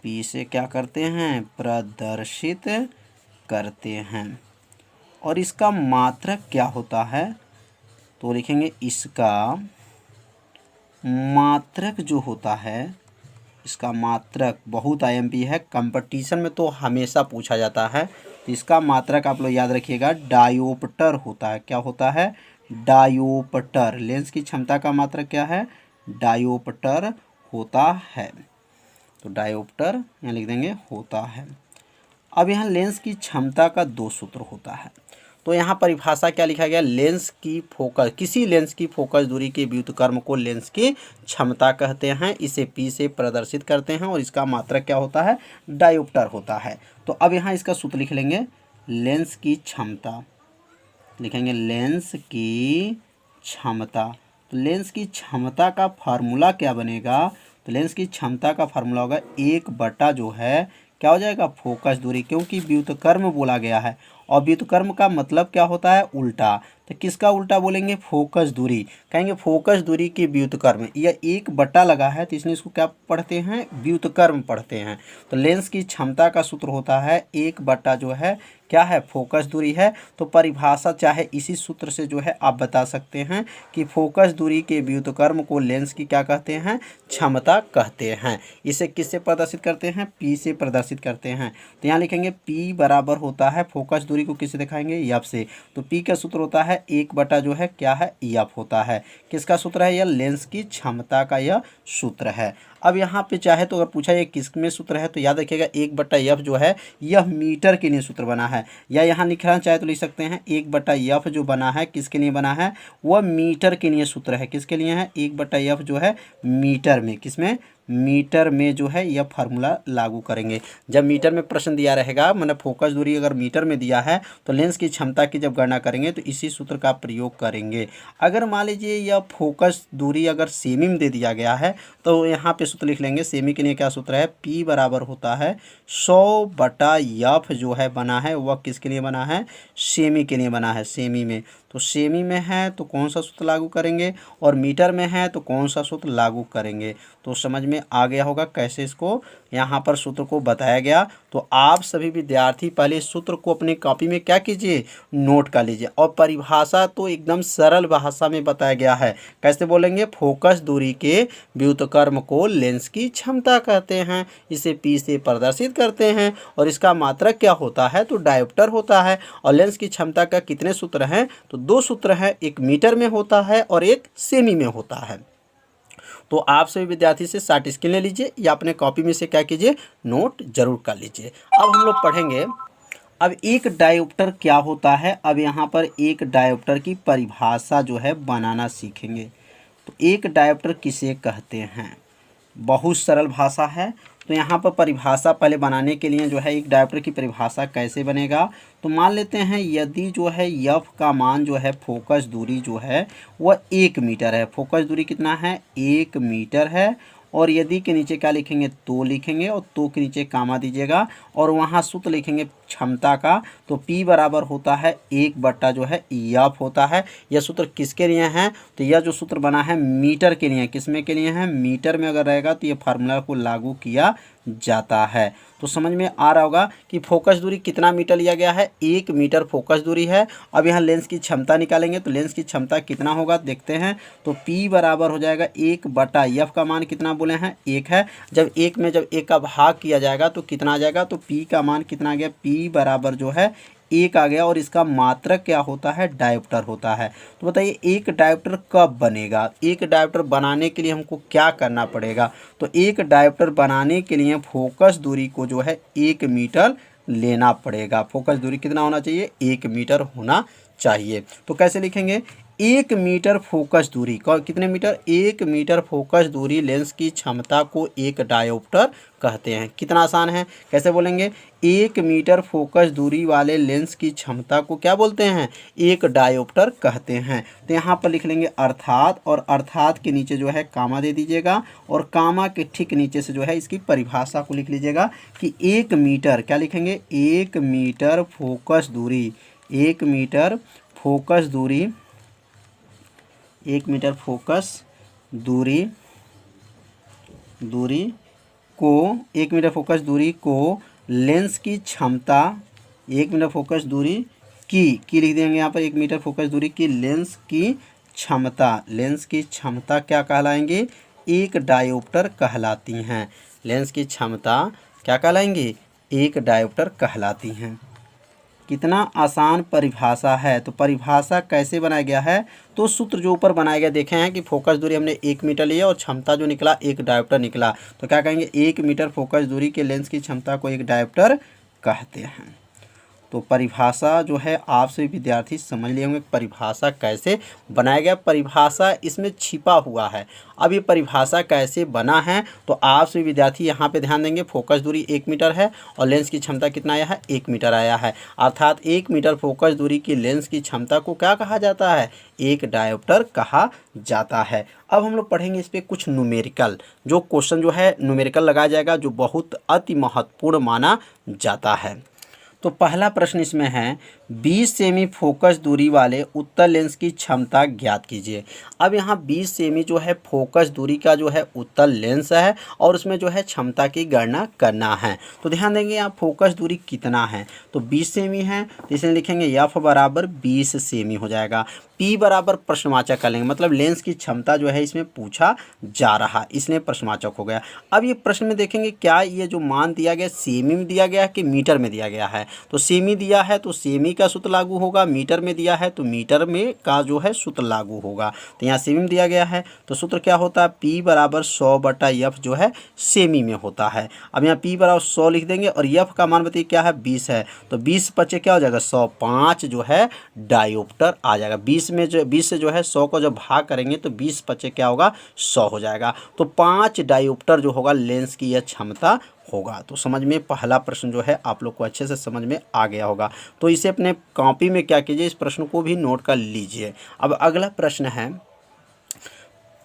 P से क्या करते हैं, प्रदर्शित करते हैं। और इसका मात्रक क्या होता है, तो लिखेंगे इसका मात्रक जो होता है, इसका मात्रक बहुत IMP है, कंपटीशन में तो हमेशा पूछा जाता है। तो इसका मात्रक आप लोग याद रखिएगा, डायोप्टर होता है। क्या होता है, डायोप्टर। लेंस की क्षमता का मात्रक क्या है, डायोप्टर होता है। तो डायोप्टर यहाँ लिख देंगे होता है। अब यहाँ लेंस की क्षमता का 2 सूत्र होता है। तो यहाँ परिभाषा क्या लिखा गया, किसी लेंस की फोकस दूरी के व्युत्क्रम को लेंस की क्षमता कहते हैं। इसे P से प्रदर्शित करते हैं और इसका मात्रक क्या होता है, डायोप्टर होता है। तो अब यहाँ इसका सूत्र लिख लेंगे, लेंस की क्षमता, लिखेंगे लेंस की क्षमता। तो लेंस की क्षमता का फार्मूला क्या बनेगा, तो लेंस की क्षमता का फार्मूला होगा 1/, जो है क्या हो जाएगा, फोकस दूरी, क्योंकि व्युत्क्रम बोला गया है और व्युत्क्रम का मतलब क्या होता है, उल्टा। तो किसका उल्टा बोलेंगे, फोकस दूरी। कहेंगे फोकस दूरी के व्युत्क्रम, यह 1/, लगा है तो इसलिए इसको क्या पढ़ते हैं, व्युत्क्रम पढ़ते हैं। तो लेंस की क्षमता का सूत्र होता है 1/, जो है क्या है, फोकस दूरी है। तो परिभाषा चाहे इसी सूत्र से जो है आप बता सकते हैं कि फोकस दूरी के व्युत्क्रम को लेंस की क्या कहते हैं, क्षमता कहते हैं। इसे किससे प्रदर्शित करते हैं, P से प्रदर्शित करते हैं। तो यहाँ लिखेंगे P बराबर होता है, फोकस दूरी को किससे दिखाएंगे, F से। तो P का सूत्र होता है 1/, जो है क्या है, F होता है। किसका सूत्र है, यह लेंस की क्षमता का यह सूत्र है। अब यहाँ पे चाहे तो अगर पूछा ये किस में सूत्र है, तो याद रखिएगा 1/F जो है यह मीटर के लिए सूत्र बना है, या यहाँ लिखना चाहे तो लिख सकते हैं 1/F जो बना है किसके लिए बना है, वह मीटर के लिए सूत्र है। किसके लिए है, 1/F जो है मीटर में, किसमें, मीटर में जो है यह फार्मूला लागू करेंगे। जब मीटर में प्रश्न दिया रहेगा, मतलब फोकस दूरी अगर मीटर में दिया है तो लेंस की क्षमता की जब गणना करेंगे तो इसी सूत्र का प्रयोग करेंगे। अगर मान लीजिए यह फोकस दूरी अगर सेमी में दे दिया गया है तो यहाँ पे सूत्र लिख लेंगे। सेमी के लिए क्या सूत्र है, P बराबर होता है 100/F जो है बना है वह किसके लिए बना है, सेमी के लिए बना है। सेमी में तो सेमी में है तो कौन सा सूत्र लागू करेंगे, और मीटर में है तो कौन सा सूत्र लागू करेंगे। तो समझ में आ गया होगा कैसे इसको यहाँ पर सूत्र को बताया गया। तो आप सभी विद्यार्थी पहले सूत्र को अपनी कॉपी में क्या कीजिए, नोट कर लीजिए। और परिभाषा तो एकदम सरल भाषा में बताया गया है। कैसे बोलेंगे, फोकस दूरी के व्युत्क्रम को लेंस की क्षमता कहते हैं, इसे P से प्रदर्शित करते हैं। और इसका मात्रक क्या होता है, तो डायोप्टर होता है। और लेंस की क्षमता का कितने सूत्र हैं, तो 2 सूत्र हैं, एक मीटर में होता है और एक सेमी में होता है। तो आप सभी विद्यार्थी से शॉर्ट स्क्रीन ले लीजिए या अपने कॉपी में से क्या कीजिए, नोट जरूर कर लीजिए। अब हम लोग पढ़ेंगे अब एक डायोप्टर क्या होता है। अब यहाँ पर एक डायोप्टर की परिभाषा जो है बनाना सीखेंगे। तो एक डायोप्टर किसे कहते हैं, बहुत सरल भाषा है। तो यहाँ पर परिभाषा पहले बनाने के लिए जो है एक डायोप्टर की परिभाषा कैसे बनेगा, तो मान लेते हैं यदि जो है F का मान जो है फोकस दूरी जो है वह 1 मीटर है। फोकस दूरी कितना है, 1 मीटर है। और यदि के नीचे क्या लिखेंगे, तो लिखेंगे, और तो के नीचे कामा दीजिएगा और वहाँ सूत्र लिखेंगे क्षमता का। तो P बराबर होता है 1 जो है F होता है। यह सूत्र किसके लिए है, तो यह जो सूत्र बना है मीटर के लिए, किसमें के लिए है, मीटर में अगर रहेगा तो ये फार्मूला को लागू किया जाता है। तो समझ में आ रहा होगा कि फोकस दूरी कितना मीटर लिया गया है, 1 मीटर फोकस दूरी है। अब यहाँ लेंस की क्षमता निकालेंगे तो लेंस की क्षमता कितना होगा देखते हैं। तो P बराबर हो जाएगा 1/F का मान कितना बोले हैं, 1 है। जब 1 में जब 1 का भाग किया जाएगा तो कितना आ जाएगा, तो P का मान कितना आ गया, P बराबर जो है 1 आ गया। और इसका मात्रक क्या होता है, डायोप्टर होता है। तो बताइए एक डायोप्टर कब बनेगा, एक डायोप्टर बनाने के लिए हमको क्या करना पड़ेगा। तो एक डायोप्टर बनाने के लिए फोकस दूरी को जो है 1 मीटर लेना पड़ेगा। फोकस दूरी कितना होना चाहिए, 1 मीटर होना चाहिए। तो कैसे लिखेंगे, 1 मीटर फोकस दूरी, कितने मीटर, 1 मीटर फोकस दूरी लेंस की क्षमता को एक डायोप्टर कहते हैं। कितना आसान है, कैसे बोलेंगे, 1 मीटर फोकस दूरी वाले लेंस की क्षमता को क्या बोलते हैं, एक डायोप्टर कहते हैं। तो यहाँ पर लिख लेंगे अर्थात, और अर्थात के नीचे जो है कामा दे दीजिएगा, और कामा के ठीक नीचे से जो है इसकी परिभाषा को लिख लीजिएगा कि 1 मीटर, क्या लिखेंगे, 1 मीटर फोकस दूरी, 1 मीटर फोकस दूरी, 1 मीटर फोकस दूरी को 1 मीटर फोकस दूरी को लेंस की क्षमता, 1 मीटर फोकस दूरी की लिख देंगे यहाँ पर, 1 मीटर फोकस दूरी की लेंस की क्षमता, लेंस की क्षमता क्या कहलाएंगे, एक डायोप्टर कहलाती हैं। लेंस की क्षमता क्या कहलाएंगे, एक डायोप्टर कहलाती हैं। कितना आसान परिभाषा है। तो परिभाषा कैसे बनाया गया है, तो सूत्र जो ऊपर बनाया गया देखे हैं कि फोकस दूरी हमने 1 मीटर लिया और क्षमता जो निकला एक डायोप्टर निकला। तो क्या कहेंगे, 1 मीटर फोकस दूरी के लेंस की क्षमता को एक डायोप्टर कहते हैं। तो परिभाषा जो है आप सभी विद्यार्थी समझ लिए होंगे परिभाषा कैसे बनाया गया। परिभाषा इसमें छिपा हुआ है। अब ये परिभाषा कैसे बना है तो आप सभी विद्यार्थी यहाँ पे ध्यान देंगे। फोकस दूरी 1 मीटर है और लेंस की क्षमता कितना आया है, 1 मीटर आया है। अर्थात 1 मीटर फोकस दूरी की लेंस की क्षमता को क्या कहा जाता है, एक डायोप्टर कहा जाता है। अब हम लोग पढ़ेंगे इस पर कुछ न्यूमेरिकल, जो क्वेश्चन जो है न्यूमेरिकल लगाया जाएगा, जो बहुत अति महत्वपूर्ण माना जाता है। तो पहला प्रश्न इसमें है 20 सेमी फोकस दूरी वाले उत्तल लेंस की क्षमता ज्ञात कीजिए। अब यहाँ 20 सेमी जो है फोकस दूरी का जो है उत्तल लेंस है और उसमें जो है क्षमता की गणना करना है। तो ध्यान देंगे यहाँ फोकस दूरी कितना है, तो 20 सेमी है, तो इसमें लिखेंगे F बराबर 20 सेमी हो जाएगा। P बराबर प्रश्नवाचक कर लेंगे, मतलब लेंस की क्षमता जो है इसमें पूछा जा रहा, इसलिए प्रश्नवाचक हो गया। अब ये प्रश्न में देखेंगे क्या ये जो मान दिया गया सेमी में दिया गया है कि मीटर में दिया गया है। तो सेमी दिया है तो सेमी का सूत्र लागू होगा, मीटर में दिया है तो मीटर में का जो है सूत्र लागू होगा। तो यहाँ सेमी में दिया गया है तो सूत्र क्या होता है, P बराबर 100/F जो है सेमी में होता है। अब यहाँ P बराबर 100 लिख देंगे और F का मान बताइए क्या है, 20 है। तो 20 बचे क्या हो जाएगा, 100, 5 जो है डायोप्टर आ जाएगा। 20 से जो है 100 को जब भाग करेंगे तो 20 बचे क्या होगा, 100 हो जाएगा। तो 5 डायोप्टर जो होगा लेंस की यह क्षमता होगा। तो समझ में पहला प्रश्न जो है आप लोग को अच्छे से समझ में आ गया होगा। तो इसे अपने कॉपी में क्या कीजिए, इस प्रश्न को भी नोट कर लीजिए। अब अगला प्रश्न है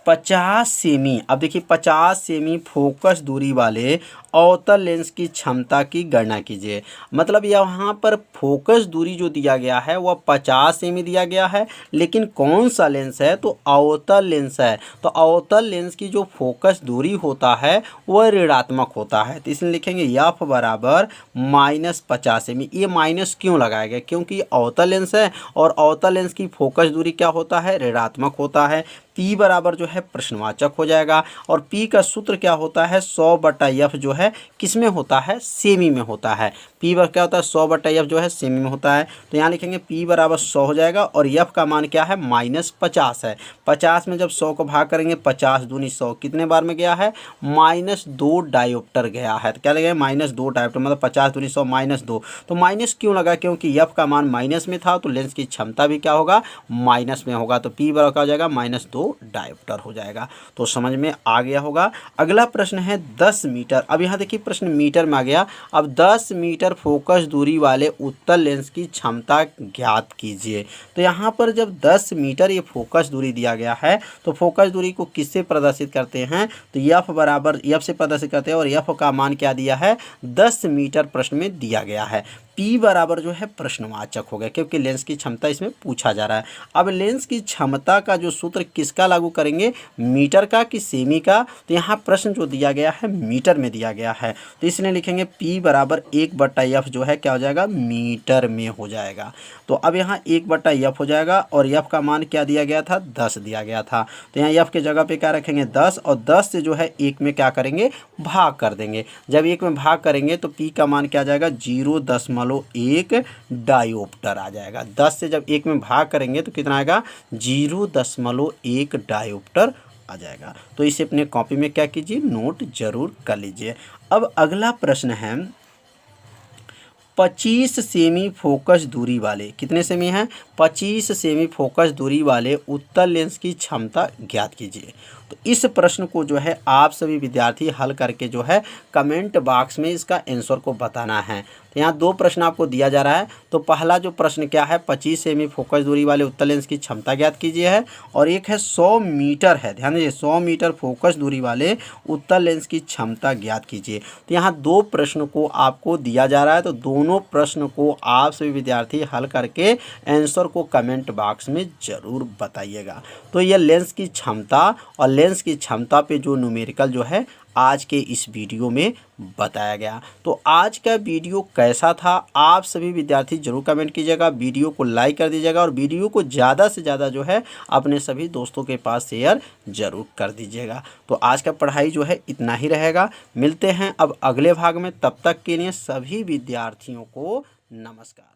50 सेमी। अब देखिए 50 सेमी फोकस दूरी वाले अवतल लेंस की क्षमता की गणना कीजिए। मतलब यहाँ पर फोकस दूरी जो दिया गया है वह 50 सेमी दिया गया है, लेकिन कौन सा लेंस है, तो अवतल लेंस है। तो अवतल लेंस की जो फोकस दूरी होता है वह ऋणात्मक होता है। तो इसलिए लिखेंगे F बराबर -50 सेमी। ये माइनस क्यों लगाया गया, क्योंकि अवतल लेंस है और अवतल लेंस की फोकस दूरी क्या होता है, ऋणात्मक होता है। P बराबर जो है प्रश्नवाचक हो जाएगा और P का सूत्र क्या होता है, 100/F जो है किस में होता है, सेमी में होता है। P बराबर क्या होता है, 100/F जो है सेमी में होता है। तो यहाँ लिखेंगे P बराबर 100 हो जाएगा और F का मान क्या है, -50 है। 50 में जब 100 को भाग करेंगे, 50 दूनी 100 कितने बार में गया है, -2 डायोप्टर गया है। तो क्या लगेगा, -2 डायोप्टर, मतलब 50 दूनी 100 -2। तो माइनस क्यों लगा, क्योंकि F का मान माइनस में था तो लेंस की क्षमता भी क्या होगा, माइनस में होगा। तो P बराबर क्या हो जाएगा, -2 डायोप्टर हो जाएगा। तो समझ में आ गया होगा। अगला प्रश्न है 10 मीटर। अब यहाँ देखिए प्रश्न मीटर में आ गया। अब 10 मीटर फोकस दूरी वाले उत्तल लेंस की क्षमता ज्ञात कीजिए। तो यहाँ पर जब 10 मीटर ये फोकस दूरी दिया गया है तो फोकस दूरी को किससे प्रदर्शित करते हैं, तो F बराबर F से प्रदर्शित करते हैं और F का मान क्या दिया है, 10 मीटर प्रश्न में दिया गया है। P बराबर जो है प्रश्नवाचक हो गया क्योंकि लेंस की क्षमता इसमें पूछा जा रहा है। अब लेंस की क्षमता का जो सूत्र किसका लागू करेंगे, मीटर का कि सेमी का, तो यहाँ प्रश्न जो दिया गया है मीटर में दिया गया है। तो इसलिए लिखेंगे P बराबर 1/F जो है क्या हो जाएगा, मीटर में हो जाएगा। तो अब यहाँ 1/F हो जाएगा और F का मान क्या दिया गया था, 10 दिया गया था। तो यहाँ F के जगह पे क्या रखेंगे, 10 और 10 से जो है 1 में क्या करेंगे, भाग कर देंगे। जब 1 में भाग करेंगे तो P का मान क्या आ जाएगा, 0.1 डायोप्टर आ जाएगा। 10 से जब 1 में भाग करेंगे तो कितना आएगा, 0.1 डायोप्टर आ जाएगा। तो इसे अपने कॉपी में क्या कीजिए, नोट जरूर कर लीजिए। अब अगला प्रश्न है 25 सेमी फोकस दूरी वाले, कितने सेमी है, 25 सेमी फोकस दूरी वाले उत्तल लेंस की क्षमता ज्ञात कीजिए। तो इस प्रश्न को जो है आप सभी विद्यार्थी हल करके जो है कमेंट बॉक्स में इसका आंसर को बताना है। तो यहाँ 2 प्रश्न आपको दिया जा रहा है। तो पहला जो प्रश्न क्या है, 25 सेमी फोकस दूरी वाले उत्तल लेंस की क्षमता ज्ञात कीजिए है, और एक है 100 मीटर है, ध्यान दीजिए 100 मीटर फोकस दूरी वाले उत्तल लेंस की क्षमता ज्ञात कीजिए। तो यहाँ 2 प्रश्न को आपको दिया जा रहा है। तो दोनों प्रश्न को आप सभी विद्यार्थी हल करके आंसर को कमेंट बॉक्स में ज़रूर बताइएगा। तो यह लेंस की क्षमता और लेंस की क्षमता पे जो न्यूमेरिकल जो है आज के इस वीडियो में बताया गया। तो आज का वीडियो कैसा था, आप सभी विद्यार्थी जरूर कमेंट कीजिएगा, वीडियो को लाइक कर दीजिएगा और वीडियो को ज़्यादा से ज़्यादा जो है अपने सभी दोस्तों के पास शेयर जरूर कर दीजिएगा। तो आज का पढ़ाई जो है इतना ही रहेगा। मिलते हैं अब अगले भाग में, तब तक के लिए सभी विद्यार्थियों को नमस्कार।